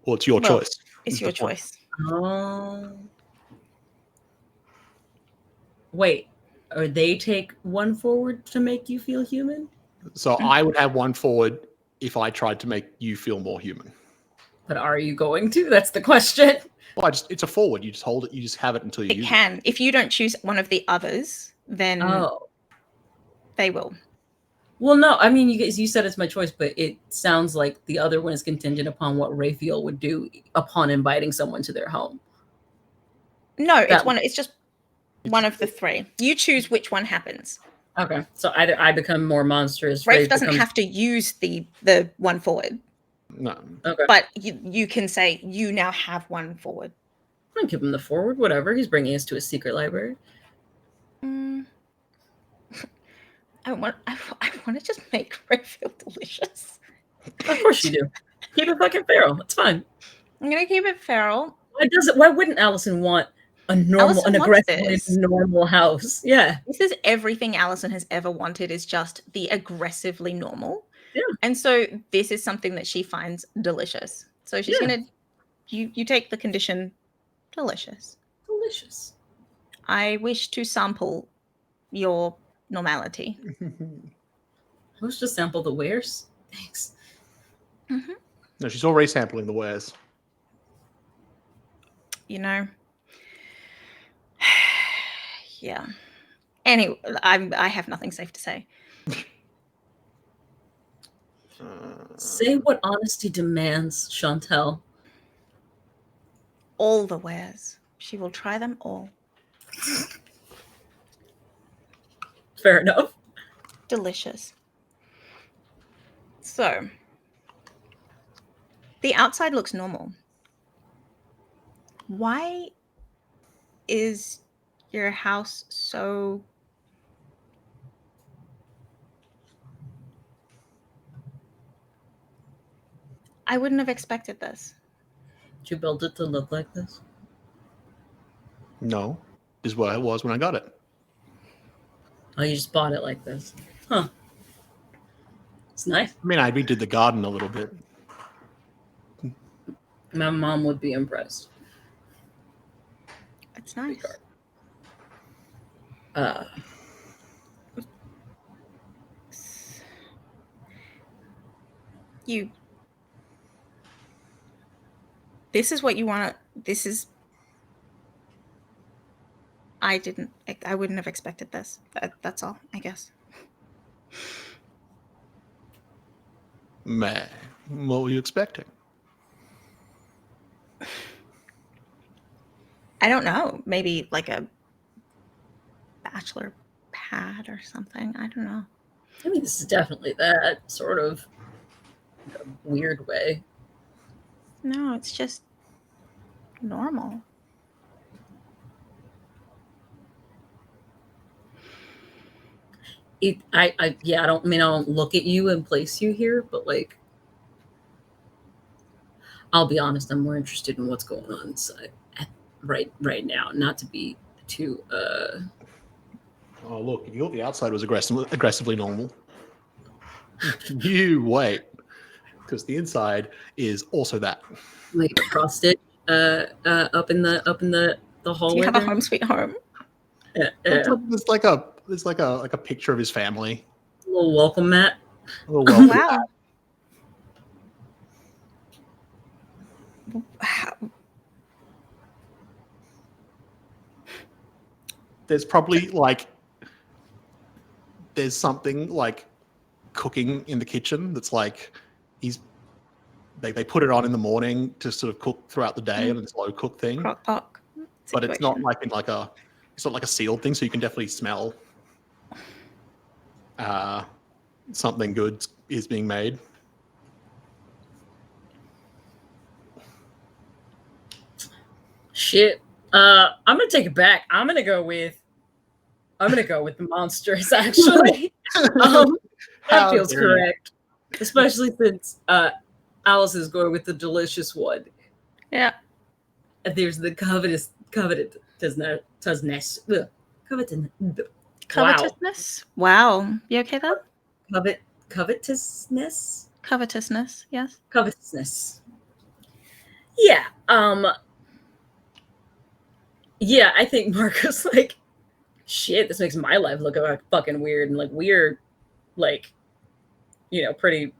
Well, it's your choice. It's your choice. Oh. Wait, or they take one forward to make you feel human? So I would have one forward if I tried to make you feel more human. But are you going to? That's the question. Well, it's a forward. You just hold it. You just have it until you use it. It can. If you don't choose one of the others, then they will. Well, no, I mean, you said it's my choice, but it sounds like the other one is contingent upon what Raphael would do upon inviting someone to their home. No, it's just one of the three. You choose which one happens. Okay, so either I become more monstrous. Rafe doesn't have to use the one forward. No. Okay. But you can say you now have one forward. I'll give him the forward, whatever. He's bringing us to a secret library. I want to just make Rafe feel delicious. Of course you do. Keep it fucking feral. It's fine. I'm gonna keep it feral. Why wouldn't Allison want an aggressively normal house? Yeah. This is everything Allison has ever wanted, is just the aggressively normal. Yeah. And so this is something that she finds delicious. So she's gonna you take the condition delicious. Delicious. I wish to sample your normality. Let's just sample the wares. Thanks. No, she's already sampling the wares. You know. Yeah. Anyway, I have nothing safe to say. Say what honesty demands, Chantel. All the wares. She will try them all. Fair enough. Delicious. So, the outside looks normal. Why is your house so... I wouldn't have expected this. Did you build it to look like this? No. This is what it was when I got it. Oh, you just bought it like this. Huh. It's nice. I mean, I redid the garden a little bit. My mom would be impressed. It's nice. This is what you want. This is... I wouldn't have expected this. That's all, I guess. Man, what were you expecting? I don't know. Maybe like a bachelor pad or something. I don't know. I mean, this is definitely that sort of weird way. No, it's just normal. I don't look at you and place you here, but like, I'll be honest, I'm more interested in what's going on inside right now, not to be too Oh, look, if you thought the outside was aggressively normal, you wait, because the inside is also that. like a cross stitch up in the hallway. Do you have a home sweet home? Yeah. It's like a picture of his family. A little welcome mat. Wow. There's probably there's something like cooking in the kitchen that's like they put it on in the morning to sort of cook throughout the day, and it's a slow cook thing. Crock pot But it's not like in it's not like a sealed thing, so you can definitely smell something good is being made. Shit. I'm gonna take it back. I'm gonna go with the monstrous. Actually, that feels correct, especially since Alice is going with the delicious one. Yeah. There's the covetousness. Covetousness. Wow. You okay there? Covetousness. Covetousness. Yes. Covetousness. Yeah. Yeah, I think Marco's like, shit, this makes my life look like fucking weird, and like weird, like, pretty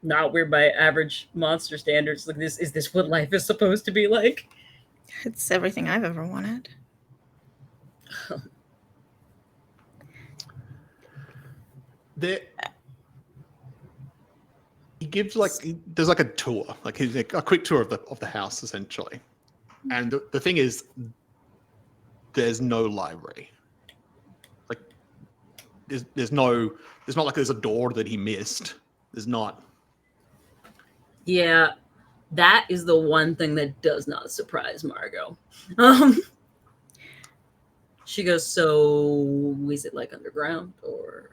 not weird by average monster standards. Like, is this what life is supposed to be like? It's everything I've ever wanted. He gives there's like a tour, like he's like a quick tour of the house essentially, and the thing is, there's no library. Like there's not like there's a door that he missed. There's not. Yeah, that is the one thing that does not surprise Margot. She goes, so is it like underground or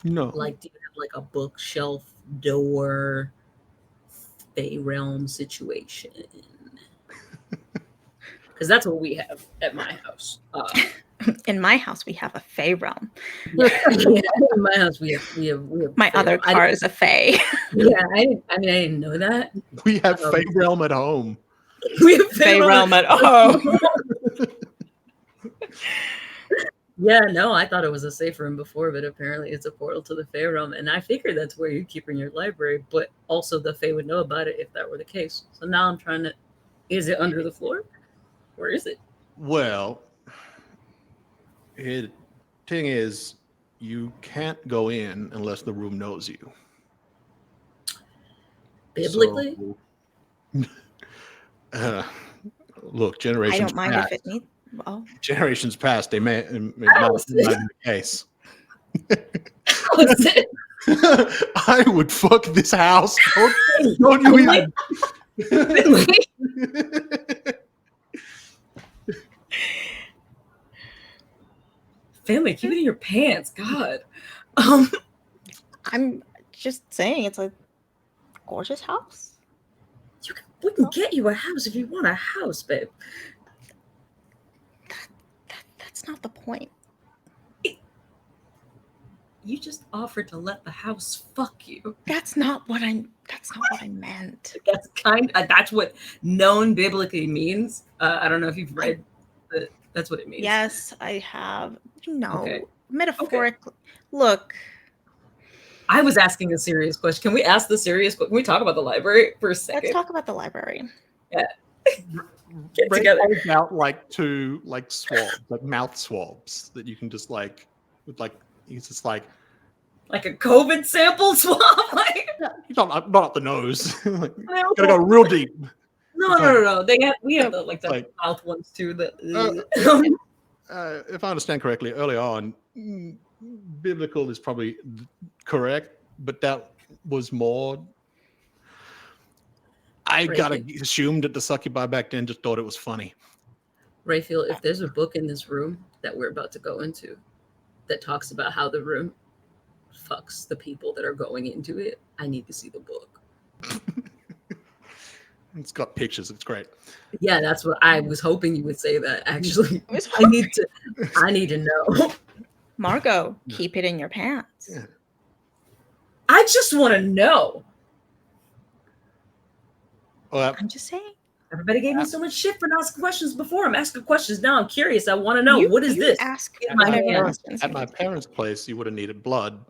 No? Like, do you have like a bookshelf door, Fey realm situation? Because that's what we have at my house. In my house, we have a Fey realm. Yeah, in my house, we have my other car is a Fey. Yeah, I didn't know that. We have Fey realm at home. We have Fey realm at home. Yeah, no, I thought it was a safe room before, but apparently it's a portal to the Fey realm, and I figured that's where you're keeping your library, but also the Fey would know about it if that were the case. So now I'm trying to, is it under the floor? Where is it? Well, the thing is, you can't go in unless the room knows you. Biblically? So, look, generations I don't mind past, if it needs. Oh. Generations past, they may not be the case. I would fuck this house. Don't you even. Family, keep it in your pants. God. I'm just saying, it's a gorgeous house. We can get you a house if you want a house, babe. That's not the point. You just offered to let the house fuck you. That's not what I meant. That's what known biblically means. I don't know if you've read, but that's what it means. Yes, I have. No, okay. Metaphorically. Okay. Look. I was asking a serious question. Can we ask the serious question? Can we talk about the library for a second? Let's talk about the library. Yeah. Get together. Out two swabs, like mouth swabs that you can just it's just like a COVID sample swab. not up the nose. Gotta go real deep. No. We have the mouth ones too. If I understand correctly, early on, biblical is probably correct, but that was more. I gotta assume that the succubi back then just thought it was funny. Raphael, if there's a book in this room that we're about to go into that talks about how the room fucks the people that are going into it, I need to see the book. It's got pictures. It's great. Yeah, that's what I was hoping you would say. That actually, I need to know. Margot, keep it in your pants. Yeah. I just want to know. Well, I'm just saying. Everybody gave me so much shit for not asking questions before. I'm asking questions now. I'm curious. I want to know, what is this? At my parents' place, you would have needed blood.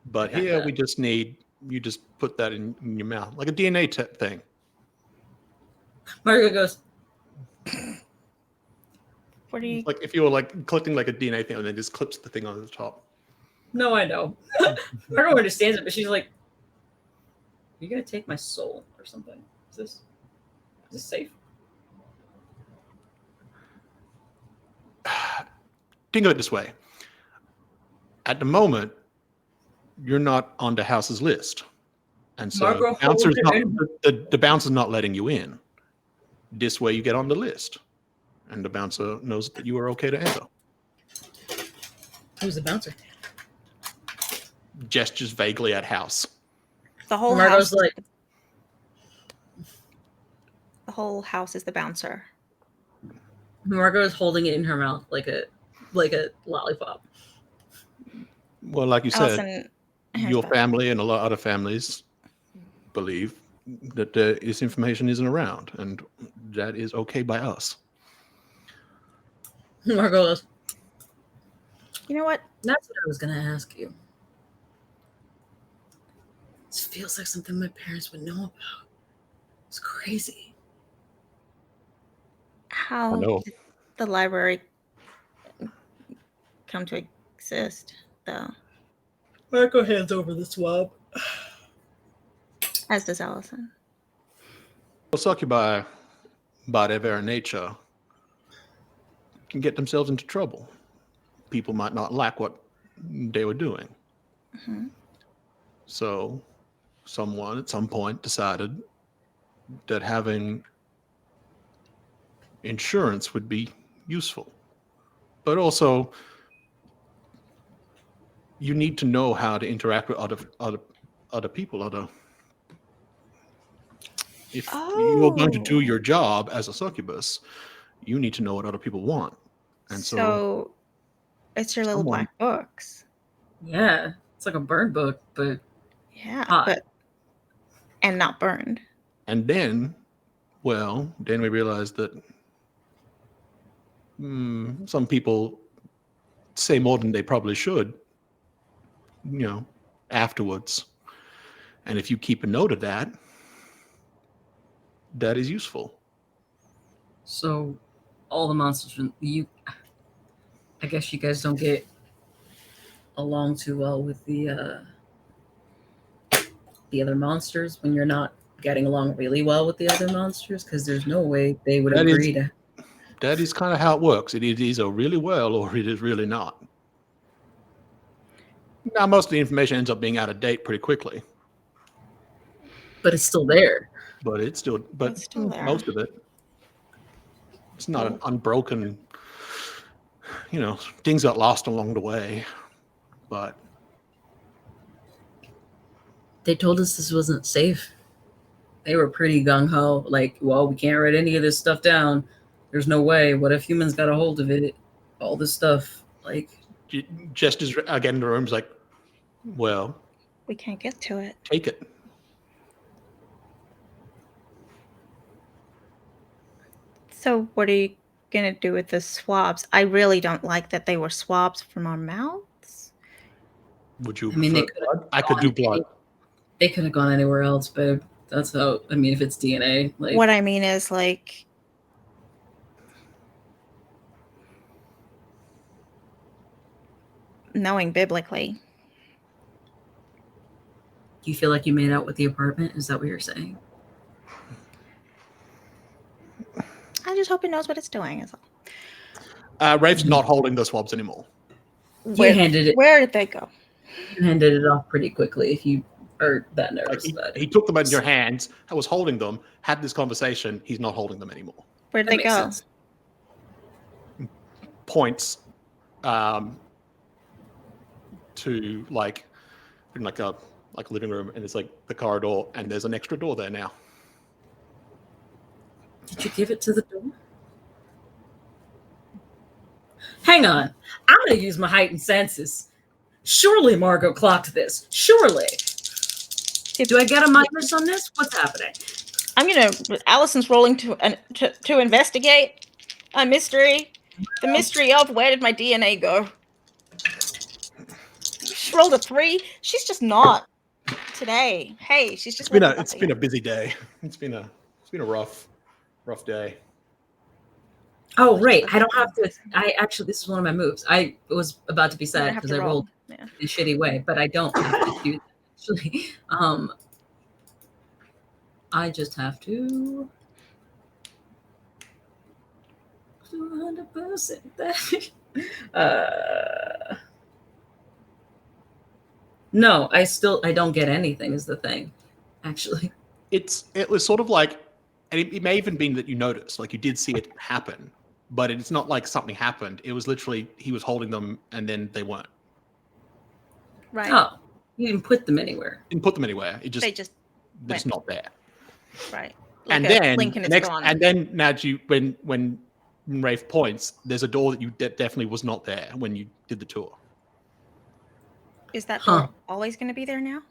But here, we just need, you just put that in your mouth, like a DNA thing. Margot goes, what are you? Like if you were collecting a DNA thing and then just clips the thing on the top. No, I know. Margot understands it, but she's like, you're going to take my soul or something. Is this safe? Think of it this way. At the moment, you're not on the house's list. And so Margot, the bouncer's not letting you in. This way you get on the list. And the bouncer knows that you are okay to enter. Who's the bouncer? Gestures vaguely at house. The whole Margot's house. like, The whole house is the bouncer. Margot is holding it in her mouth like a lollipop. Well, like you said, Allison, your family and a lot of other families believe that this information isn't around, and that is okay by us. Margot goes, you know what? that's what I was going to ask you. This feels like something my parents would know about. It's crazy. How did the library come to exist, though? Margot hands over the swab. As does Allison. Succubi, by their very nature, can get themselves into trouble. People might not like what they were doing. Mm-hmm. So someone at some point decided that having insurance would be useful. But also, you need to know how to interact with other people. If you're going to do your job as a succubus, you need to know what other people want. And so it's your little black books. Yeah, it's like a burn book, but but and not burned. And then we realized that some people say more than they probably should, afterwards. And if you keep a note of that, that is useful. So all the monsters I guess you guys don't get along too well with the other monsters when you're not getting along really well with the other monsters, because there's no way they would agree to. That is kind of how it works. It is either really well or it is really not. Now, most of the information ends up being out of date pretty quickly. But it's still there. But it's still there. Most of it. It's not an unbroken, things got lost along the way. But they told us this wasn't safe. They were pretty gung-ho, like, well, we can't write any of this stuff down. There's no way. What if humans got a hold of it? All this stuff, like... Just as, again, the room's like, well... we can't get to it. Take it. So what are you going to do with the swabs? I really don't like that they were swabs from our mouths. Would you blood? I could do blood. They could have gone anywhere else, babe. That's how, if it's DNA. Like, what I mean is, like, knowing biblically. Do you feel like you made out with the apartment? Is that what you're saying? I just hope it knows what it's doing. Is all. Rafe's not holding the swabs anymore. Where did they go? You handed it off pretty quickly if you are that nervous about it. He took them in your hands, I was holding them, had this conversation, he's not holding them anymore. Where did they go? Sense. Points to like a living room, and it's like the corridor, and there's an extra door there now. Did you give it to the door? Hang on. I'm going to use my heightened senses. Surely Margot clocked this. Surely. Do I get a minus on this? What's happening? Allison's rolling to investigate a mystery. The mystery of where did my DNA go? She rolled a 3. She's just not today. Hey, she's just. It's been a busy day. It's been a rough day. Oh, right. I don't have to. This is one of my moves. I was about to be sad because I rolled in a shitty way, but I don't have to do that. Actually, I just have to 200%. No, I don't get anything is the thing, actually. It was sort of like, and it may even been that you noticed, like you did see it happen, but it's not like something happened. It was literally he was holding them and then they weren't. Right. Oh, you didn't put them anywhere. Didn't put them anywhere. They just they're just not there. Right. Like And a then blink and it's gone. and then now when Rafe points, there's a door that you definitely was not there when you did the tour. Is that door always going to be there now?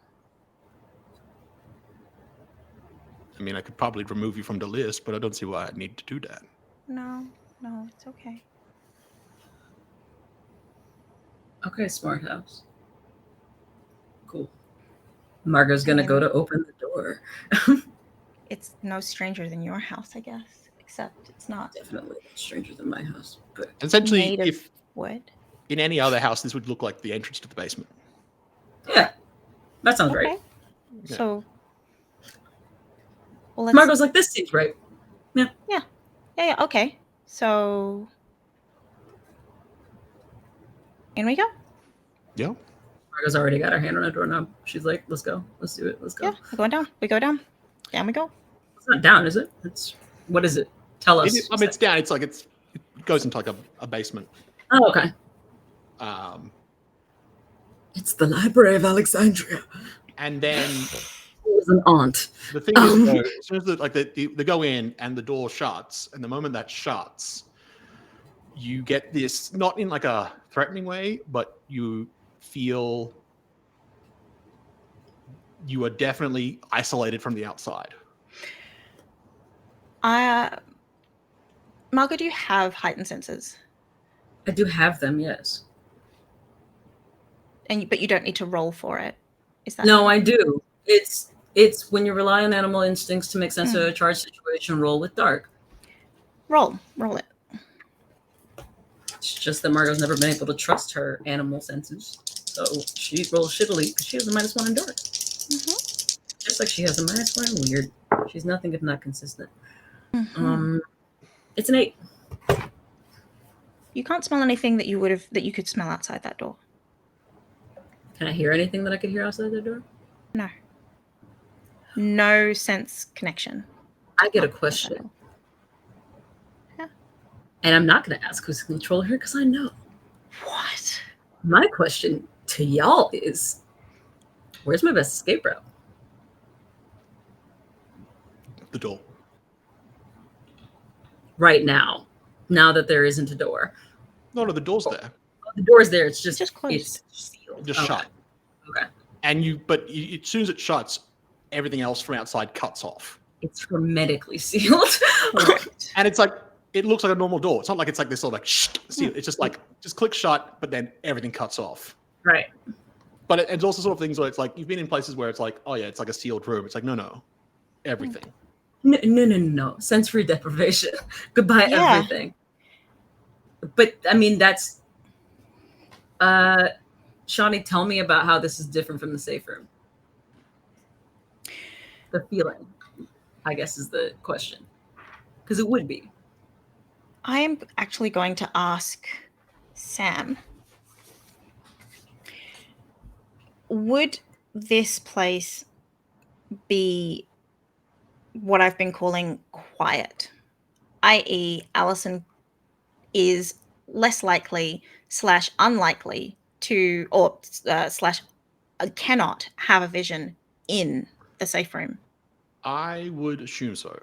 I mean, I could probably remove you from the list, but I don't see why I'd need to do that. No, it's okay. Okay, smart house. Cool. Margot's gonna go to open the door. It's no stranger than your house, I guess. Except it's not. Definitely stranger than my house. But essentially, if wood. In any other house, this would look like the entrance to the basement. Yeah, that sounds right. Yeah. So, well, Margot's like, this seems right. Yeah. Okay. So, in we go. Yeah. Margot's already got her hand on the doorknob. She's like, let's go. Let's do it. Let's go. Yeah, we're going down. We go down. Down we go. It's not down, is it? What is it? Tell us. I mean, it's down. It's like it goes into like a basement. Oh, okay. It's the Library of Alexandria. And then it was an aunt. The thing is, though, as soon as they go in and the door shuts, and the moment that shuts, you get this, not in like a threatening way, but you feel you are definitely isolated from the outside. Margot, do you have heightened senses? I do have them, yes. But you don't need to roll for it. Is that no? I do. It's when you rely on animal instincts to make sense of a charged situation. Roll with dark. Roll it. It's just that Margot's never been able to trust her animal senses, so she rolls shittily because she has a -1 in dark. Just like she has a -1 in weird. She's nothing if not consistent. It's an 8. You can't smell anything that you could smell outside that door. Can I hear anything that I could hear outside the door? No. No sense connection. I get a question. Yeah. And I'm not going to ask who's controlling her because I know. What? My question to y'all is, where's my best escape route? The door. Right now. Now that there isn't a door. No, the door's there. Oh, the door's there. It's just closed. It's sealed. Just shut. Okay. And as soon as it shuts, everything else from outside cuts off. It's hermetically sealed. Right. And it's like, it looks like a normal door. It's not like it's like this sort of like seal. It's just like, just click shut, but then everything cuts off. Right. But it's also sort of things where it's like, you've been in places where it's like, oh yeah, it's like a sealed room. It's like, no, everything. No. Sensory deprivation. Goodbye, everything. But I mean, that's Shawnee, tell me about how this is different from the safe room. The feeling, I guess, is the question. Because it would be. I am actually going to ask Sam. Would this place be what I've been calling quiet? I.e., Allison is less likely / unlikely to, or / cannot have a vision in the safe room. I would assume so.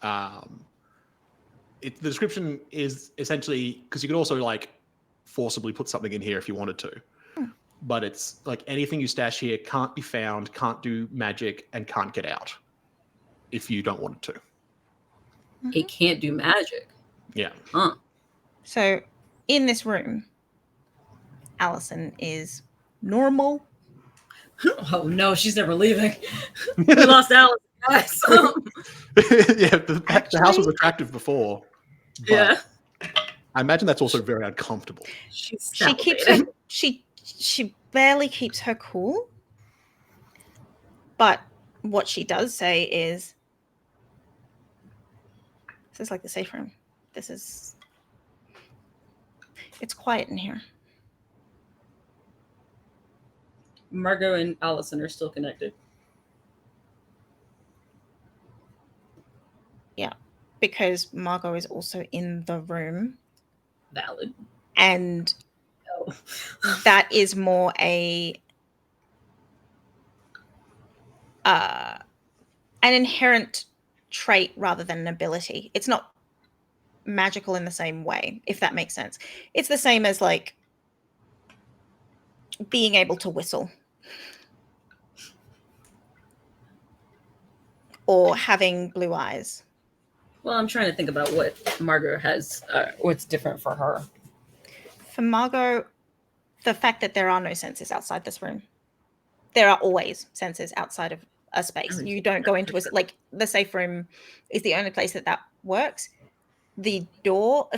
The description is essentially, because you could also like forcibly put something in here if you wanted to. But it's like anything you stash here can't be found, can't do magic, and can't get out if you don't want it to. It can't do magic. Yeah. Huh. So in this room, Allison is normal. Oh no, she's never leaving. We lost Allison, guys. Yeah, the house was attractive before. But Yeah. I imagine that's also very uncomfortable. She keeps her, she barely keeps her cool. But what she does say is, this is like the safe room. It's quiet in here. Margot and Allison are still connected. Yeah, because Margot is also in the room. Valid. And that is more an inherent trait rather than an ability. It's not magical in the same way, if that makes sense. It's the same as like being able to whistle or having blue eyes. Well, I'm trying to think about what Margot has, what's different for her. For Margot, the fact that there are no senses outside this room. There are always senses outside of a space. You don't go into like the safe room is the only place that works. If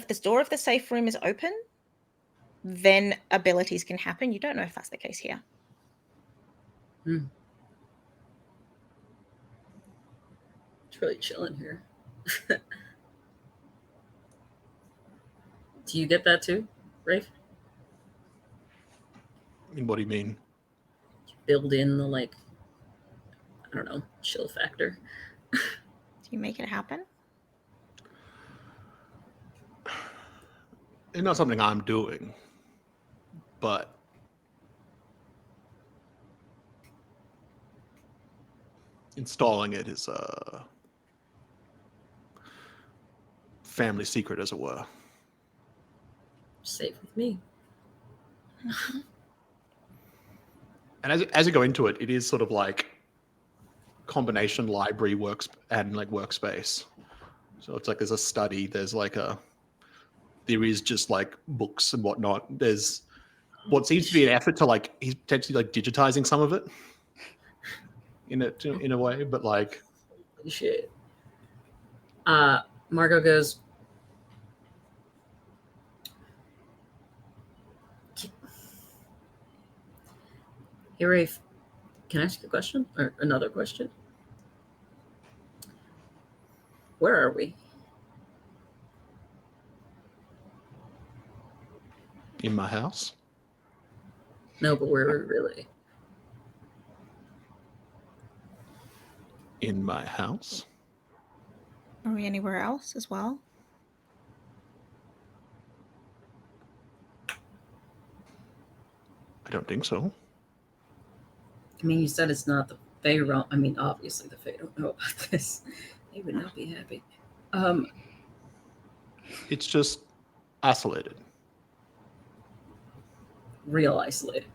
the door of the safe room is open, then abilities can happen. You don't know if that's the case here. It's really chilling here. Do you get that too, Rafe? I mean, what do you mean? Build in the, like, I don't know, chill factor. Do you make it happen? It's not something I'm doing, but installing it is a family secret, as it were. Safe with me. And as you go into it, it is sort of like combination library workspace. So it's like there's a study, there is just like books and whatnot. There's what seems to be an effort to like he's potentially like digitizing some of it in a way, but like shit. Margot goes, hey Rafe, can I ask you a question or another question? Where are we? in my house. No, but where are we really? In my house. Are we anywhere else as well? I don't think so. I mean, you said it's not the Fae realm. I mean, obviously the Fae don't know about this. They would not be happy. It's just isolated. Real isolated.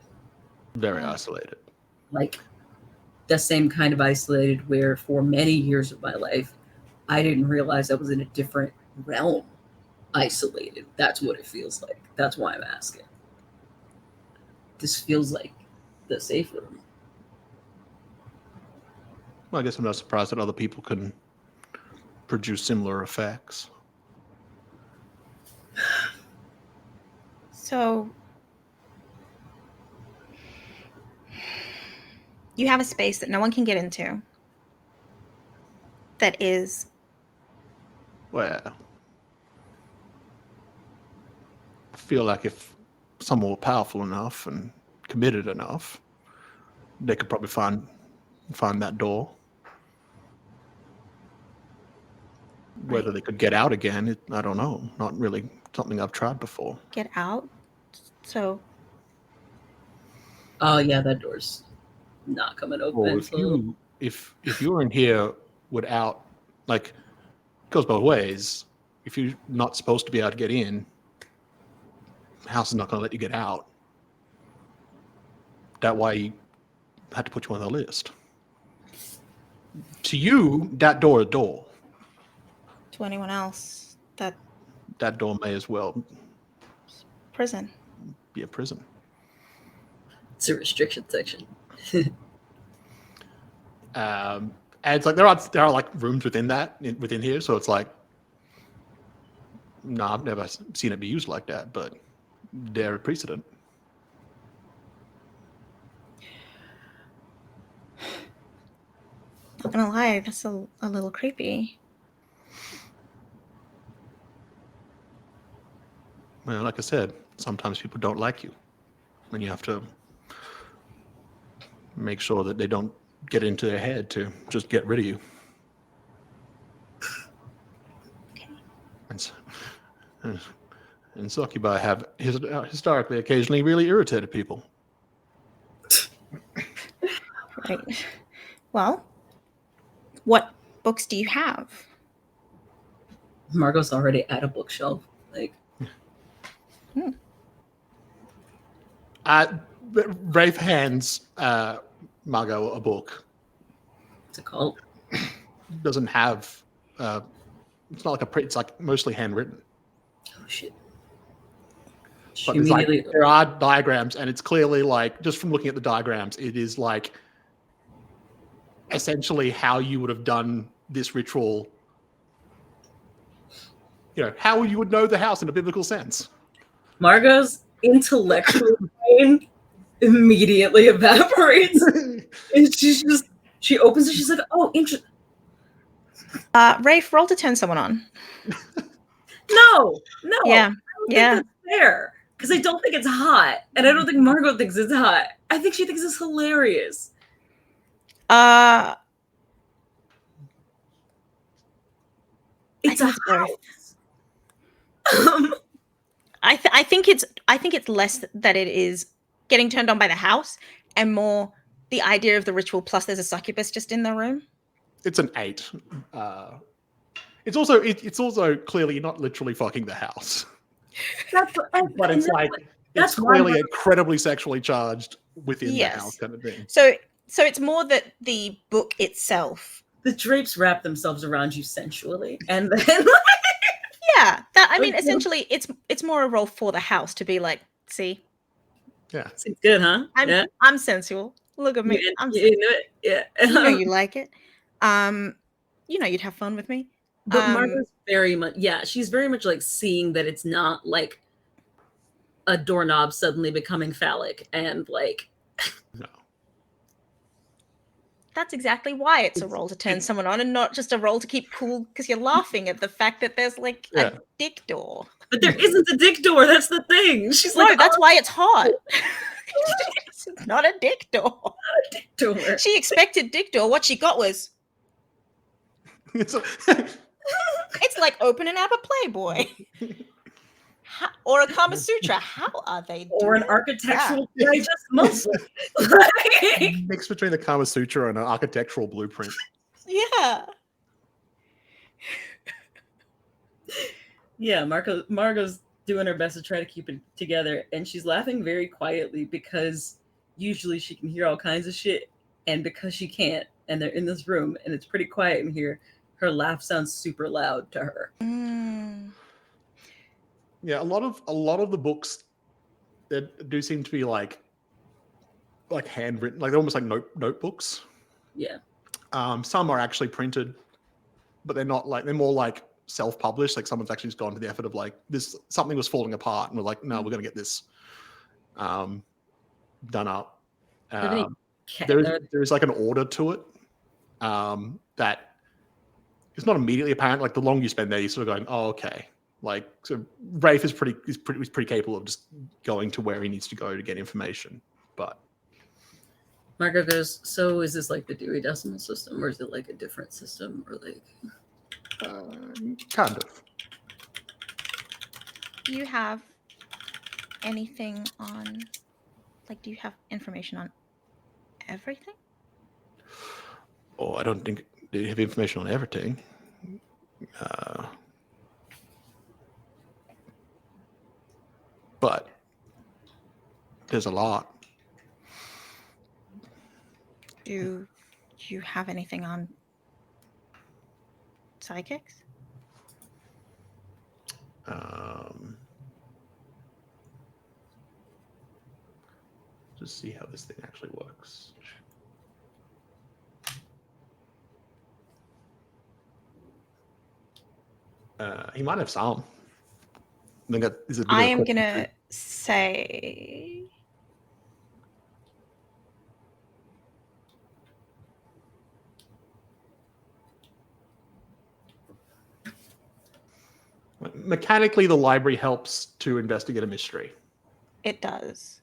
Very isolated. Like the same kind of isolated where for many years of my life, I didn't realize I was in a different realm. Isolated. That's what it feels like. That's why I'm asking. This feels like the safe room. Well, I guess I'm not surprised that other people can produce similar effects. So you have a space that no one can get into that is... Well, I feel like if someone were powerful enough and committed enough, they could probably find that door. Whether they could get out again, I don't know. Not really something I've tried before. Get out? So... Oh yeah, that door's not coming open. Well, if you're in here without, like, it goes both ways. If you're not supposed to be able to get in, the house is not going to let you get out. That why you had to put you on the list. To you, that door is a door. To anyone else, that door may as well prison. Be a prison. It's a restriction section. And it's like there are like rooms within here, so it's like, no, I've never seen it be used like that, but they're a precedent. Not gonna lie, that's a little creepy. Well, like I said, sometimes people don't like you, and you have to Make sure that they don't get into their head to just get rid of you. And succubi have historically occasionally really irritated people. Right. Well, what books do you have? Margot's already at a bookshelf. Like, Rafe hands Margot a book. It's a cult. Doesn't have. It's not like a print. It's like mostly handwritten. Oh shit! But there are diagrams, and it's clearly like, just from looking at the diagrams, it is like essentially how you would have done this ritual. How you would know the house in a biblical sense. Margot's intellectual brain immediately evaporates, and she opens it. She's like, "Oh, interesting." Rafe, roll to turn someone on. No. Yeah. I don't think that's fair, because I don't think it's hot, and I don't think Margot thinks it's hot. I think she thinks it's hilarious. It's a house. I think it's less that it is getting turned on by the house, and more the idea of the ritual. Plus, there's a succubus just in the room. It's an 8. It's also clearly not literally fucking the house. But it's like it's clearly incredibly sexually charged within the house kind of thing. So it's more that the book itself. The drapes wrap themselves around you sensually, and then essentially it's more a role for the house to be like, see, seems good, huh? I'm sensual. Look at me. I'm you into it, yeah. You like it. You'd have fun with me. But Margot's very much, she's very much like seeing that it's not like a doorknob suddenly becoming phallic and like. No. That's exactly why it's a roll to turn someone on and not just a roll to keep cool because you're laughing at the fact that there's like a dick door. But there isn't a dick door. That's the thing. She's like, that's why it's hot. It's not a dick door. Not a dick door. She expected dick door. What she got was. It's like open and have a Playboy. Or a Kama Sutra. How are they doing? Or an architectural digest mostly. Mix between the Kama Sutra and an architectural blueprint. Yeah. Yeah, Margot's doing her best to try to keep it together, and she's laughing very quietly because usually she can hear all kinds of shit, and because she can't, and they're in this room and it's pretty quiet in here, her laugh sounds super loud to her. Yeah, a lot of the books that do seem to be like handwritten, like they're almost like notebooks. Yeah. Some are actually printed, but they're not like, they're more like self-published. Like someone's actually just gone to the effort of like something was falling apart, and we're like, no, we're going to get this done up. There is like an order to it that it's not immediately apparent. Like the longer you spend there, you're sort of going, oh, okay. Like, so Rafe is pretty capable of just going to where he needs to go to get information. But Margot goes, so is this like the Dewey Decimal System, or is it like a different system, or like kind of. Do you have anything on, like, do you have information on everything? Oh, I don't think they have information on everything. But there's a lot. Do you have anything on psychics? Just see how this thing actually works. He might have some. I am going to say... Mechanically, the library helps to investigate a mystery. It does.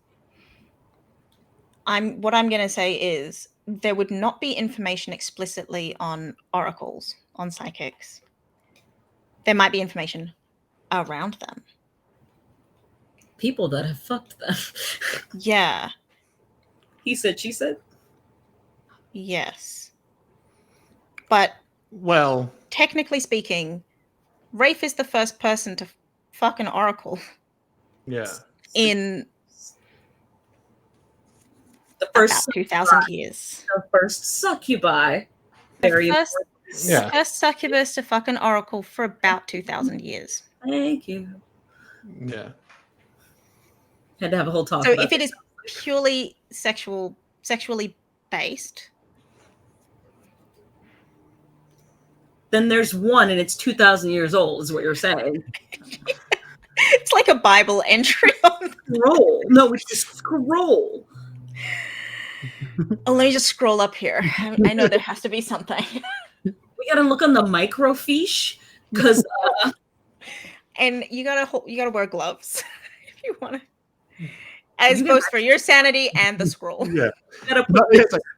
What I'm going to say is there would not be information explicitly on oracles, on psychics. There might be information around them. People that have fucked them. Yeah. He said, she said. Yes. But well, technically speaking, Rafe is the first person to fuck an oracle. Yeah. In the first about 2,000 years. The first succubi. The first succubus to fuck an oracle for about 2,000 years. Thank you. Yeah. Had to have a whole talk. So if it is purely sexually based, then there's one, and it's 2,000 years old, is what you're saying. It's like a Bible entry on scroll. No, it's a scroll. Oh, let me just scroll up here. I know there has to be something. We gotta look on the microfiche because. And you gotta wear gloves if you want to. As both for your sanity and the scroll. Yeah.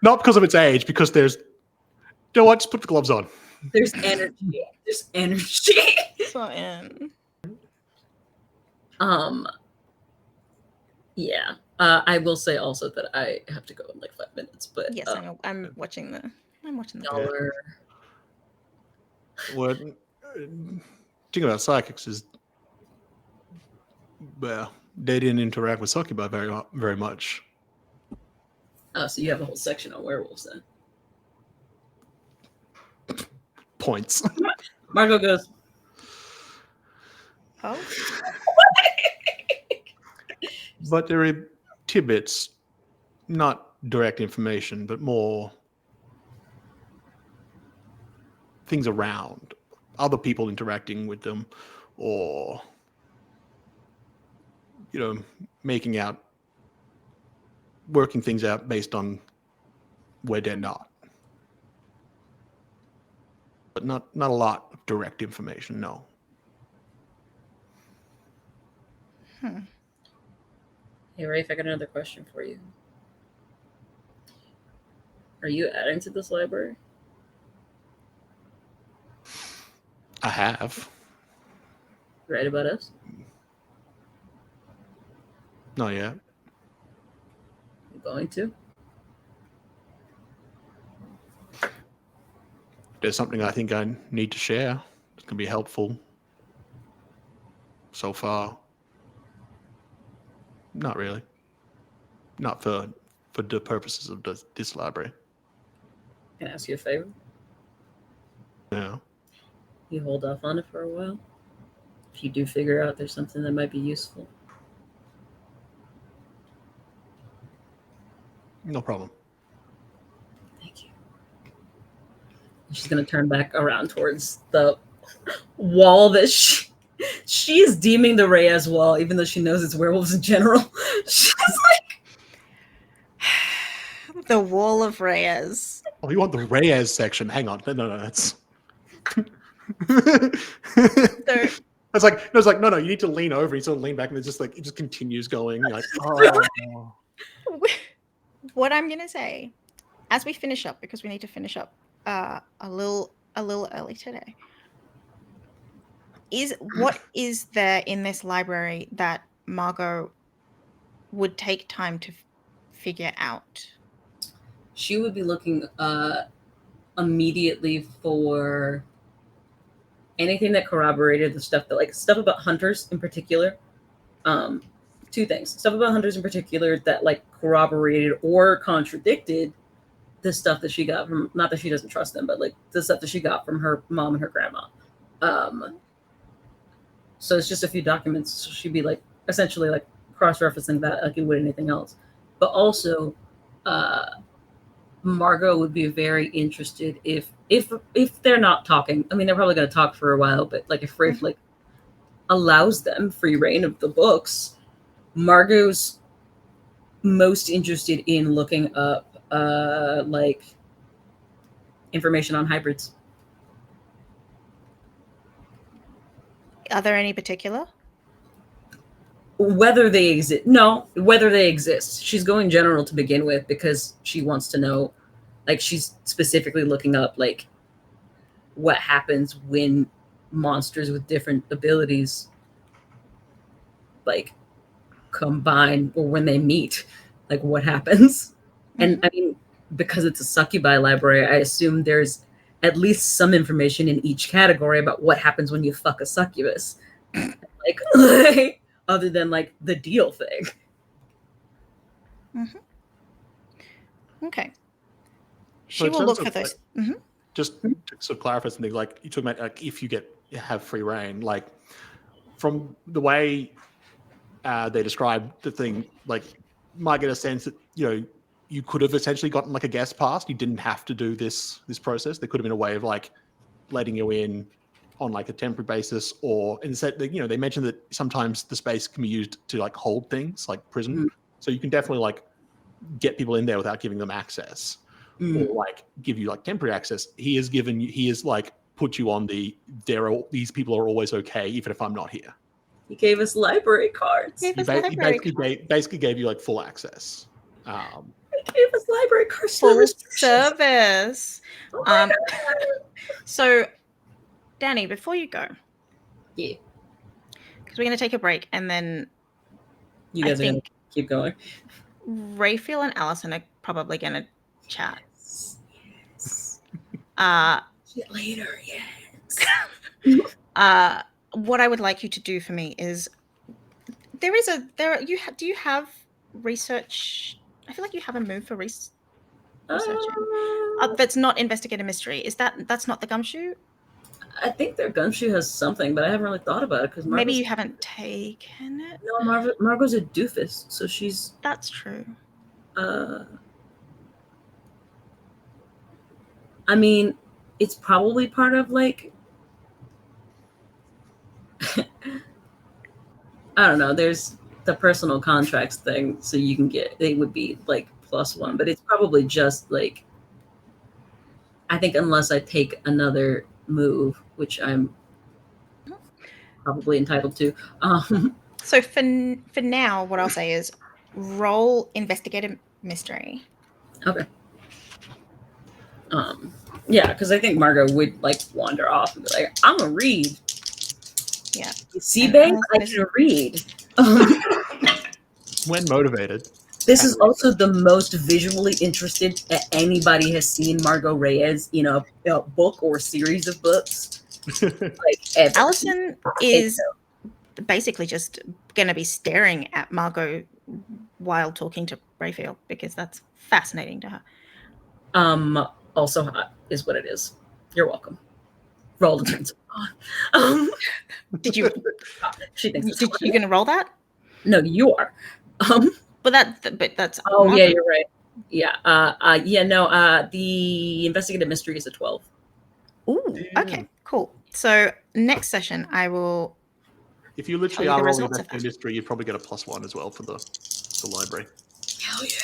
Not because of its age, because there's. You know what? Just put the gloves on. There's energy. There's energy. So in. Yeah. I will say also that I have to go in like 5 minutes, but yes, I know. I'm watching the. Dollar. What? Thing about psychics is, well, they didn't interact with succubi very much. Oh, so you have a whole section on werewolves then. Points. Margot goes. Oh. But there are tidbits, not direct information, but more things around, other people interacting with them, or working things out based on where they're not. But not a lot of direct information, no. Hey, Rafe, I got another question for you. Are you adding to this library? I have. Right about us? Not yet. You going to? There's something I think I need to share. It's going to be helpful. So far, not really. Not for the purposes of this library. Can I ask you a favor? Yeah. You hold off on it for a while. If you do figure out there's something that might be useful. No problem. Thank you. She's going to turn back around towards the wall that she is deeming the Reyes wall, even though she knows it's werewolves in general. She's like... The wall of Reyes. Oh, you want the Reyes section? Hang on. No, that's... It's like, no, you need to lean over. You sort of lean back, and it's just like, it just continues going. Like, oh. What I'm going to say, as we finish up, because we need to finish up a little early today, is what is there in this library that Margot would take time to figure out? She would be looking immediately for anything that corroborated the stuff about hunters in particular. Two things. Stuff about hunters in particular that corroborated or contradicted the stuff that she got from, not that she doesn't trust them, but the stuff that she got from her mom and her grandma. So it's just a few documents. So she'd be essentially cross-referencing that like you would anything else. But also Margot would be very interested if they're not talking. I mean, they're probably going to talk for a while, but if Rafe allows them free reign of the books, Margot's most interested in looking up information on hybrids. Are there any particular? Whether they exist. No, whether they exist. She's going general to begin with because she wants to know, like, she's specifically looking up, like, what happens when monsters with different abilities, like, combine, or when they meet, like, what happens. And I mean, because it's a succubi library, I assume there's at least some information in each category about what happens when you fuck a succubus. Like, other than, like, the deal thing. Okay. So She will look for those. Like, just to sort of clarify something, like you talk about, like, if you have free reign, like from the way they describe the thing, like, might get a sense that, you know, you could have essentially gotten like a guest pass. You didn't have to do this process. There could have been a way of like letting you in on like a temporary basis, or instead, you know, they mentioned that sometimes the space can be used to like hold things like prison. So you can definitely like get people in there without giving them access, or like give you like temporary access. He has like put you on these people are always okay even if I'm not here. He gave us library cards. He basically gave you like full access. He gave us library cards. Full service. Oh so, Danny, before you go, yeah, because we're going to take a break, and then you guys are going to keep going. Raphael and Allison are probably going to chat. Yes. Later, yes. What I would like you to do for me is do you have research? I feel like you have a move for research. That's not investigative mystery. That's not the gumshoe? I think their gumshoe has something, but I haven't really thought about it because maybe you haven't taken it. No, Margot's a doofus, so she's. That's true. I mean, it's probably part of like. I don't know. There's the personal contracts thing, so you can they would be like +1, but it's probably just like. I think unless I take another move, which I'm probably entitled to. So for now, what I'll say is roll investigative mystery. Okay. Yeah, because I think Margot would like wander off and be like, "I'm gonna read." Yeah. See, babe, I can read. When motivated. This is also the most visually interested anybody has seen Margot Reyes in a book or series of books. Like ever. Allison is basically just going to be staring at Margot while talking to Raphael because that's fascinating to her. Also hot is what it is. You're welcome. Roll to turn on. Did you? She thinks you going to roll that? No, you are. But that's. Oh Margot. Yeah, you're right. Yeah. No. The investigative mystery is a 12. Ooh. Okay. Cool. So next session, I will. If you literally are rolling investigative mystery, you'd probably get a +1 as well for the library. Hell yeah.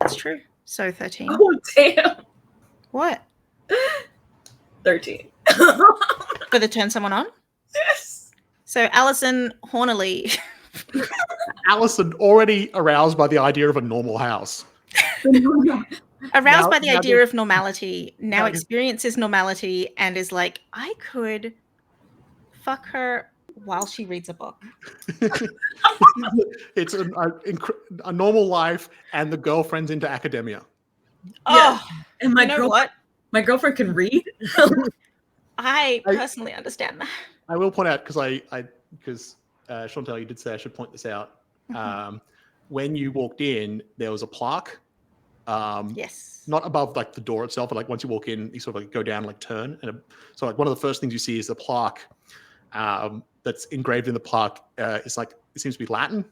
That's true. So 13. Oh damn. What? 13. For the turn someone on? Yes. So Allison Hornley. Allison already aroused by the idea of a normal house. Aroused by the idea of normality, now experiences normality and is like, I could fuck her while she reads a book. It's a normal life, and the girlfriend's into academia. Oh, yeah. And my girlfriend can read. I personally understand that. I will point out because Chantal, you did say I should point this out. When you walked in, there was a plaque. Yes. Not above like the door itself, but like once you walk in, you sort of like go down, like turn, and so like one of the first things you see is a plaque. That's engraved in the plaque. It's like it seems to be Latin.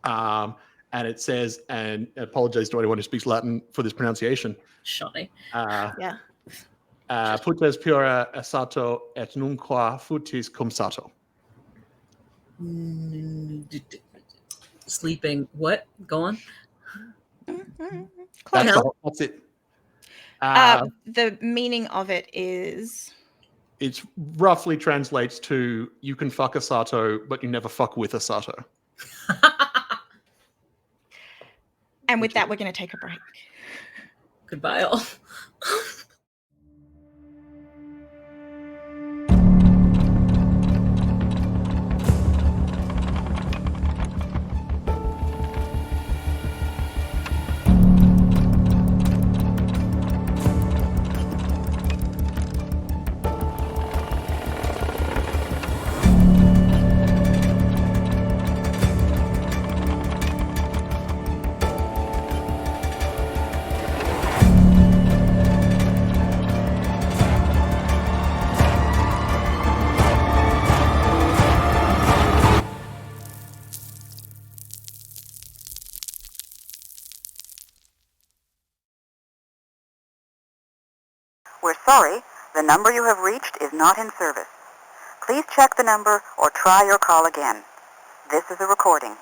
And it says, and I apologize to anyone who speaks Latin for this pronunciation. Shoddy. Yeah. Putes pura sato et nunquam futis cum sato. Sleeping. What? Go on. That's it. The meaning of it is It roughly translates to you can fuck a Sato, but you never fuck with a Sato. And with that, we're going to take a break. Goodbye, all. We're sorry, the number you have reached is not in service. Please check the number or try your call again. This is a recording.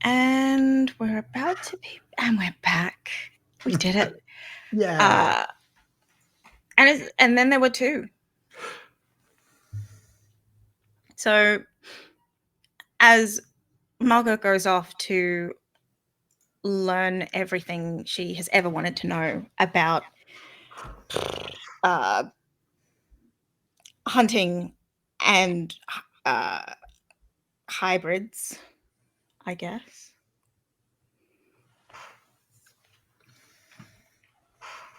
And we're about to be, and we're back. We did it. Yeah. And then there were 2. So as Margot goes off to learn everything she has ever wanted to know about hunting and hybrids, I guess.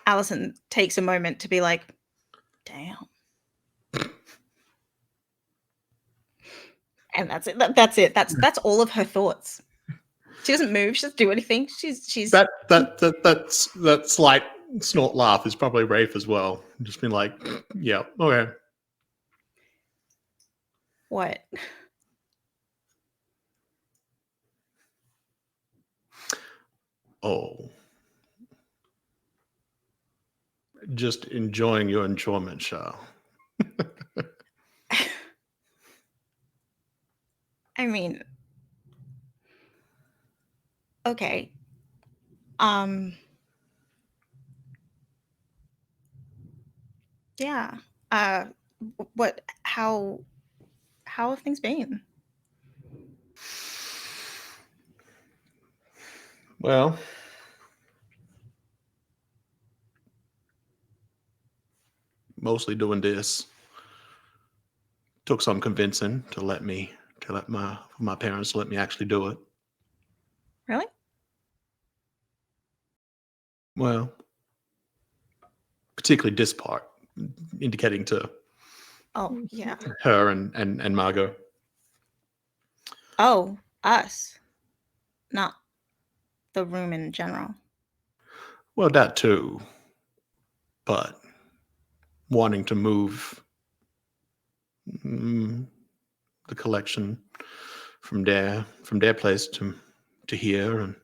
Allison takes a moment to be like, damn. And that's it. That's it. That's all of her thoughts. She doesn't move. She doesn't do anything. She's that slight snort laugh is probably Rafe as well. Just been like, yeah, okay. What? Oh. Just enjoying your enjoyment, Shah. I mean, okay. Yeah. What? How have things been? Well, mostly doing this. Took some convincing to let my parents let me actually do it. Really? Well, particularly this part, indicating to Oh, yeah. her and Margot. Oh, us. Not the room in general. Well, that too. But wanting to move the collection from their place to here, and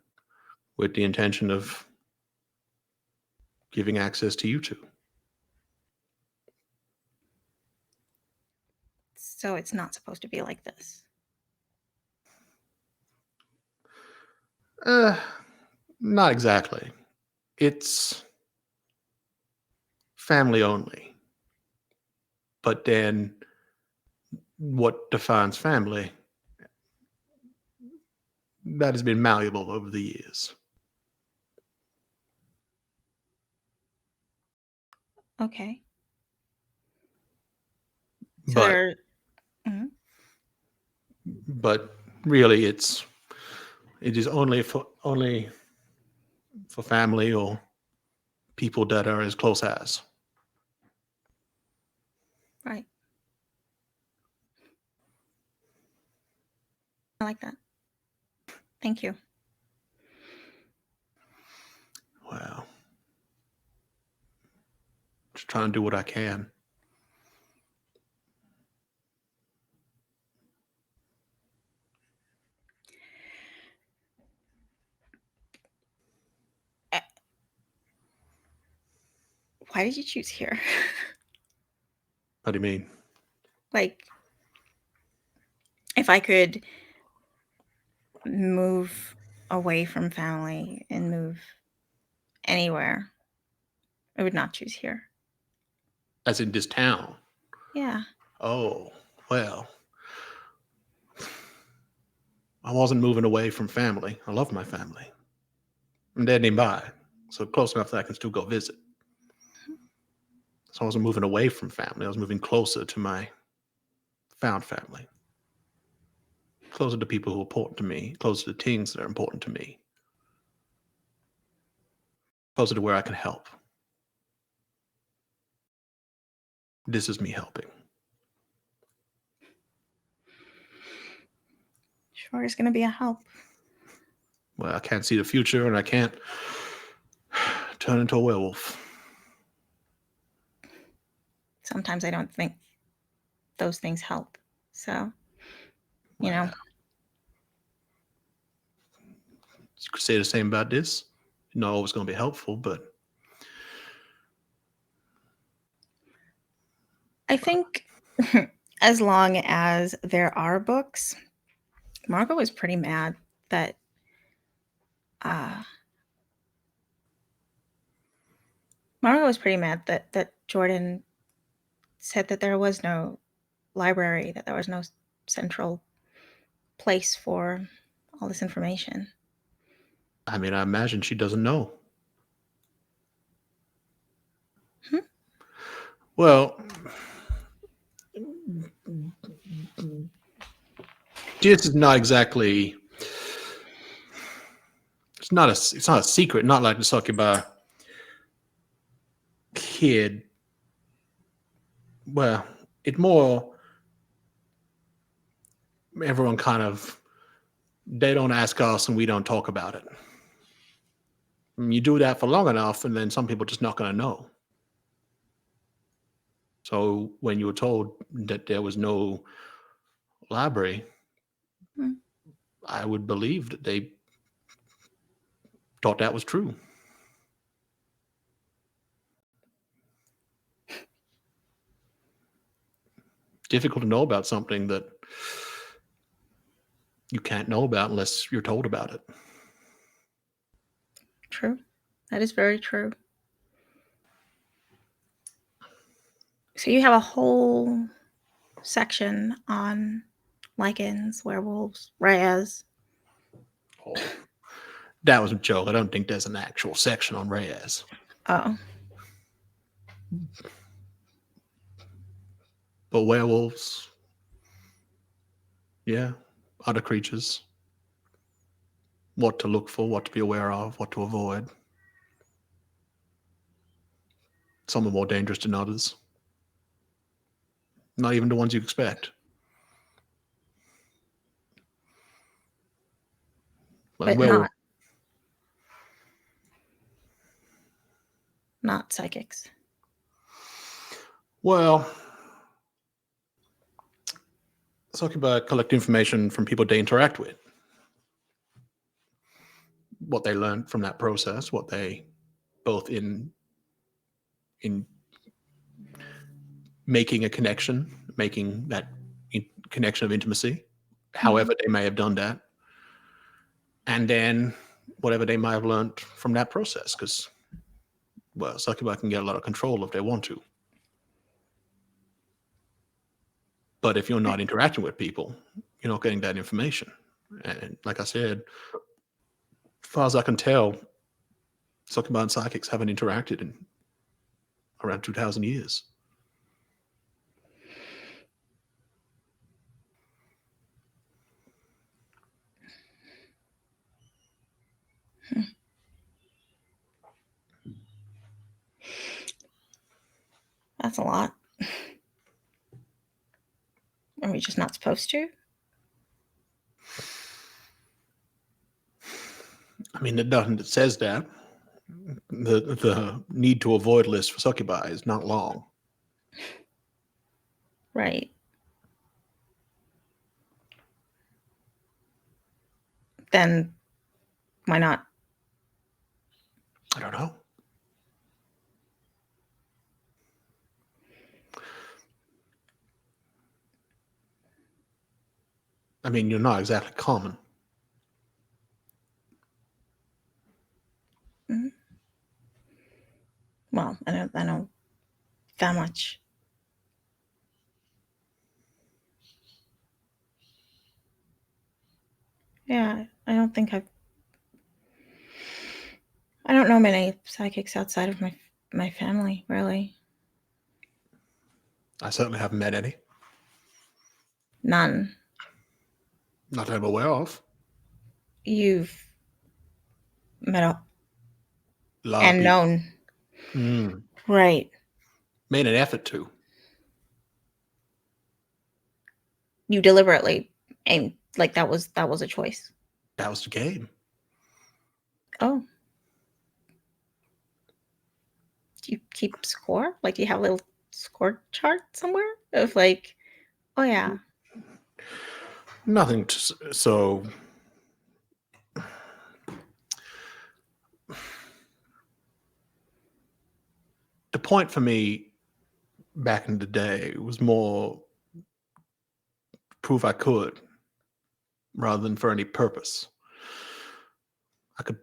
with the intention of giving access to you two. So it's not supposed to be like this. Not exactly. It's family only. But then what defines family, that has been malleable over the years. Okay. So but really it is only for family or people that are as close as. Right. I like that. Thank you. Wow. Just trying to do what I can. Why did you choose here? What do you mean? Like, if I could move away from family and move anywhere, I would not choose here. As in this town? Yeah. Oh, well. I wasn't moving away from family. I love my family. I'm dead nearby, so close enough that I can still go visit. So I wasn't moving away from family. I was moving closer to my found family. Closer to people who are important to me. Closer to things that are important to me. Closer to where I can help. This is me helping. Sure is going to be a help. Well, I can't see the future, and I can't turn into a werewolf. Sometimes I don't think those things help. So, you know. You could say the same about this. Not always going to be helpful, but I think as long as there are books, Margot was pretty mad that Jordan said that there was no library, that there was no central place for all this information. I mean, I imagine she doesn't know. Well, this is not exactly. It's not a secret. Not like the Succubi kid. Well, it more. Everyone kind of. They don't ask us, and we don't talk about it. You do that for long enough, and then some people are just not going to know. So when you were told that there was no library, I would believe that they thought that was true. Difficult to know about something that you can't know about unless you're told about it. True. That is very true. So you have a whole section on lichens, werewolves, rares. Oh, that was a joke. I don't think there's an actual section on rares. Oh. But werewolves, yeah, other creatures, what to look for, what to be aware of, what to avoid. Some are more dangerous than others. Not even the ones you expect. But not psychics. Well, talking about collect information from people they interact with. What they learned from that process, what they both in making a connection, making that connection of intimacy, however they may have done that, and then whatever they might have learned from that process, because, well, succubi can get a lot of control if they want to. But if you're not interacting with people, you're not getting that information. And like I said, as far as I can tell, succubi and psychics haven't interacted in around 2,000 years. That's a lot. Are we just not supposed to? I mean, it doesn't. It says that the need to avoid list for succubi is not long. Right. Then why not? I don't know. I mean, you're not exactly common. Mm-hmm. Well, I don't that much. Yeah, I don't know many psychics outside of my family, really. I certainly haven't met any. None. Not that I'm aware of. You've met a lot and of known. Right. Made an effort to. You deliberately aimed, like that was a choice. That was the game. Oh. Do you keep score? Like, do you have a little score chart somewhere of like, oh yeah. Nothing so. The point for me back in the day was more prove I could. rather than for any purpose. I could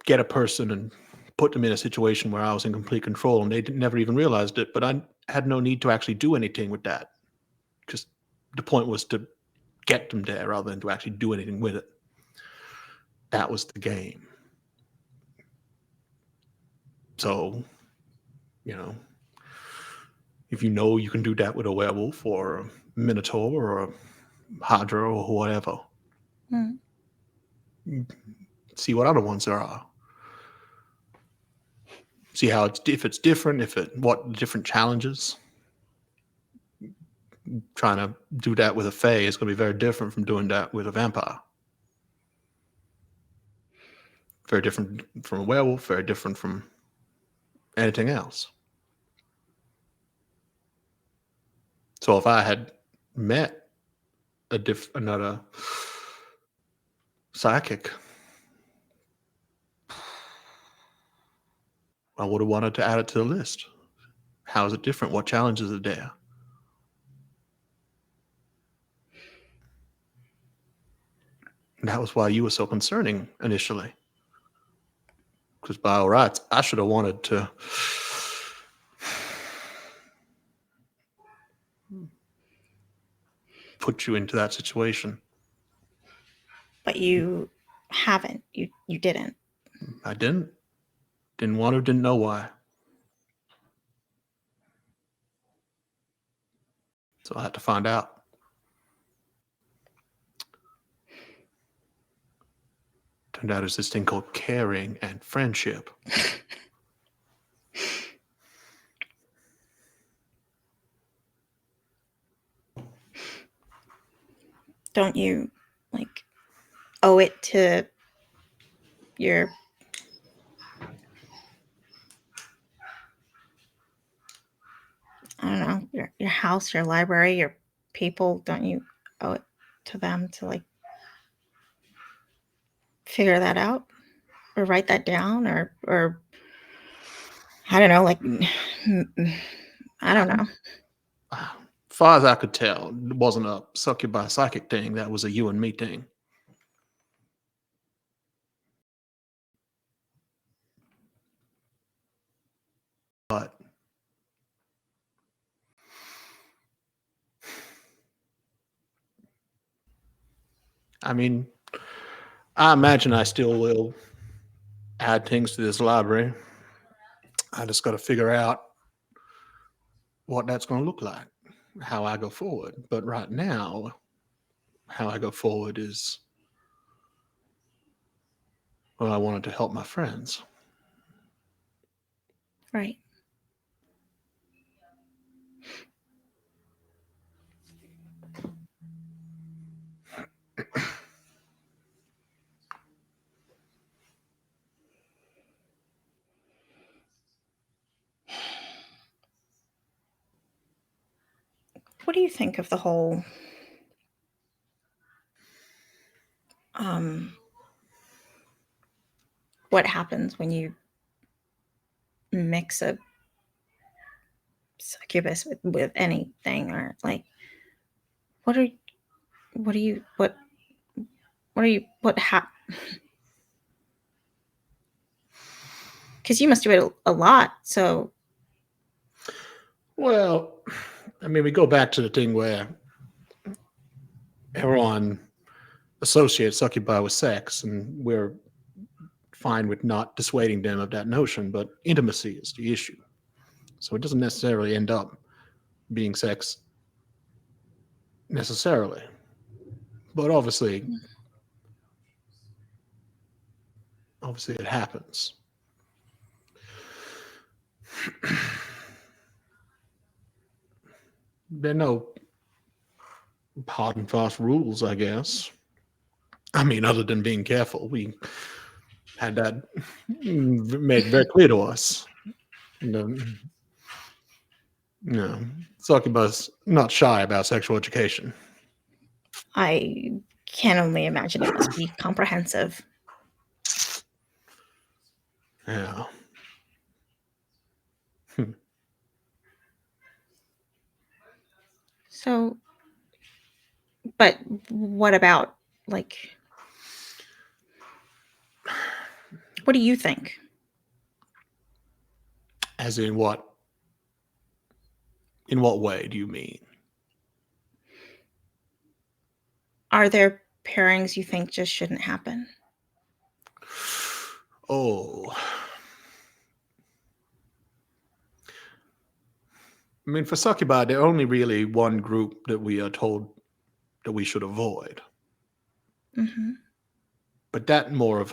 get a person and put them in a situation where I was in complete control and they never even realized it, but I had no need to actually do anything with that. Because the point was to get them there rather than to actually do anything with it. That was the game. So, if you know you can do that with a werewolf or a minotaur or a hydra or whatever, see what other ones there are. See how if it's different, what different challenges. Trying to do that with a fae is going to be very different from doing that with a vampire. Very different from a werewolf, very different from anything else. So if I had met another psychic, I would have wanted to add it to the list. How is it different? What challenges are there? And that was why you were so concerning initially. Because by all rights, I should have wanted to put you into that situation. But you haven't. You didn't. I didn't. Didn't want to, didn't know why. So I had to find out. Turned out it's this thing called caring and friendship. Don't you, owe it to your... I don't know, your house, your library, your people? Don't you owe it to them to, figure that out? Or write that down? Or I don't know, I don't know. As far as I could tell, it wasn't a succubi psychic thing. That was a you and me thing. But I mean, I imagine I still will add things to this library. I just got to figure out what that's going to look like, how I go forward. But right now, how I go forward is, well, I wanted to help my friends. Right. What do you think of the whole what happens when you mix a succubus with anything? Or what because you must do it a lot. So, well, I mean, we go back to the thing where everyone associates succubi with sex, and we're fine with not dissuading them of that notion, but intimacy is the issue. So it doesn't necessarily end up being sex necessarily. But obviously it happens. There are no hard and fast rules, I guess. I mean, other than being careful, we had that made very clear to us. Succubus not shy about sexual education. I can only imagine it must be comprehensive. Yeah. So, But what about, like, what do you think? As in what? In what way do you mean? Are there pairings you think just shouldn't happen? Oh. I mean, for succubi, there's only really one group that we are told that we should avoid. Mm-hmm. But that more of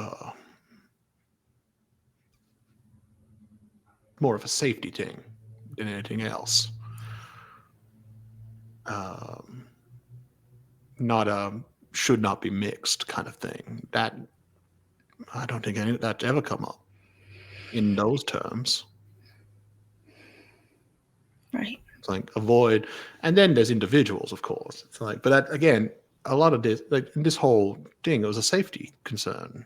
a safety thing than anything else. Not a should not be mixed kind of thing. That I don't think any of that ever come up in those terms. Right. It's like avoid, and then there's individuals, of course. It's like, but that, again, a lot of this, like in this whole thing, it was a safety concern.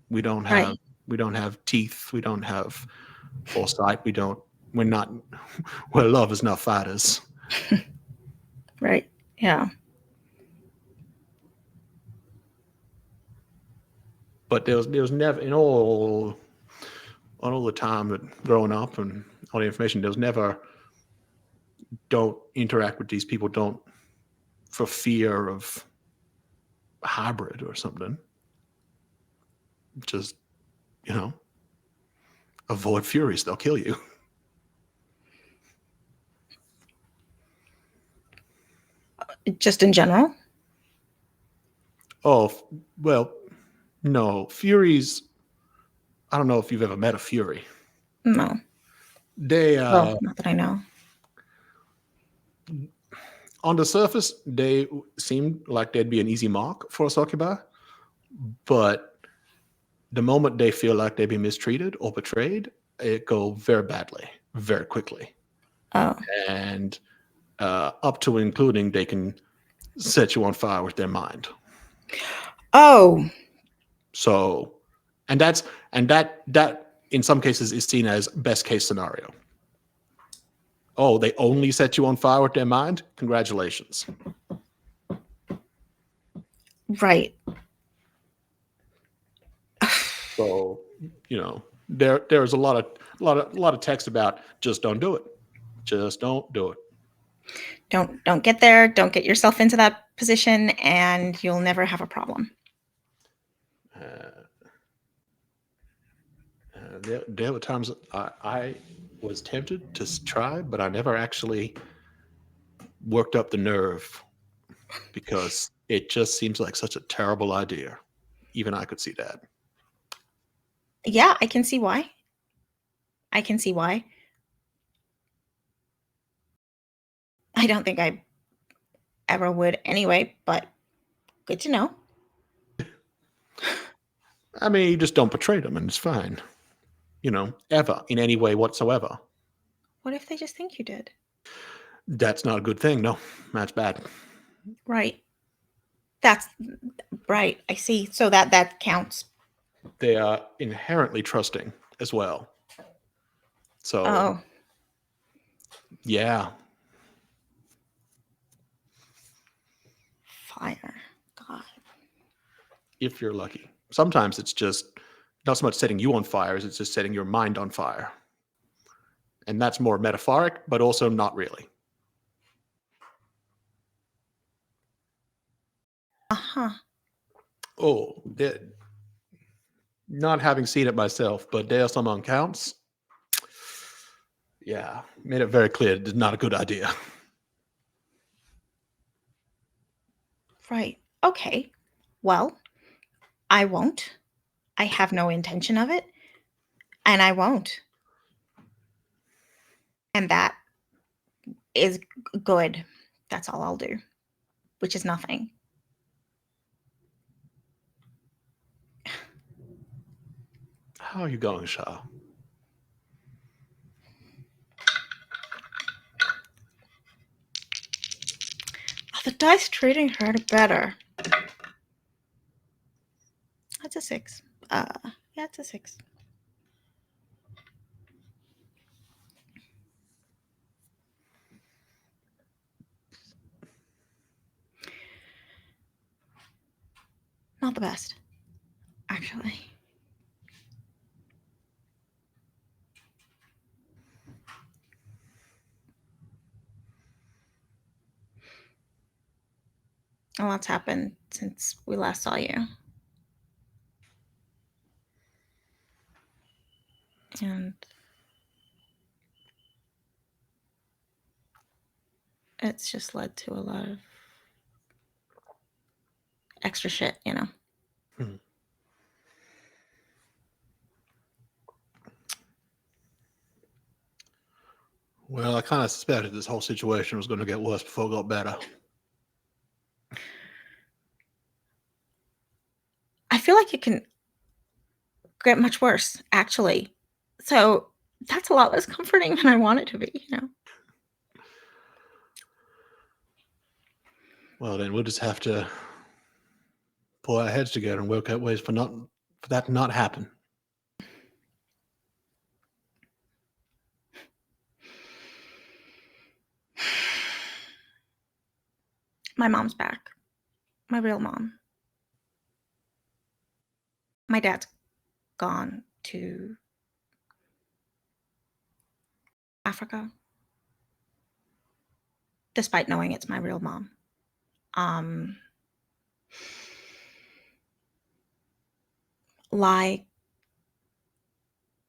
We don't have teeth. We don't have foresight. We're love is not fighters. Right. Yeah. But there was never, in all the time that growing up and all the information, there was never, don't interact with these people, don't, for fear of a hybrid or something. Just, avoid furies, they'll kill you. Just in general? Oh, well, no. Furies, I don't know if you've ever met a fury. No. Well, not that I know. On the surface, they seemed like they'd be an easy mark for a succubi, but the moment they feel like they've been mistreated or betrayed, it go very badly, very quickly. Oh. And up to including they can set you on fire with their mind. Oh. So, and that in some cases is seen as best case scenario. Oh, they only set you on fire with their mind? Congratulations. Right. So, there's a lot of text about just don't do it. Just don't do it. Don't get there. Don't get yourself into that position, and you'll never have a problem. There were times I was tempted to try, but I never actually worked up the nerve because it just seems like such a terrible idea. Even I could see that. Yeah, I can see why. I don't think I ever would anyway, but good to know. I mean, you just don't betray them and it's fine. Ever, in any way whatsoever. What if they just think you did? That's not a good thing. No, that's bad. Right. That's right. I see. So that counts. They are inherently trusting as well. So, oh. Yeah. Fire. God. If you're lucky. Sometimes it's just not so much setting you on fire as it's just setting your mind on fire. And that's more metaphoric, but also not really. Uh-huh. Oh, not having seen it myself, but there are some accounts. Yeah, made it very clear it's not a good idea. Right. Okay. Well, I won't. I have no intention of it. And I won't. And that is good. That's all I'll do, which is nothing. How are you going, Shah? Oh, the dice treating her better. That's a 6. Yeah, it's a 6. Not the best, actually. A lot's happened since we last saw you. And it's just led to a lot of extra shit, you know? Well, I kind of suspected this whole situation was going to get worse before it got better. I feel like it can get much worse, actually. So that's a lot less comforting than I want it to be, you know? Well, then we'll just have to pull our heads together and work out ways for that to not happen. My mom's back. My real mom. My dad's gone to Africa, despite knowing it's my real mom. Lie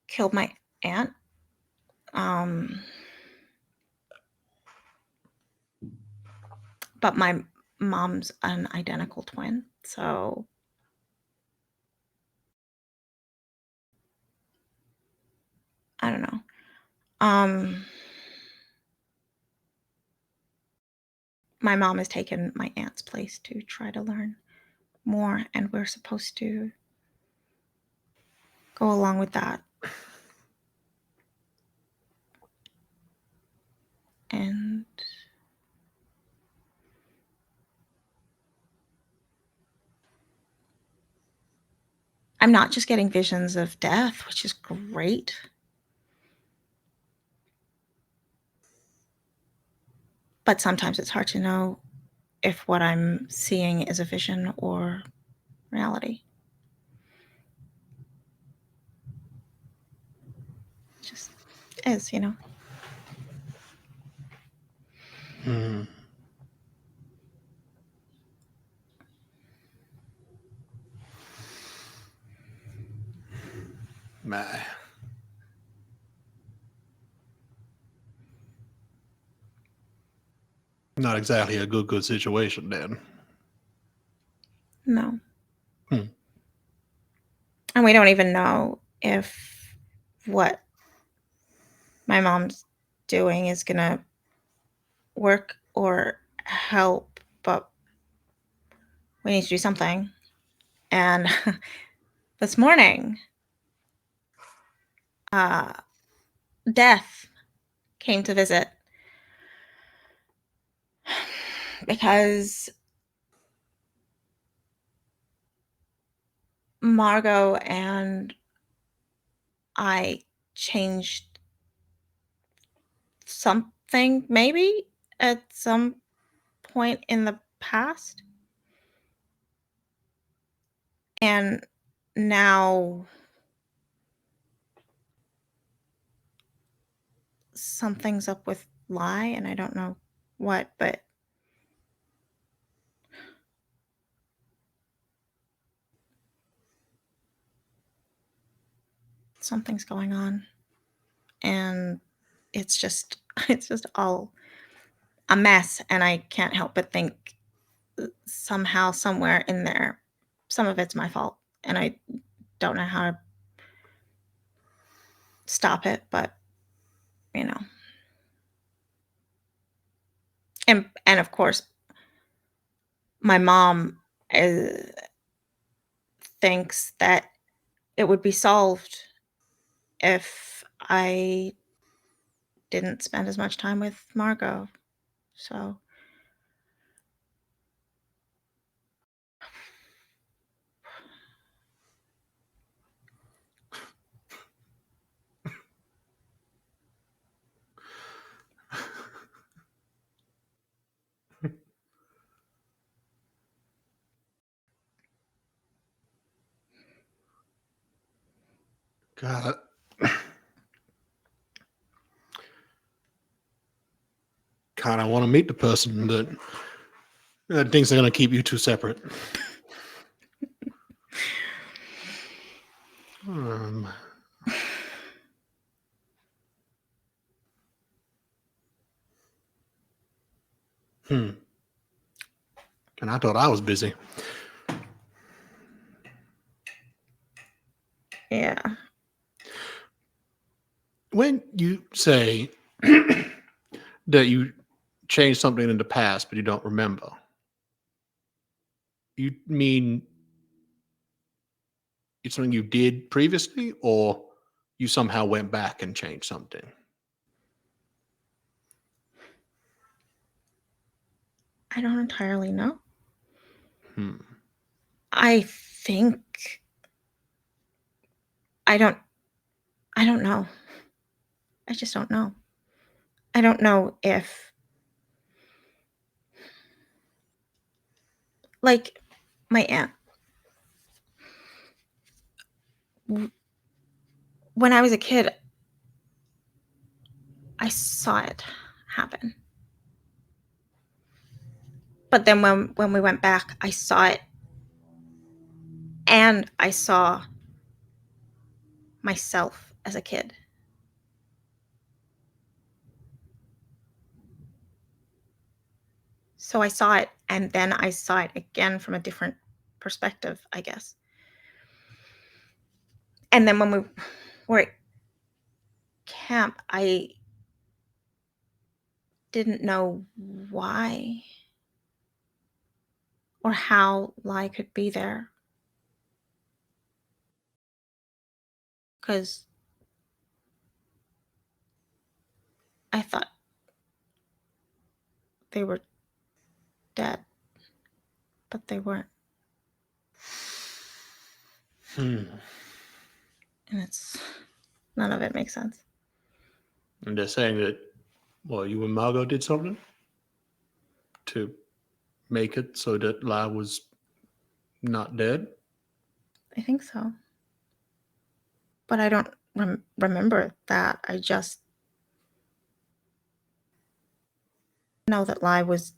killed my aunt. But my mom's an identical twin, so I don't know. My mom has taken my aunt's place to try to learn more, and we're supposed to go along with that. And I'm not just getting visions of death, which is great. But sometimes it's hard to know if what I'm seeing is a vision or reality. It just is, you know. Nah. Not exactly a good situation, then. No. And we don't even know if what my mom's doing is going to work or help, but we need to do something. And this morning, Death came to visit because Margot and I changed something, maybe at some point in the past. And now something's up with Lie, and I don't know what, but something's going on. And it's just all a mess, and I can't help but think somehow, somewhere in there, some of it's my fault, and I don't know how to stop it, but you know. And of course, my mom thinks that it would be solved if I didn't spend as much time with Margot. So God. God, I want to meet the person that thinks they're going to keep you two separate. And I thought I was busy. Yeah. When you say that you changed something in the past, but you don't remember, you mean it's something you did previously, or you somehow went back and changed something? I don't entirely know. I think I don't know. I just don't know. I don't know if, like, my aunt, when I was a kid, I saw it happen. But then when we went back, I saw it, and I saw myself as a kid. So I saw it, and then I saw it again from a different perspective, I guess. And then when we were at camp, I didn't know why or how Lai could be there. Because I thought they were dead, but they weren't. And none of it makes sense. And they're saying that, well, you and Margot did something to make it so that Lai was not dead? I think so. But I don't remember that. I just know that Lai was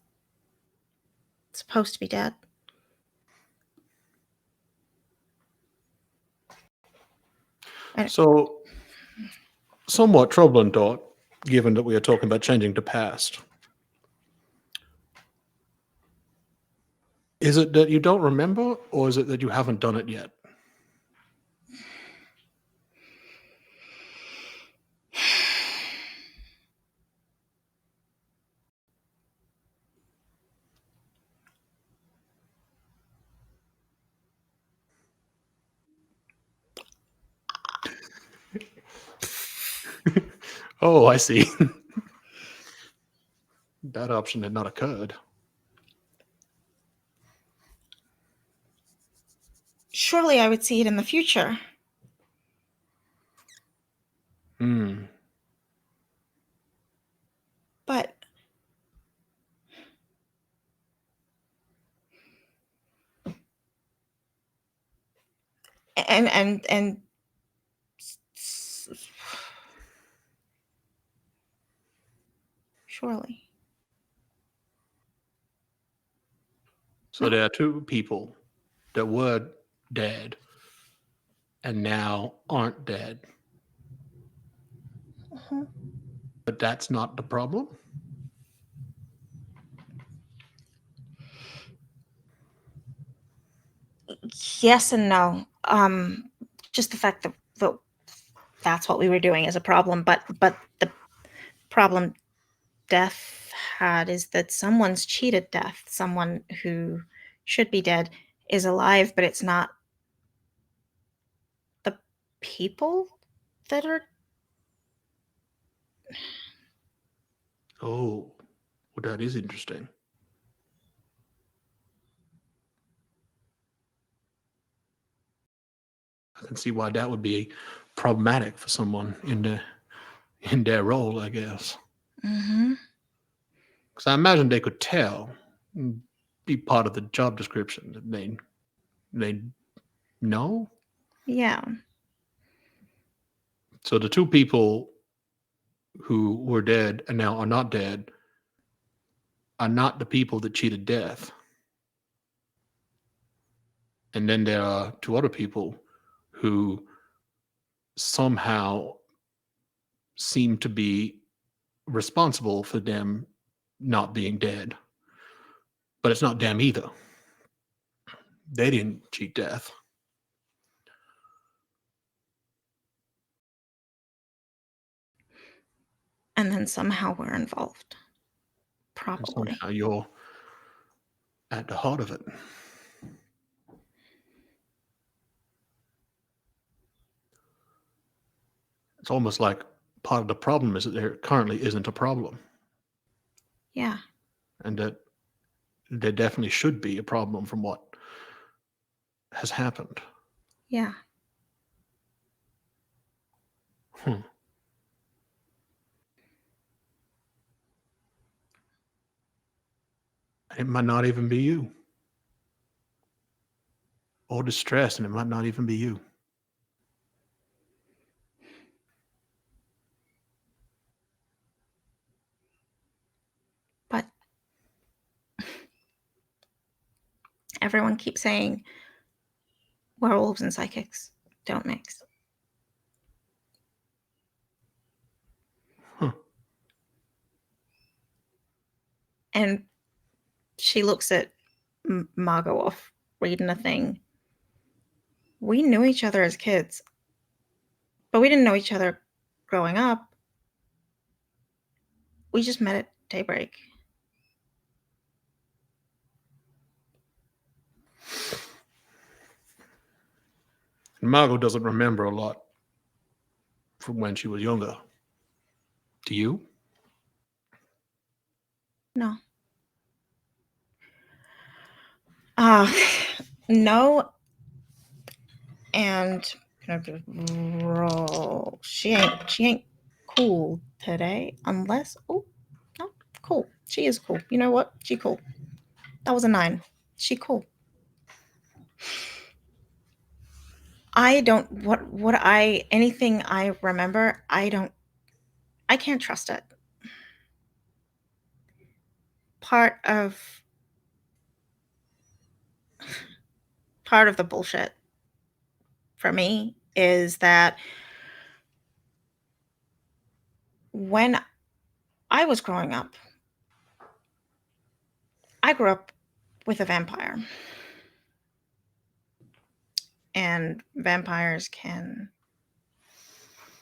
supposed to be dead. So, somewhat troubling thought, given that we are talking about changing the past. Is it that you don't remember, or is it that you haven't done it yet? Oh, I see. That option had not occurred. Surely I would see it in the future. But and surely. So there are two people that were dead and now aren't dead. But that's not the problem? Yes and no. Just the fact that that's what we were doing is a problem, but the problem Death had is that someone's cheated Death. Someone who should be dead is alive, but it's not the people that are. Oh, well, that is interesting. I can see why that would be problematic for someone in their role, I guess. Because I imagine they could tell, be part of the job description that they know. Yeah. So the two people who were dead and now are not dead are not the people that cheated death. And then there are two other people who somehow seem to be responsible for them not being dead. But it's not them either. They didn't cheat death. And then somehow we're involved. Probably. Somehow you're at the heart of it. It's almost like part of the problem is that there currently isn't a problem. Yeah. And that there definitely should be a problem from what has happened. Yeah. It might not even be you. Or distress, and it might not even be you. But everyone keeps saying werewolves and psychics don't mix. Huh. And she looks at Margot off reading a thing. We knew each other as kids, but we didn't know each other growing up. We just met at Daybreak. Margot doesn't remember a lot from when she was younger. Do you? No. No. And roll. She ain't cool today, unless no, cool. She is cool. You know what? She cool. That was a 9. She cool. I don't anything I remember, I can't trust it. Part of the bullshit for me is that when I was growing up, I grew up with a vampire. And vampires can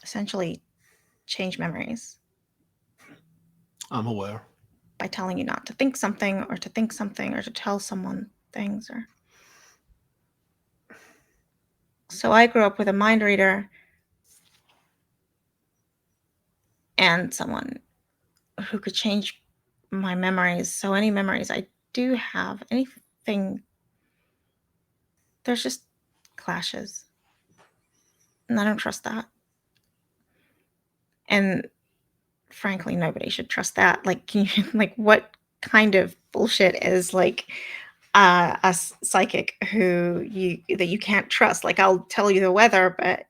essentially change memories. I'm aware. By telling you not to think something or to think something or to tell someone things. So I grew up with a mind reader and someone who could change my memories. So any memories I do have, anything, there's just clashes. And I don't trust that. And frankly, nobody should trust that. Like, what kind of bullshit is a psychic that you can't trust? Like, I'll tell you the weather, but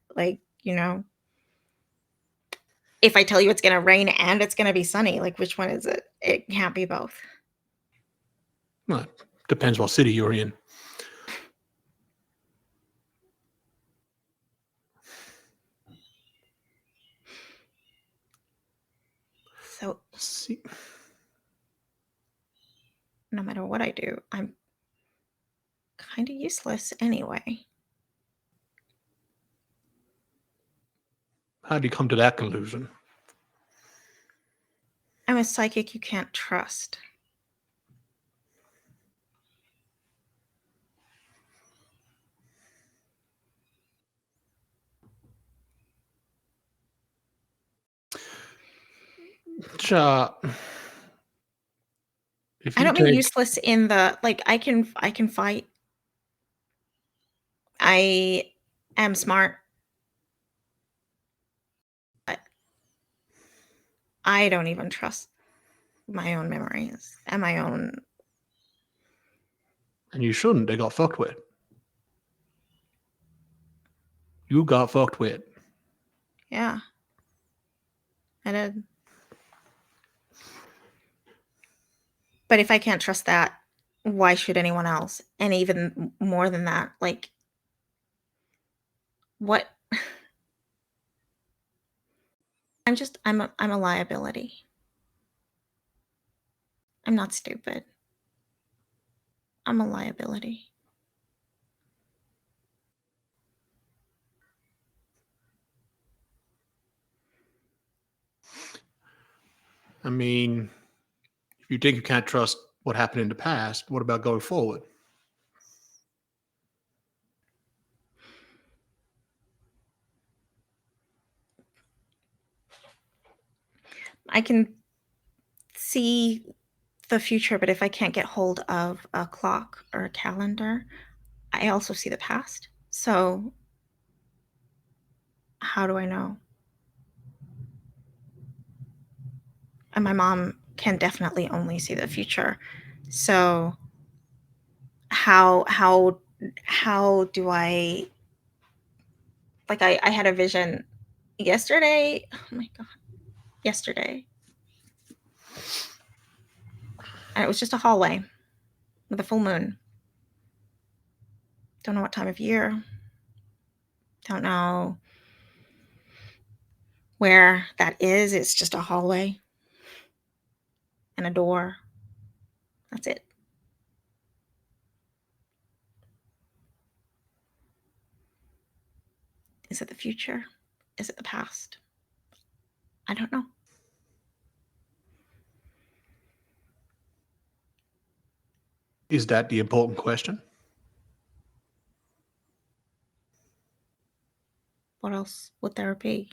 if I tell you it's going to rain and it's going to be sunny, which one is it? It can't be both. Well, depends what city you're in. So, no matter what I do, I'm kind of useless anyway. How do you come to that conclusion? I'm a psychic you can't trust. I don't mean useless in the I can fight. I am smart. But I don't even trust my own memories and my own. And you shouldn't. They got fucked with. You got fucked with. Yeah. I did. But if I can't trust that, why should anyone else? And even more than that, like, what? I'm a liability. I'm not stupid. I'm a liability. I mean, if you think you can't trust what happened in the past, what about going forward? I can see the future, but if I can't get hold of a clock or a calendar, I also see the past. So how do I know? And my mom can definitely only see the future. So how do I, like, I had a vision yesterday. Oh my God. Yesterday. And it was just a hallway with a full moon. Don't know what time of year. Don't know where that is. It's just a hallway and a door. That's it. Is it the future? Is it the past? I don't know. Is that the important question? What else would there be?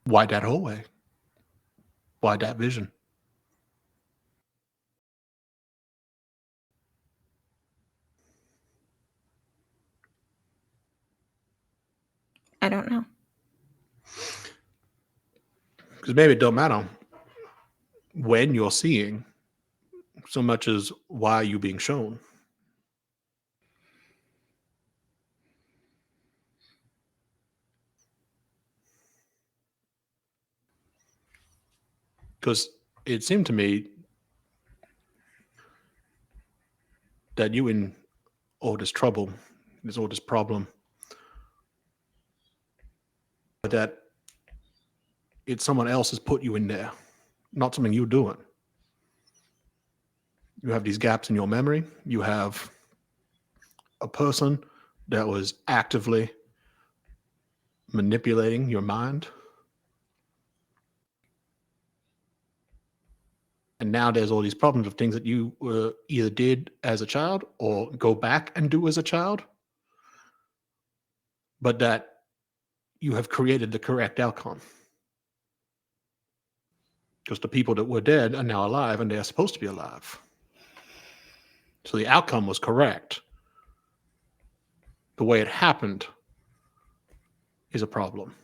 Why that hallway? Why that vision? I don't know. Because maybe it don't matter when you're seeing so much as why are you being shown. Because it seemed to me that you in all this trouble, all this problem, that it's someone else has put you in there, not something you're doing. You have these gaps in your memory. You have a person that was actively manipulating your mind. And now there's all these problems of things that you either did as a child or go back and do as a child, but that you have created the correct outcome. Because the people that were dead are now alive and they are supposed to be alive. So the outcome was correct. The way it happened is a problem.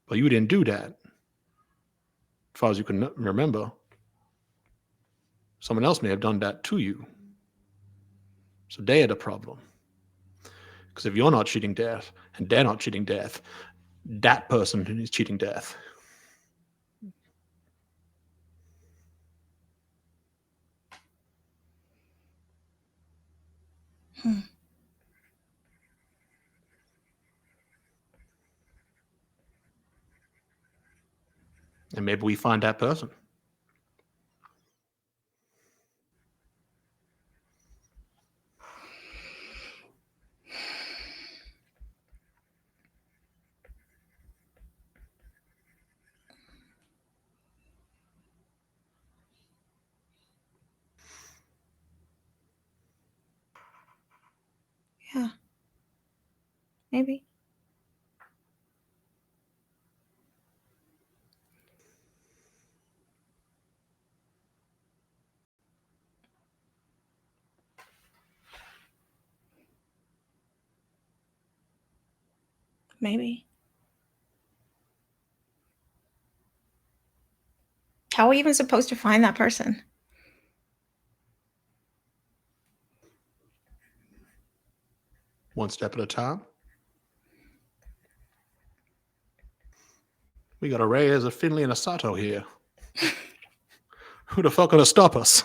But you didn't do that. As far as you can remember, someone else may have done that to you. So they are the problem. Because if you're not cheating death and they're not cheating death, that person is cheating death. And maybe we find that person. Yeah. Maybe. Maybe. How are we even supposed to find that person? One step at a time. We got a Reyes, a Finley, and a Sato here. Who the fuck gonna stop us?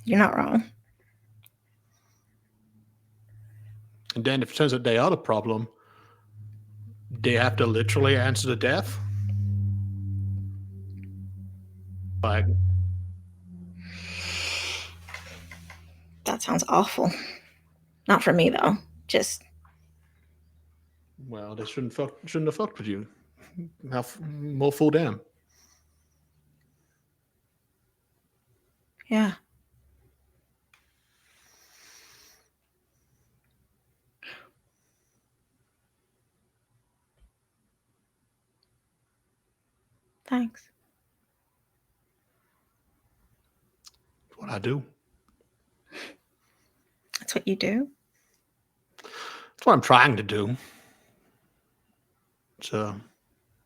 You're not wrong. And then if it turns out they are the problem, they have to literally answer to death? Like, that sounds awful. Not for me though. Just well, they shouldn't have fucked with you. More fool them. yeah. Thanks. What I do. That's what you do? That's what I'm trying to do. It's a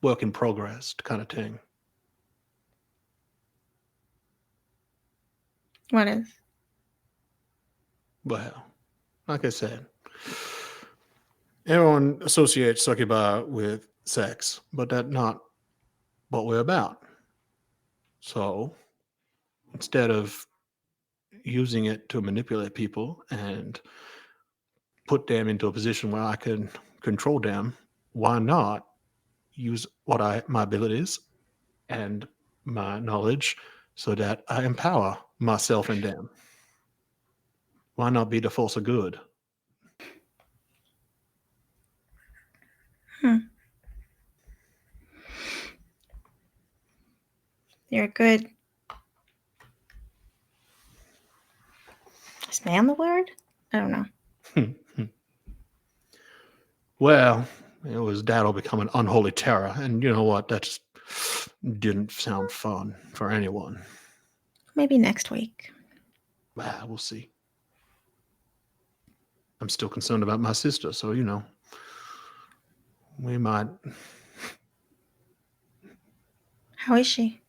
work in progress kind of thing. What is? Well, like I said, everyone associates succubi with sex, but that's not what we're about. So instead of using it to manipulate people and put them into a position where I can control them, why not use my abilities and my knowledge so that I empower myself and them? Why not be the force of good? You're good. Is man the word? I don't know. Well, it was that'll become an unholy terror, and you know what? That just didn't sound fun for anyone. Maybe next week. Well, we'll see. I'm still concerned about my sister, so you know, we might. How is she?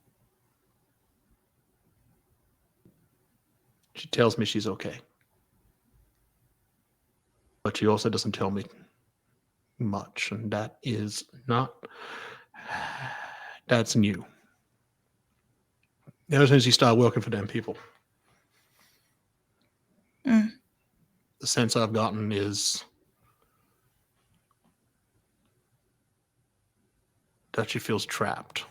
She tells me she's okay, but she also doesn't tell me much, and that is not. That's new. Ever since you started working for them people, the sense I've gotten is that she feels trapped.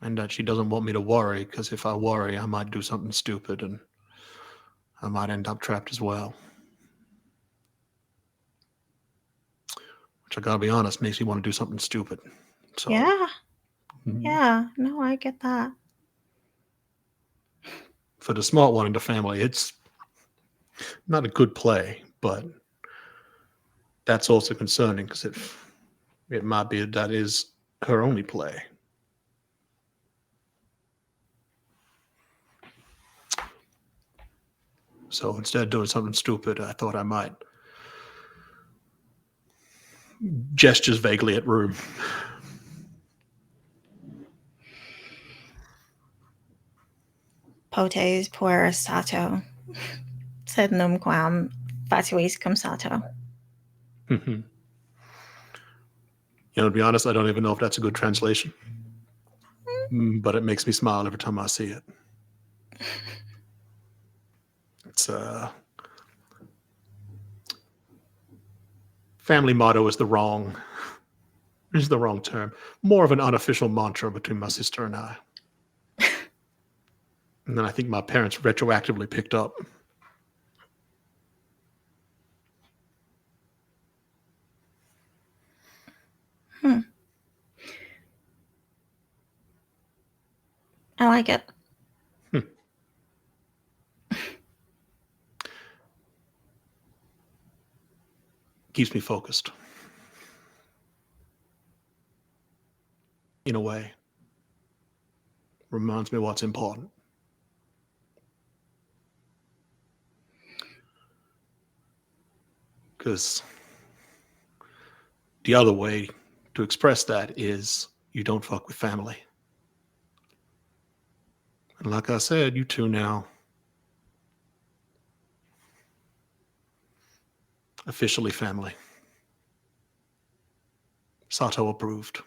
And that she doesn't want me to worry, because if I worry, I might do something stupid and I might end up trapped as well. Which I gotta be honest, makes me want to do something stupid. So, yeah. Yeah. No, I get that. For the smart one in the family, it's not a good play, but that's also concerning because it might be that is her only play. So instead of doing something stupid, I thought I might gestures vaguely at room. Potes puer sato. Sed numquam fatuis cum sato. You know, to be honest, I don't even know if that's a good translation. But it makes me smile every time I see it. It's family motto is the wrong term. More of an unofficial mantra between my sister and I. And then I think my parents retroactively picked up. I like it. Keeps me focused. In a way. Reminds me what's important. Because the other way to express that is you don't fuck with family. And like I said, you two now, Officially family. Sato approved.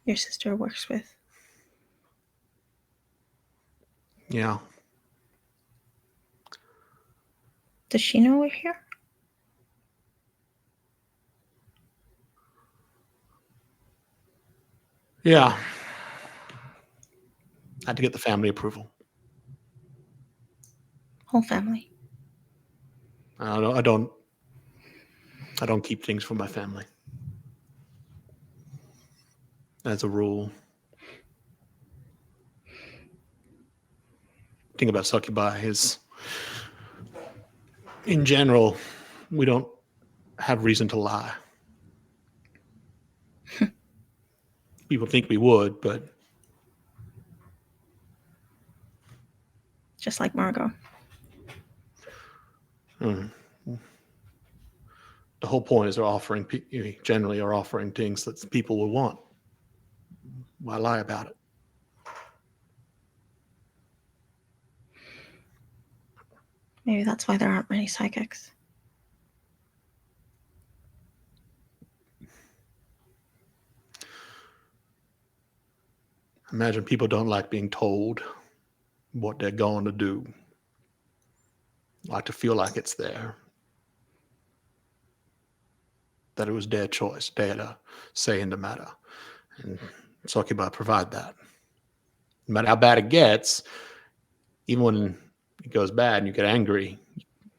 Your sister works with. Yeah. Does she know we're here? Yeah. Had to get the family approval. Whole family. I don't keep things from my family. As a rule. The thing about succubi is, in general, we don't have reason to lie. People think we would, but Just like Margot. the whole point is generally are offering things that people will want. Why lie about it? Maybe that's why there aren't many psychics. Imagine people don't like being told what they're going to do. Like to feel like it's there. That it was their choice, their say in the matter. And succubi provide that. No matter how bad it gets, even when it goes bad and you get angry,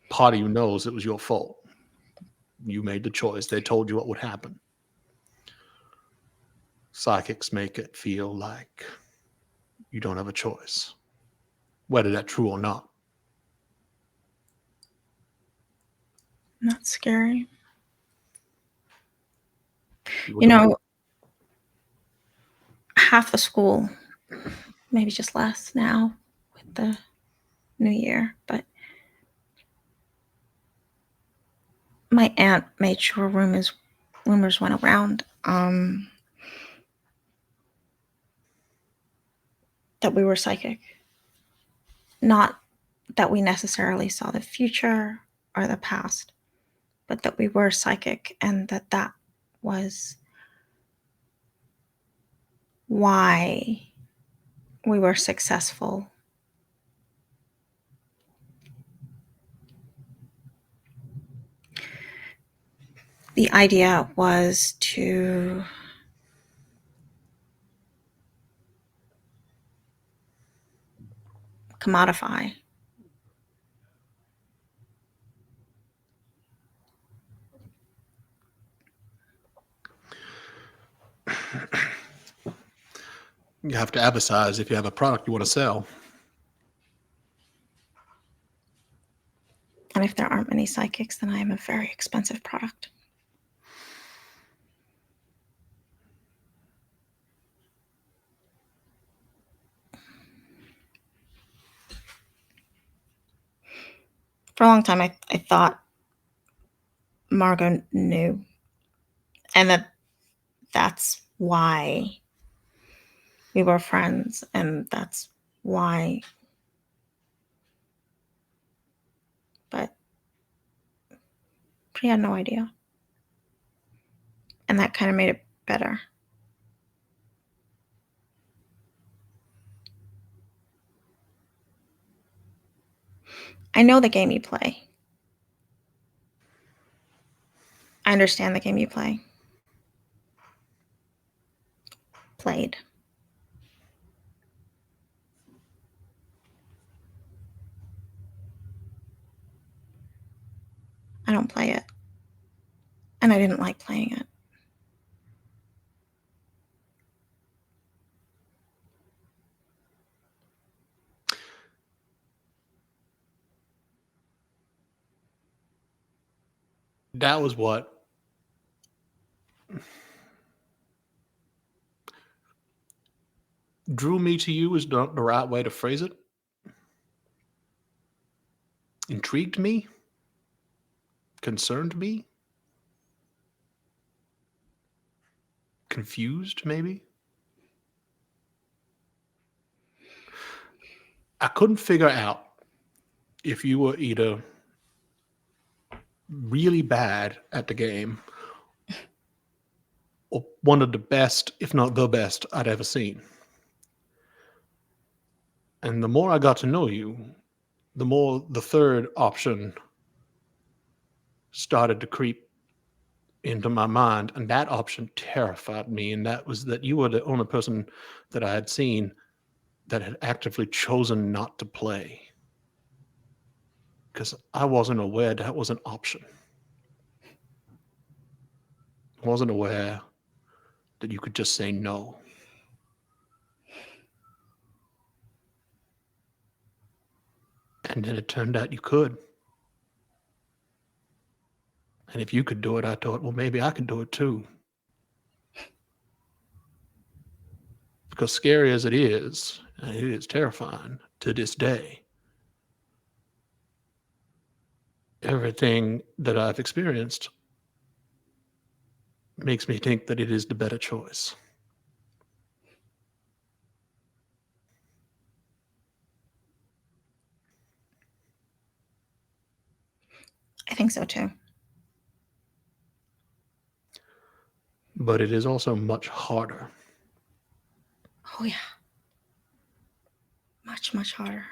part of you knows it was your fault. You made the choice. They told you what would happen. Psychics make it feel like you don't have a choice, whether that's true or not. Not scary. You know, half the school, maybe just less now with the new year, but my aunt made sure rumors went around that we were psychic. Not that we necessarily saw the future or the past, but that we were psychic and that was why we were successful. The idea was to commodify. You have to advertise if you have a product you want to sell. And if there aren't many psychics, then I am a very expensive product. For a long time, I thought Margot knew. And that's why we were friends. And that's why. But she had no idea. And that kind of made it better. I know the game you play. I understand the game you play. Played. I don't play it. And I didn't like playing it. That was what drew me to you, is not the right way to phrase it. Intrigued me, concerned me, confused maybe. I couldn't figure out if you were either really bad at the game or one of the best, if not the best, I'd ever seen. And the more I got to know you, the more the third option started to creep into my mind, and that option terrified me, and that was that you were the only person that I had seen that had actively chosen not to play, because I wasn't aware that was an option. I wasn't aware that you could just say no. And then it turned out you could. And if you could do it, I thought, well, maybe I could do it too. Because scary as it is, and it is terrifying to this day, everything that I've experienced makes me think that it is the better choice. I think so too. But it is also much harder. Oh yeah. Much, much harder.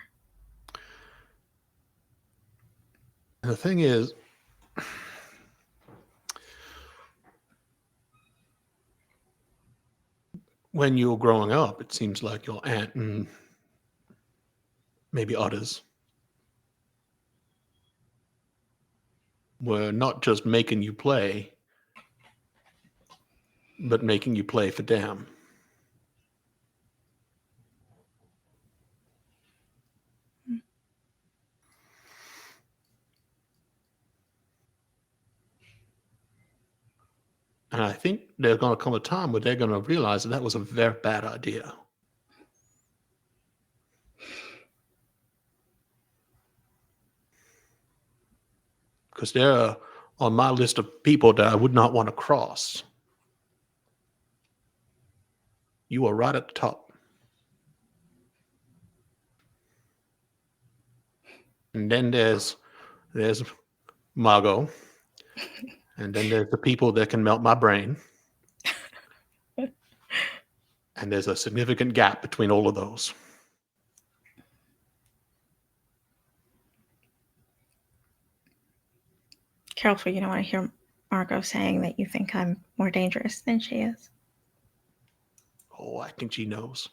And the thing is, when you're growing up, it seems like your aunt and maybe others were not just making you play, but making you play for them. And I think there's going to come a time where they're going to realize that that was a very bad idea. Because they're on my list of people that I would not want to cross. You are right at the top. And then there's Margot. And then there's the people that can melt my brain. And there's a significant gap between all of those. Careful, you don't want to hear Margot saying that you think I'm more dangerous than she is. Oh, I think she knows.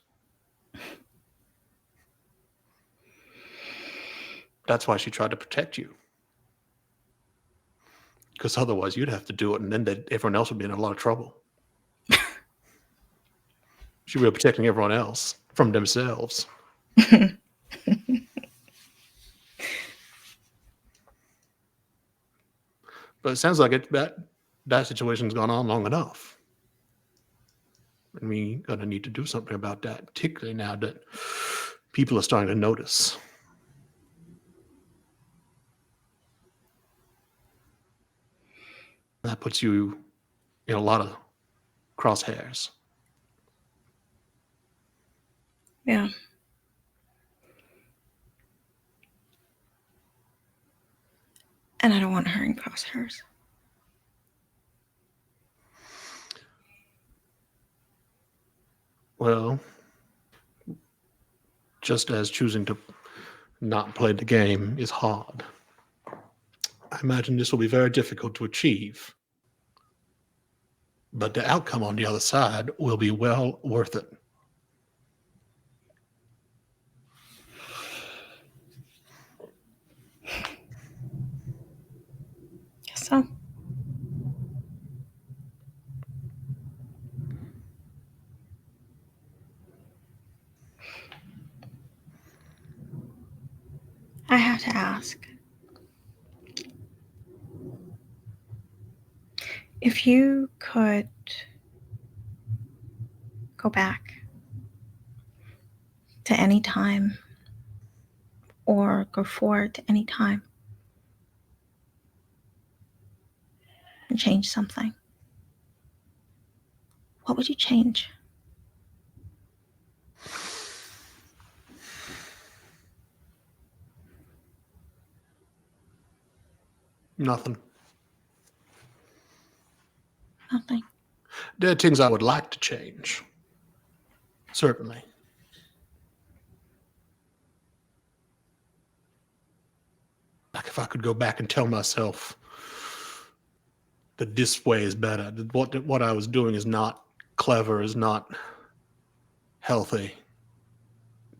That's why she tried to protect you. Because otherwise you'd have to do it, and then everyone else would be in a lot of trouble. She was protecting everyone else from themselves. But it sounds like that situation's gone on long enough. And we're going to need to do something about that, particularly now that people are starting to notice. That puts you in a lot of crosshairs. Yeah. And I don't want her in crosshairs. Well, just as choosing to not play the game is hard, I imagine this will be very difficult to achieve. But the outcome on the other side will be well worth it. Guess so. I have to ask. If you could go back to any time or go forward to any time and change something, what would you change? Nothing. Nothing. There are things I would like to change. Certainly. Like if I could go back and tell myself that this way is better, that what I was doing is not clever, is not healthy,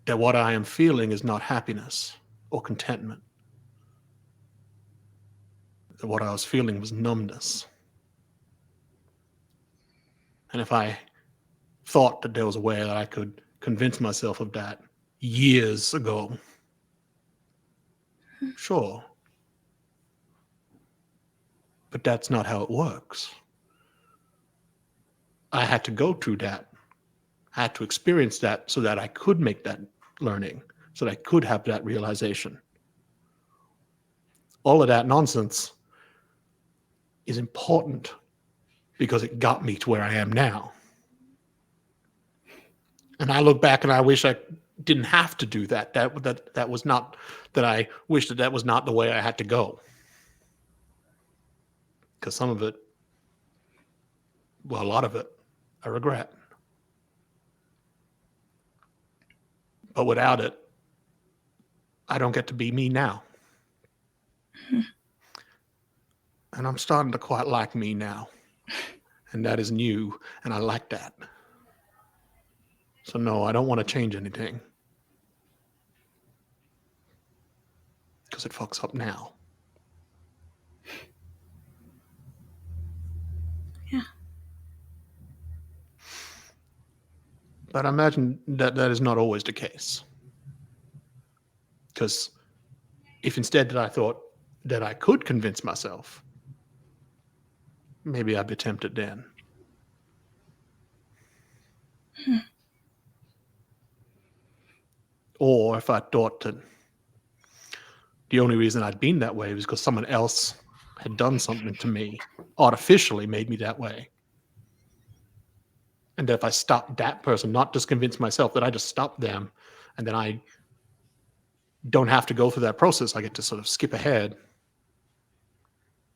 that what I am feeling is not happiness or contentment, that what I was feeling was numbness. And if I thought that there was a way that I could convince myself of that years ago, sure. But that's not how it works. I had to go through that. I had to experience that so that I could make that learning, so that I could have that realization. All of that nonsense is important because it got me to where I am now. And I look back and I wish I didn't have to do that. That was not, that I wish that was not the way I had to go. Because some of it, well, a lot of it, I regret. But without it, I don't get to be me now. And I'm starting to quite like me now. And that is new, and I like that. So no, I don't want to change anything. Because it fucks up now. Yeah. But I imagine that is not always the case. Because if instead that I thought that I could convince myself, maybe I'd be tempted then. Or if I thought that the only reason I'd been that way was because someone else had done something to me, artificially made me that way. And that if I stopped that person, not just convince myself that I just stopped them, and then I don't have to go through that process, I get to sort of skip ahead.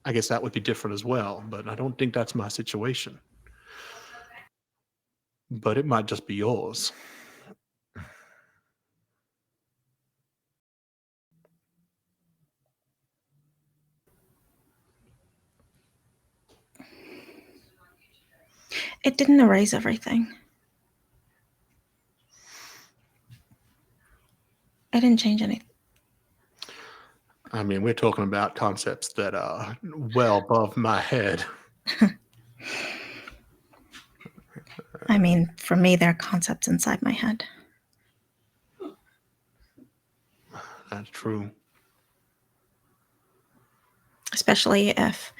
I guess that would be different as well, but I don't think that's my situation. But it might just be yours. It didn't erase everything. I didn't change anything. I mean, we're talking about concepts that are well above my head. I mean, for me, they're concepts inside my head. That's true. Especially if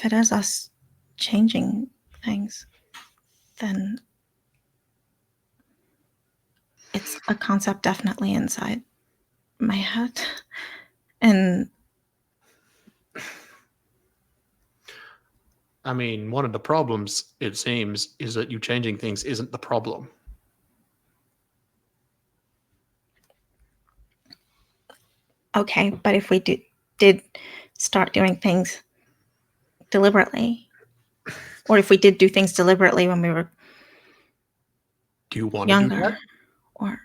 it is us changing things, then it's a concept definitely inside my head. And I mean, one of the problems, it seems, is that you changing things isn't the problem. okay, but if we did start doing things deliberately, or if we did do things deliberately when we were Do you want younger, to do that? or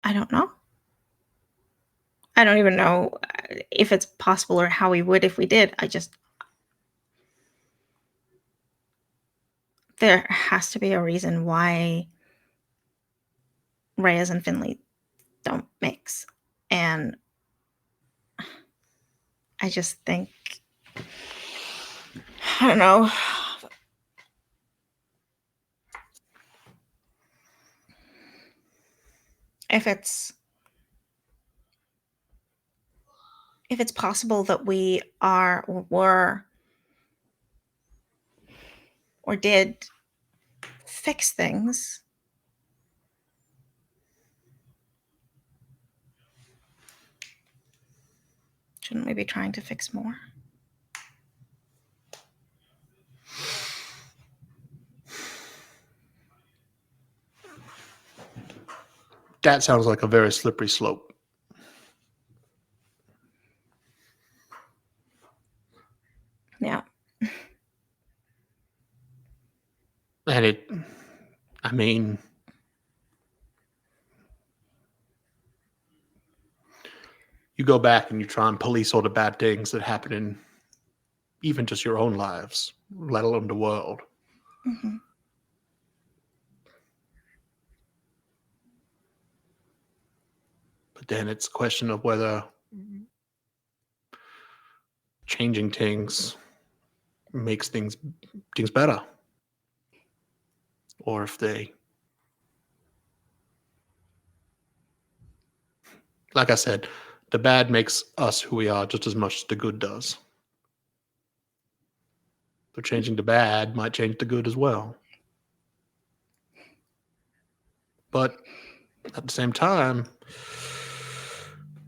I don't know. I don't even know if it's possible or how we would if we did. There has to be a reason why Reyes and Finley don't mix. And I just think, I don't know. If it's possible that we are or were or did fix things, shouldn't we be trying to fix more? That sounds like a very slippery slope. And I mean, you go back and you try and police all the bad things that happen in even just your own lives, let alone the world. Mm-hmm. But then it's a question of whether changing things makes things better, or if they, like I said, the bad makes us who we are just as much as the good does. So changing the bad might change the good as well. But at the same time,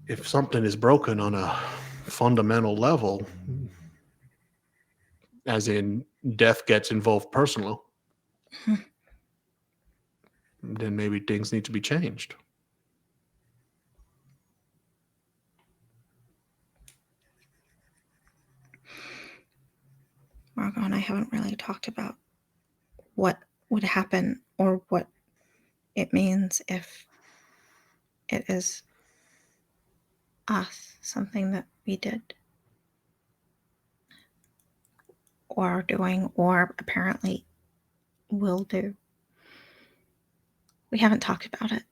if something is broken on a fundamental level, as in death gets involved personally, then maybe things need to be changed. Margot and I haven't really talked about what would happen or what it means if it is us, something that we did or are doing or apparently will do. We haven't talked about it.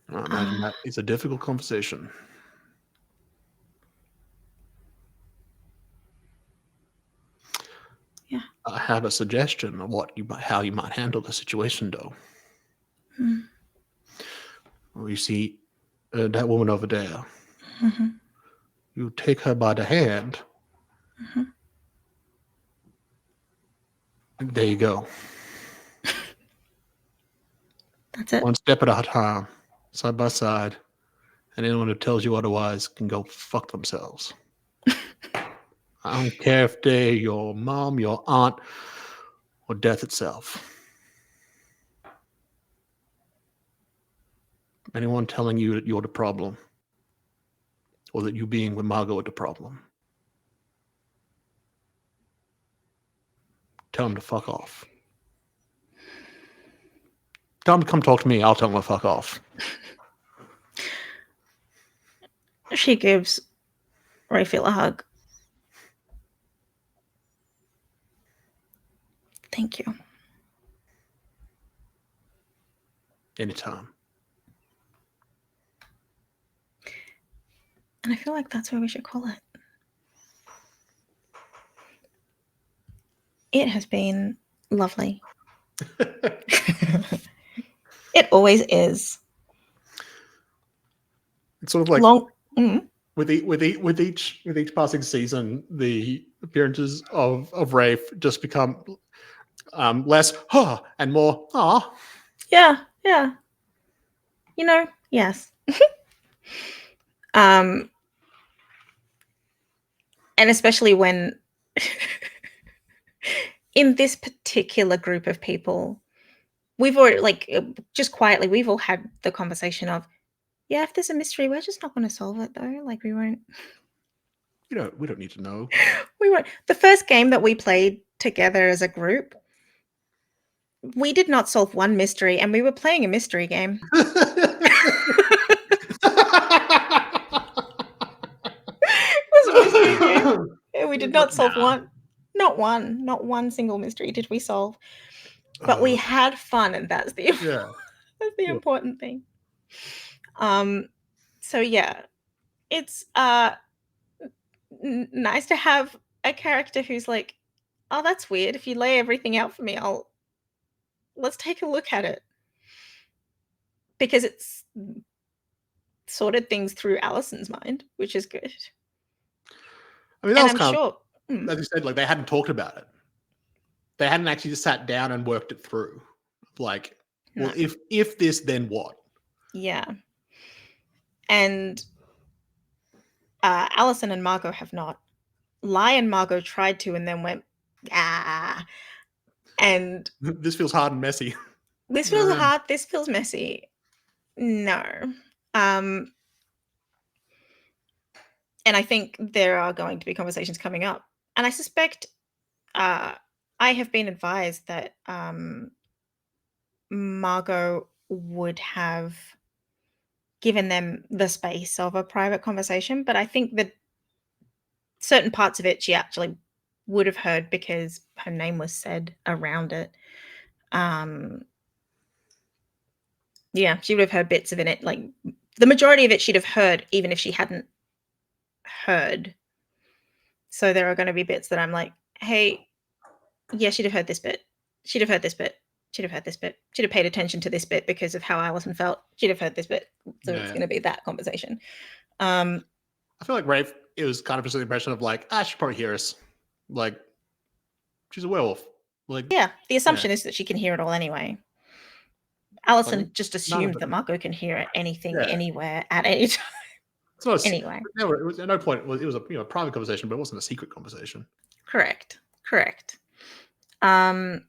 I imagine that is a difficult conversation. Yeah. I have a suggestion of how you might handle the situation, though. Well, you see that woman over there. Mm-hmm. You take her by the hand. Mm-hmm. There you go. That's it. One step at a time, side by side, and anyone who tells you otherwise can go fuck themselves. I don't care if they're your mom, your aunt, or death itself. Anyone telling you that you're the problem, or that you being with Margot is the problem, tell them to fuck off. Tell them to come talk to me. I'll tell them to fuck off. She gives Raphael a hug. Thank you. Anytime. And I feel like that's what we should call it. It has been lovely. It always is. It's sort of like long. With each passing season, the appearances of Rafe just become less and more Yeah. Yes. And especially when in this particular group of people, we've already just quietly, we've all had the conversation of, yeah, if there's a mystery, we're just not going to solve it though. Like we won't. We don't need to know. We won't. The first game that we played together as a group, we did not solve one mystery, and we were playing a mystery game. It was a mystery game. And we did not solve one. Not one single mystery did we solve. But we had fun, and that's the that's the important thing. So yeah, it's nice to have a character who's like, oh, that's weird. If you lay everything out for me, let's take a look at it. Because it's sorted things through Alison's mind, which is good. I mean, I'm sure, as you said, like they hadn't talked about it. They hadn't actually just sat down and worked it through. Like, well, if this, then what? Yeah. And Alison and Margot have not. Lai and Margot tried to and then went, and this feels hard and messy. This feels hard. This feels messy. No. And I think there are going to be conversations coming up. And I suspect I have been advised that Margot would have given them the space of a private conversation, but I think that certain parts of it she actually would have heard because her name was said around it. Yeah, she would have heard bits of it. Like the majority of it she'd have heard even if she hadn't heard. So there are going to be bits that I'm like, hey, yeah, she'd have heard this bit. She'd have heard this bit. She'd have heard this bit. She'd have paid attention to this bit because of how Allison felt. She'd have heard this bit. So it's going to be that conversation. I feel like Rafe, it was kind of just the impression of like, she'd probably hear us. Like, she's a werewolf. Like, yeah, the assumption is that she can hear it all anyway. Allison just assumed that Margot can hear anything, anywhere, at any time. It's not anyway. It was at no point. It was a private conversation, but it wasn't a secret conversation. Correct. So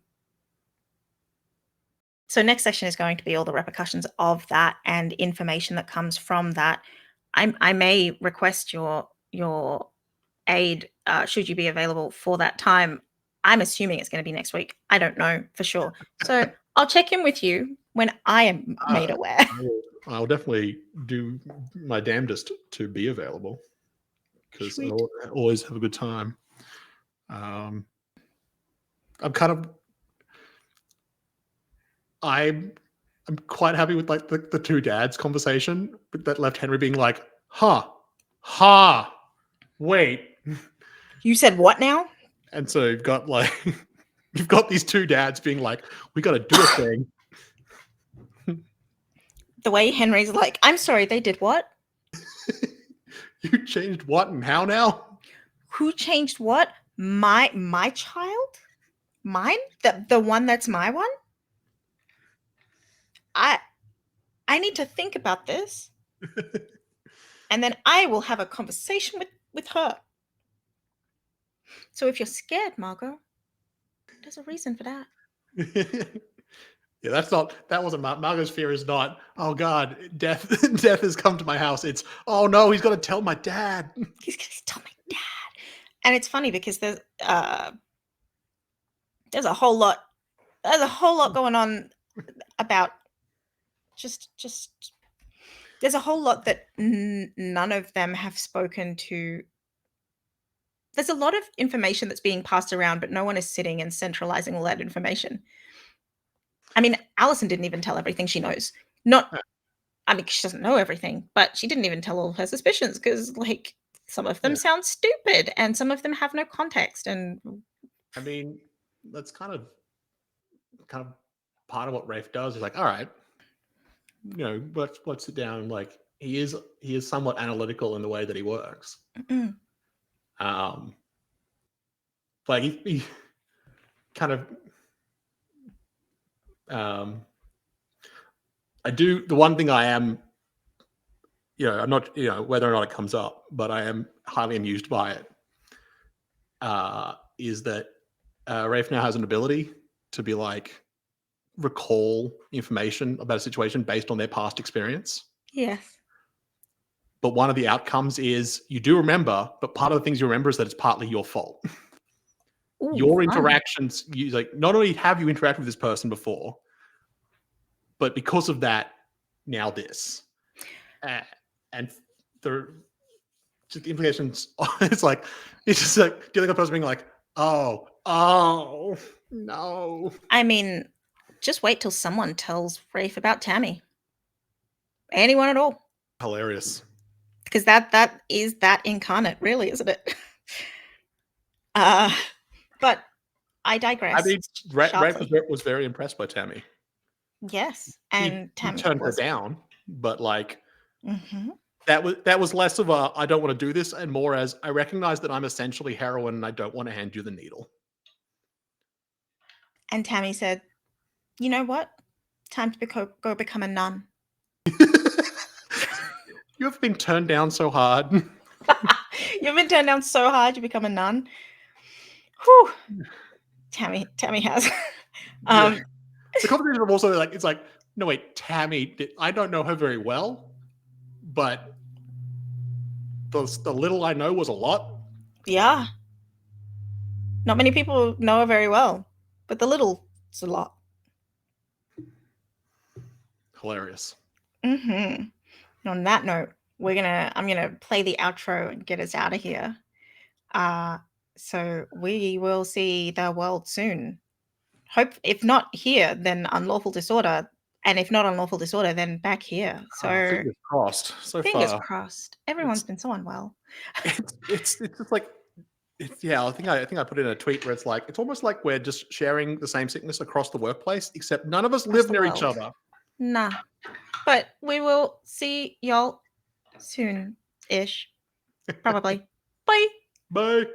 next section is going to be all the repercussions of that and information that comes from that. I may request your aid should you be available for that time. I'm assuming it's going to be next week. I don't know for sure. So I'll check in with you when I am made aware. I'll definitely do my damnedest to be available because I always have a good time. I'm quite happy with like the two dads conversation that left Henry being like, wait. You said what now? And so you've got these two dads being like, we got to do a thing. The way Henry's like, I'm sorry, they did what? You changed what and how now? Who changed what? My child? Mine? The one that's my one? I need to think about this. And then I will have a conversation with her. So if you're scared, Margot, there's a reason for that. Yeah, that wasn't Margot's fear is not, oh God, death has come to my house. It's, oh no, he's got to tell my dad. He's going to tell my dad. And it's funny because there's a whole lot going on about just there's a whole lot that none of them have spoken to. There's a lot of information that's being passed around, but no one is sitting and centralizing all that information. I mean, Allison didn't even tell everything she knows. I mean, she doesn't know everything, but she didn't even tell all her suspicions because, like, some of them sound stupid and some of them have no context. And I mean, that's kind of part of what Rafe does. Is like, all right, let's sit down. Like, he is somewhat analytical in the way that he works. Like he kind of. I do the one thing I am, I'm not, whether or not it comes up, but I am highly amused by it. Is that Rafe now has an ability to be like recall information about a situation based on their past experience. Yes. But one of the outcomes is you do remember, but part of the things you remember is that it's partly your fault. Ooh, your interactions, not only have you interacted with this person before, but because of that, now this. And the implications, it's just like dealing with a person being like, oh, no. I mean, just wait till someone tells Rafe about Tammy. Anyone at all. Hilarious. Because that is that incarnate, really, isn't it? But I digress. I mean, Rafe was very impressed by Tammy. Yes, and Tammy turned her down, but that was less of a I don't want to do this, and more as I recognize that I'm essentially heroin, and I don't want to hand you the needle. And Tammy said, "You know what? Time to go become a nun." You have been turned down so hard. You've been turned down so hard. You become a nun. Whew. Tammy has. The conversation of also like, it's like, no wait, Tammy, I don't know her very well, but the little I know was a lot. Yeah. Not many people know her very well, but the little, it's a lot. Hilarious. On that note, I'm gonna play the outro and get us out of here. So we will see the world soon. Hope if not here, then unlawful disorder, and if not unlawful disorder, then back here. So fingers crossed. So fingers far, crossed. Everyone's been so unwell. It's just like. I think I put in a tweet where it's like it's almost like we're just sharing the same sickness across the workplace, except none of us live near each other. Nah, but we will see y'all soon-ish, probably. Bye. Bye.